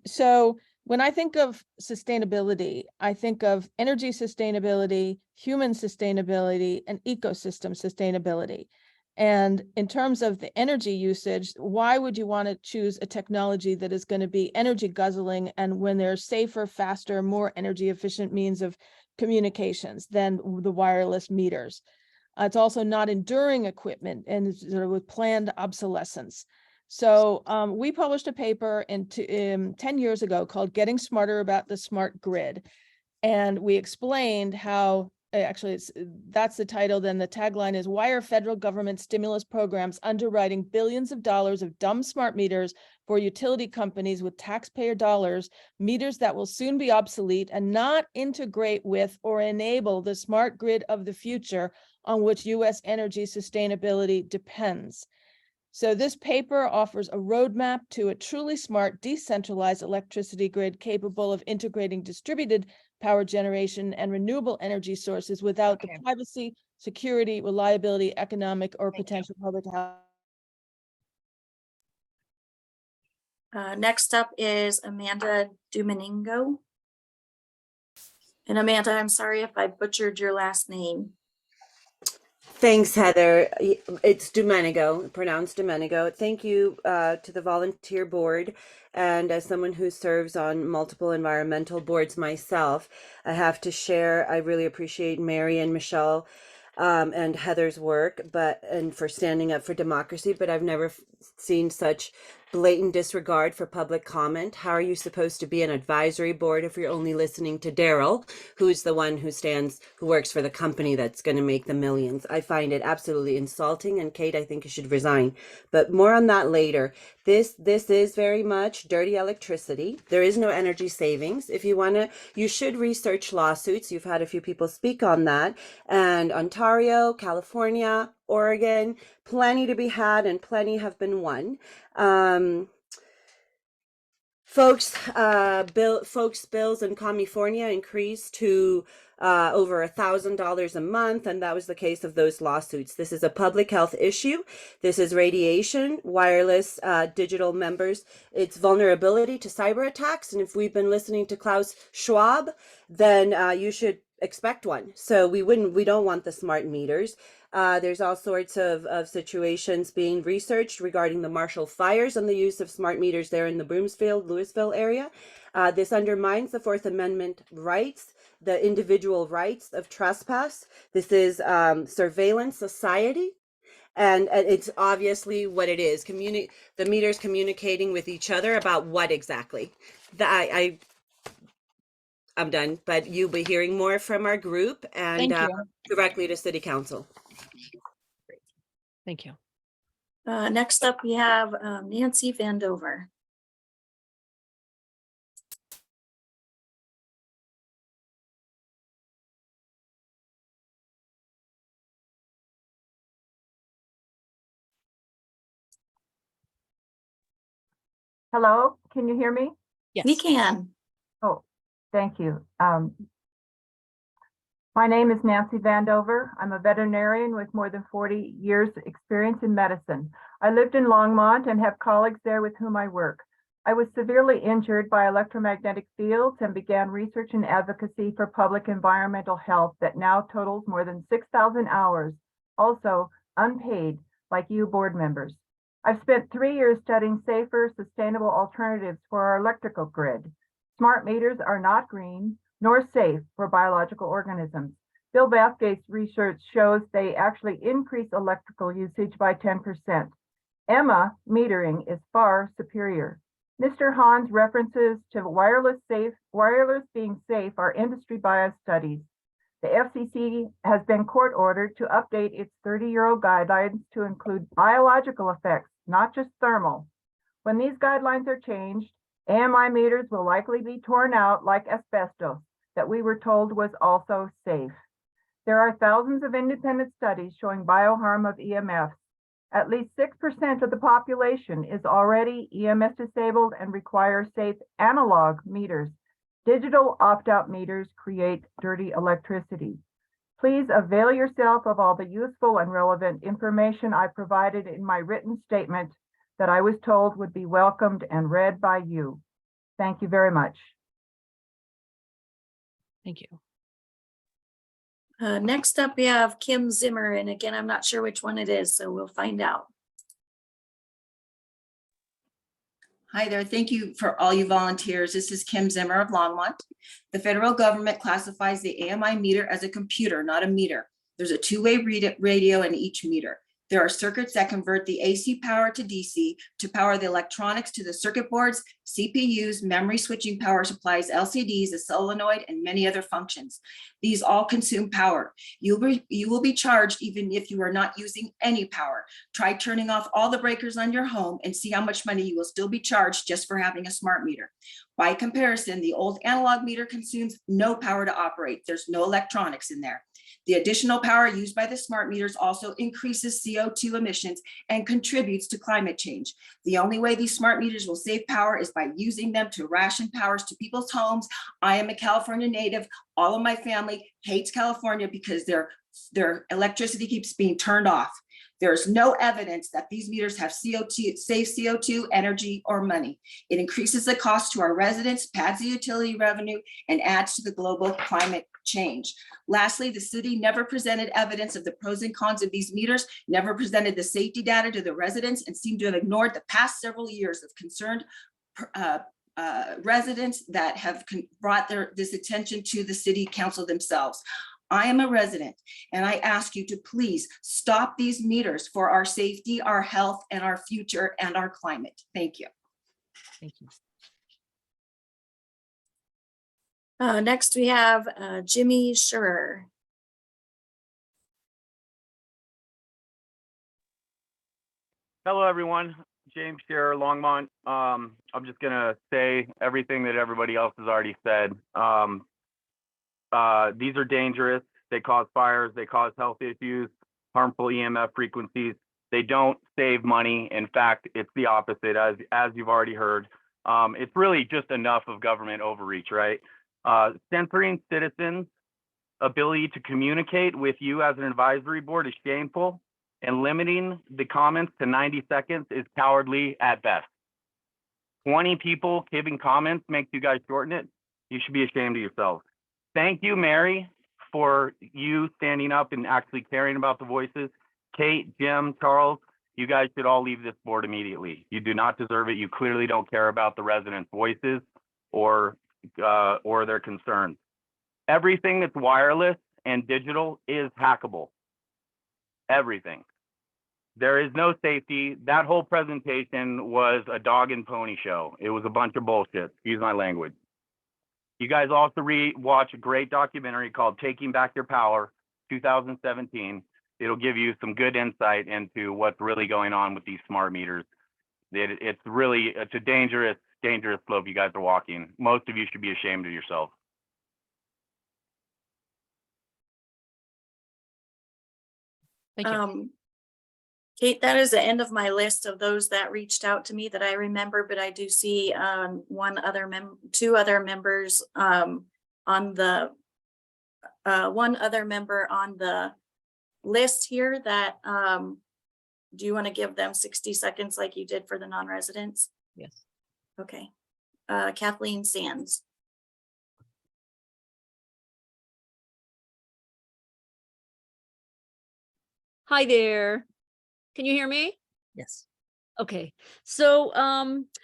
[SPEAKER 20] So when I think of sustainability, I think of energy sustainability, human sustainability, and ecosystem sustainability. And in terms of the energy usage, why would you want to choose a technology that is going to be energy guzzling and when there's safer, faster, more energy efficient means of communications than the wireless meters? It's also not enduring equipment and sort of with planned obsolescence. So we published a paper 10 years ago called Getting Smarter About the Smart Grid. And we explained how, actually that's the title, then the tagline is, why are federal government stimulus programs underwriting billions of dollars of dumb smart meters for utility companies with taxpayer dollars, meters that will soon be obsolete and not integrate with or enable the smart grid of the future on which U.S. energy sustainability depends. So this paper offers a roadmap to a truly smart, decentralized electricity grid capable of integrating distributed power generation and renewable energy sources without the privacy, security, reliability, economic, or potential public health.
[SPEAKER 1] Next up is Amanda Domingo. And Amanda, I'm sorry if I butchered your last name.
[SPEAKER 21] Thanks, Heather. It's Domenico, pronounced Domenico. Thank you to the volunteer board. And as someone who serves on multiple environmental boards myself, I have to share, I really appreciate Mary and Michelle and Heather's work, and for standing up for democracy, but I've never seen such blatant disregard for public comment. How are you supposed to be an advisory board if you're only listening to Daryl, who's the one who works for the company that's going to make the millions? I find it absolutely insulting, and Kate, I think you should resign. But more on that later. This is very much dirty electricity. There is no energy savings. If you want to, you should research lawsuits. You've had a few people speak on that. And Ontario, California, Oregon, plenty to be had, and plenty have been won. Folks' bills in California increased to over $1,000 a month, and that was the case of those lawsuits. This is a public health issue. This is radiation, wireless, digital members. It's vulnerability to cyber attacks, and if we've been listening to Klaus Schwab, then you should expect one. So we don't want the smart meters. There's all sorts of situations being researched regarding the Marshall fires and the use of smart meters there in the Broomfield, Louisville area. This undermines the Fourth Amendment rights, the individual rights of trespass. This is surveillance society. And it's obviously what it is. The meters communicating with each other about what exactly? I'm done, but you'll be hearing more from our group and directly to City Council.
[SPEAKER 20] Thank you.
[SPEAKER 1] Next up, we have Nancy Vandover.
[SPEAKER 22] Hello, can you hear me?
[SPEAKER 1] Yes. We can.
[SPEAKER 22] Oh, thank you. My name is Nancy Vandover. I'm a veterinarian with more than 40 years experience in medicine. I lived in Longmont and have colleagues there with whom I work. I was severely injured by electromagnetic fields and began research and advocacy for public environmental health that now totals more than 6,000 hours, also unpaid, like you board members. I've spent 3 years studying safer, sustainable alternatives for our electrical grid. Smart meters are not green nor safe for biological organisms. Bill Bathgate's research shows they actually increase electrical usage by 10%. EMA metering is far superior. Mr. Hahn's references to wireless being safe are industry bias studies. The FCC has been court ordered to update its 30-year-old guidelines to include biological effects, not just thermal. When these guidelines are changed, AMI meters will likely be torn out like asbestos that we were told was also safe. There are thousands of independent studies showing bioharm of EMFs. At least 6% of the population is already EMS disabled and requires safe analog meters. Digital opt-out meters create dirty electricity. Please avail yourself of all the useful and relevant information I provided in my written statement that I was told would be welcomed and read by you. Thank you very much.
[SPEAKER 20] Thank you.
[SPEAKER 1] Next up, we have Kim Zimmer, and again, I'm not sure which one it is, so we'll find out.
[SPEAKER 17] Hi there. Thank you for all you volunteers. This is Kim Zimmer of Longmont. The federal government classifies the AMI meter as a computer, not a meter. There's a two-way radio in each meter. There are circuits that convert the AC power to DC to power the electronics to the circuit boards, CPUs, memory switching power supplies, LCDs, a solenoid, and many other functions. These all consume power. You will be charged even if you are not using any power. Try turning off all the breakers on your home and see how much money you will still be charged just for having a smart meter. By comparison, the old analog meter consumes no power to operate. There's no electronics in there. The additional power used by the smart meters also increases CO2 emissions and contributes to climate change. The only way these smart meters will save power is by using them to ration powers to people's homes. I am a California native. All of my family hates California because their electricity keeps being turned off. There's no evidence that these meters have save CO2, energy, or money. It increases the cost to our residents, pads the utility revenue, and adds to the global climate change. Lastly, the city never presented evidence of the pros and cons of these meters, never presented the safety data to the residents, and seemed to have ignored the past several years of concerned residents that have brought this attention to the city council themselves. I am a resident, and I ask you to please stop these meters for our safety, our health, and our future, and our climate. Thank you.
[SPEAKER 20] Thank you.
[SPEAKER 1] Next, we have Jimmy Scherer.
[SPEAKER 5] Hello, everyone. James Scherer, Longmont. I'm just gonna say everything that everybody else has already said. These are dangerous. They cause fires. They cause health issues, harmful EMF frequencies. They don't save money. In fact, it's the opposite, as you've already heard. It's really just enough of government overreach, right? Censoring citizens' ability to communicate with you as an advisory board is shameful, and limiting the comments to 90 seconds is cowardly at best. 20 people giving comments makes you guys shorten it. You should be ashamed of yourselves. Thank you, Mary, for you standing up and actually caring about the voices. Kate, Jim, Charles, you guys should all leave this board immediately. You do not deserve it. You clearly don't care about the residents' voices or their concerns. Everything that's wireless and digital is hackable. Everything. There is no safety. That whole presentation was a dog and pony show. It was a bunch of bullshit. Excuse my language. You guys also watch a great documentary called Taking Back Your Power, 2017. It'll give you some good insight into what's really going on with these smart meters. It's a dangerous slope you guys are walking. Most of you should be ashamed of yourself.
[SPEAKER 20] Thank you.
[SPEAKER 1] Kate, that is the end of my list of those that reached out to me that I remember, but I do see two other members on the one other member on the list here that do you want to give them 60 seconds like you did for the non-residents?
[SPEAKER 20] Yes.
[SPEAKER 1] Okay. Kathleen Sands.
[SPEAKER 7] Hi there. Can you hear me?
[SPEAKER 20] Yes.
[SPEAKER 7] Okay. So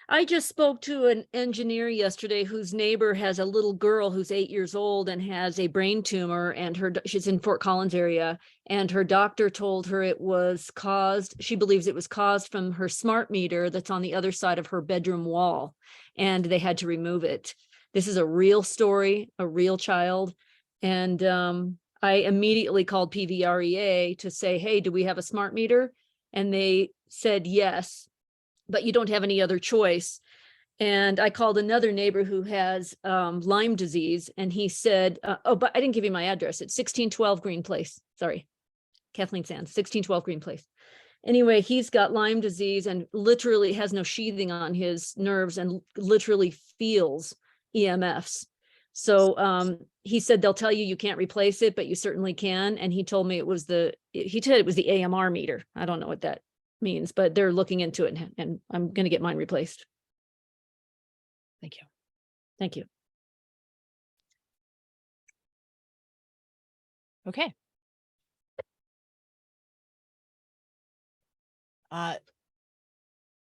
[SPEAKER 7] I just spoke to an engineer yesterday whose neighbor has a little girl who's 8 years old and has a brain tumor, and she's in Fort Collins area, and her doctor told her she believes it was caused from her smart meter that's on the other side of her bedroom wall, and they had to remove it. This is a real story, a real child. And I immediately called PVREA to say, hey, do we have a smart meter? And they said yes, but you don't have any other choice. And I called another neighbor who has Lyme disease, and he said, oh, but I didn't give you my address. It's 1612 Green Place. Sorry, Kathleen Sands, 1612 Green Place. Anyway, he's got Lyme disease and literally has no sheathing on his nerves and literally feels EMFs. So he said they'll tell you can't replace it, but you certainly can. And he told me it was the AMR meter. I don't know what that means, but they're looking into it, and I'm going to get mine replaced. Thank you. Thank you.
[SPEAKER 2] Okay.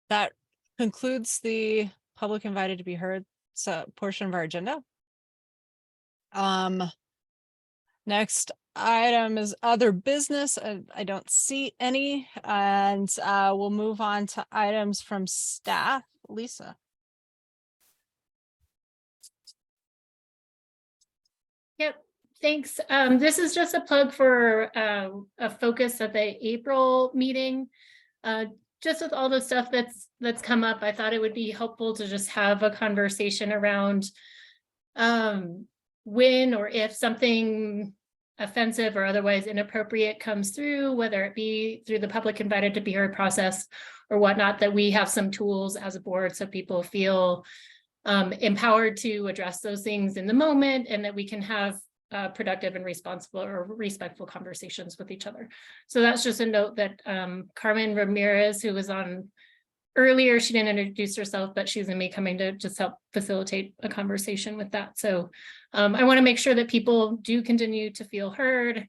[SPEAKER 2] That concludes the public invited to be heard portion of our agenda. Next item is other business. I don't see any, and we'll move on to items from staff. Lisa.
[SPEAKER 23] Yep, thanks. This is just a plug for a focus at the April meeting. Just with all the stuff that's come up, I thought it would be helpful to just have a conversation around when or if something offensive or otherwise inappropriate comes through, whether it be through the public invited to be heard process or whatnot, that we have some tools as a board so people feel empowered to address those things in the moment, and that we can have productive and responsible or respectful conversations with each other. So that's just a note that Carmen Ramirez, who was on earlier, she didn't introduce herself, but she's gonna be coming to just help facilitate a conversation with that. So I want to make sure that people do continue to feel heard.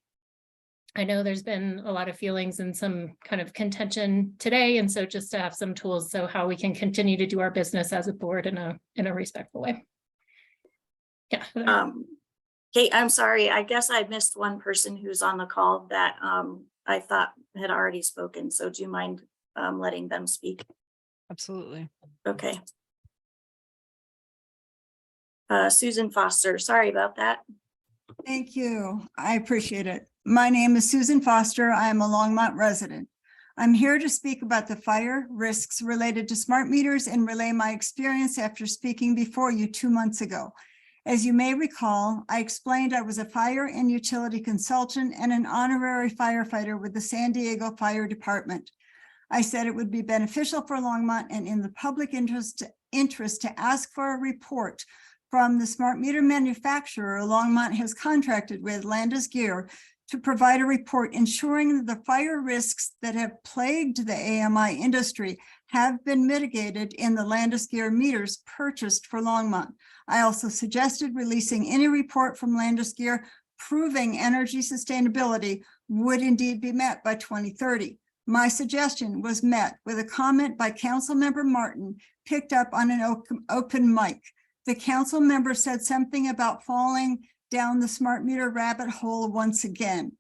[SPEAKER 23] I know there's been a lot of feelings and some kind of contention today, and so just to have some tools so how we can continue to do our business as a board in a respectful way. Yeah.
[SPEAKER 1] Kate, I'm sorry. I guess I missed one person who's on the call that I thought had already spoken. So do you mind letting them speak?
[SPEAKER 2] Absolutely.
[SPEAKER 1] Okay. Susan Foster, sorry about that.
[SPEAKER 4] Thank you. I appreciate it. My name is Susan Foster. I am a Longmont resident. I'm here to speak about the fire risks related to smart meters and relay my experience after speaking before you 2 months ago. As you may recall, I explained I was a fire and utility consultant and an honorary firefighter with the San Diego Fire Department. I said it would be beneficial for Longmont and in the public interest to ask for a report from the smart meter manufacturer Longmont has contracted with, Landis+Gyr, to provide a report ensuring that the fire risks that have plagued the AMI industry have been mitigated in the Landis+Gyr meters purchased for Longmont. I also suggested releasing any report from Landis+Gyr proving energy sustainability would indeed be met by 2030. My suggestion was met with a comment by Councilmember Martin picked up on an open mic. The council member said something about falling down the smart meter rabbit hole once again.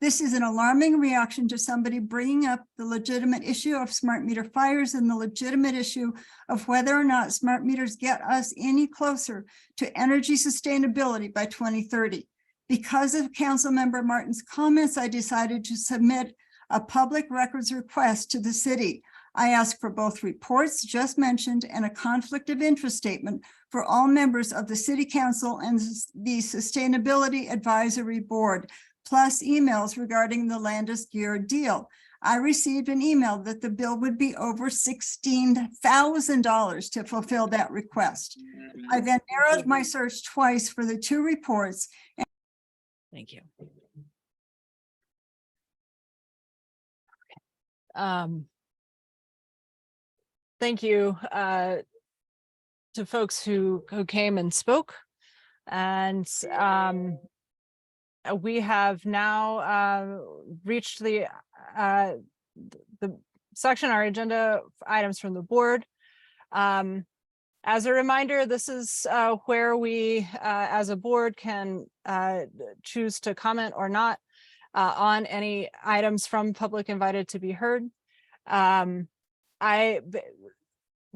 [SPEAKER 4] This is an alarming reaction to somebody bringing up the legitimate issue of smart meter fires and the legitimate issue of whether or not smart meters get us any closer to energy sustainability by 2030. Because of Councilmember Martin's comments, I decided to submit a public records request to the city. I asked for both reports just mentioned and a conflict of interest statement for all members of the City Council and the Sustainability Advisory Board, plus emails regarding the Landis+Gyr deal. I received an email that the bill would be over $16,000 to fulfill that request. I then narrowed my search twice for the two reports.
[SPEAKER 2] Thank you. Thank you to folks who came and spoke, and we have now reached the section, our agenda items from the board. As a reminder, this is where we as a board can choose to comment or not on any items from public invited to be heard.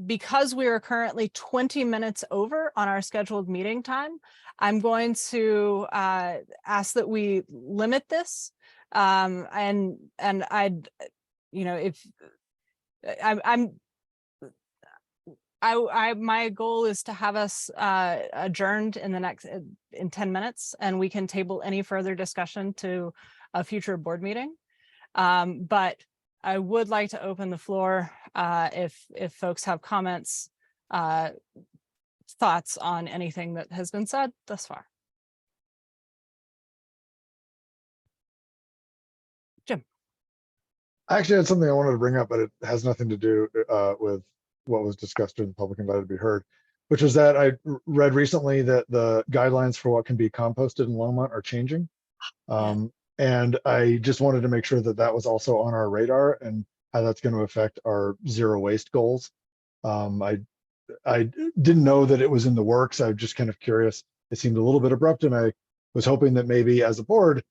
[SPEAKER 2] Because we are currently 20 minutes over on our scheduled meeting time, I'm going to ask that we limit this. And I'd, you know, if my goal is to have us adjourned in the next in 10 minutes, and we can table any further discussion to a future board meeting. But I would like to open the floor if folks have comments, thoughts on anything that has been said thus far. Jim.
[SPEAKER 8] I actually had something I wanted to bring up, but it has nothing to do with what was discussed during the public invited to be heard, which was that I read recently that the guidelines for what can be composted in Longmont are changing. And I just wanted to make sure that that was also on our radar and how that's going to affect our zero waste goals. I didn't know that it was in the works. I'm just kind of curious. It seemed a little bit abrupt, and I was hoping that maybe as a board,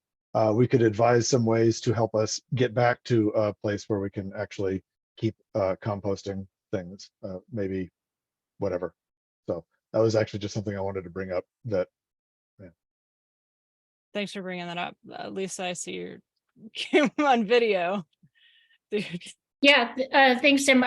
[SPEAKER 8] we could advise some ways to help us get back to a place where we can actually keep composting things, maybe whatever. So that was actually just something I wanted to bring up. That.
[SPEAKER 2] Thanks for bringing that up. Lisa, I see your came on video.
[SPEAKER 23] Yeah, thanks, Tim.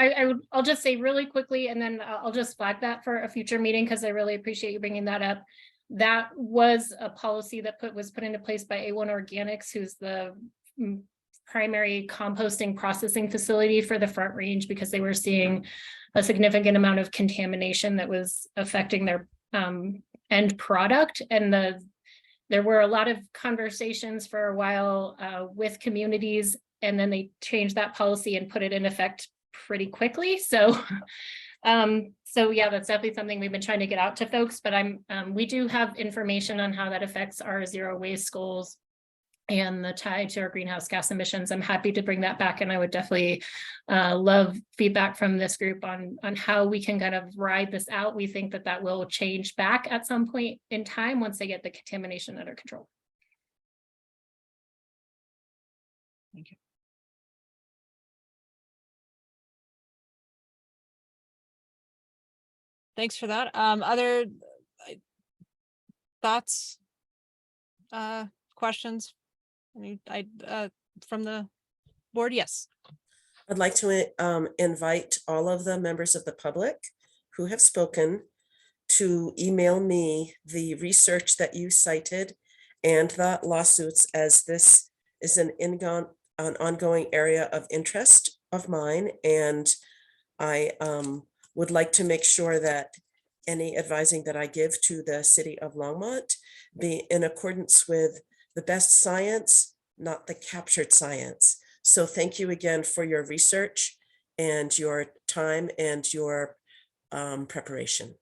[SPEAKER 23] I'll just say really quickly, and then I'll just flag that for a future meeting because I really appreciate you bringing that up. that was a policy that was put into place by A1 Organics, who's the primary composting processing facility for the Front Range, because they were seeing a significant amount of contamination that was affecting their end product. And there were a lot of conversations for a while with communities, and then they changed that policy and put it in effect pretty quickly. So so yeah, that's definitely something we've been trying to get out to folks, but we do have information on how that affects our zero waste goals and the tie to our greenhouse gas emissions. I'm happy to bring that back, and I would definitely love feedback from this group on how we can kind of ride this out. We think that that will change back at some point in time once they get the contamination under control.
[SPEAKER 2] Thank you. Thanks for that. Other thoughts, questions? From the board? Yes.
[SPEAKER 3] I'd like to invite all of the members of the public who have spoken to email me the research that you cited and the lawsuits, as this is an ongoing area of interest of mine. And I would like to make sure that any advising that I give to the city of Longmont be in accordance with the best science, not the captured science. So thank you again for your research and your time and your preparation.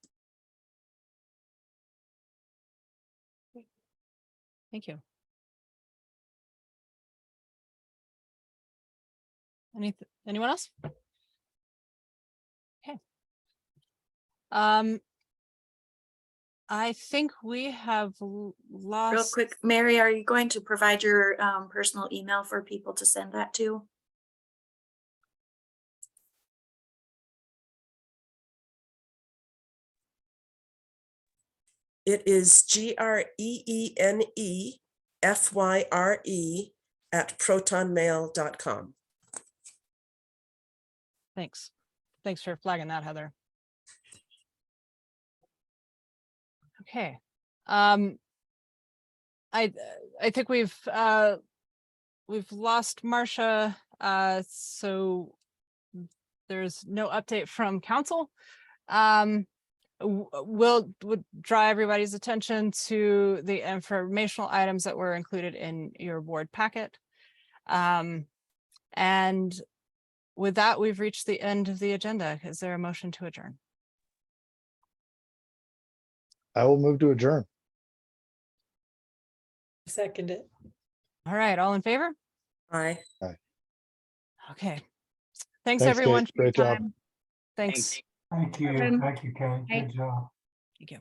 [SPEAKER 2] Thank you. Anyone else? Okay. I think we have lost.
[SPEAKER 1] Real quick, Mary, are you going to provide your personal email for people to send that to?
[SPEAKER 3] It is GREENEFYRE@protonmail.com.
[SPEAKER 2] Thanks. Thanks for flagging that, Heather. Okay. I think we've lost Marcia, so there's no update from council. We'll draw everybody's attention to the informational items that were included in your board packet. And with that, we've reached the end of the agenda. Is there a motion to adjourn?
[SPEAKER 8] I will move to adjourn.
[SPEAKER 6] Second it.
[SPEAKER 2] All right, all in favor?
[SPEAKER 3] Aye.
[SPEAKER 8] Aye.
[SPEAKER 2] Okay. Thanks,
[SPEAKER 8] Thanks,
[SPEAKER 2] everyone.
[SPEAKER 8] Kate. Great job.
[SPEAKER 2] Thanks.
[SPEAKER 6] Thank you.
[SPEAKER 23] Everyone.
[SPEAKER 6] Thank you, Kate.
[SPEAKER 23] Bye.
[SPEAKER 6] Good job.
[SPEAKER 2] Thank you.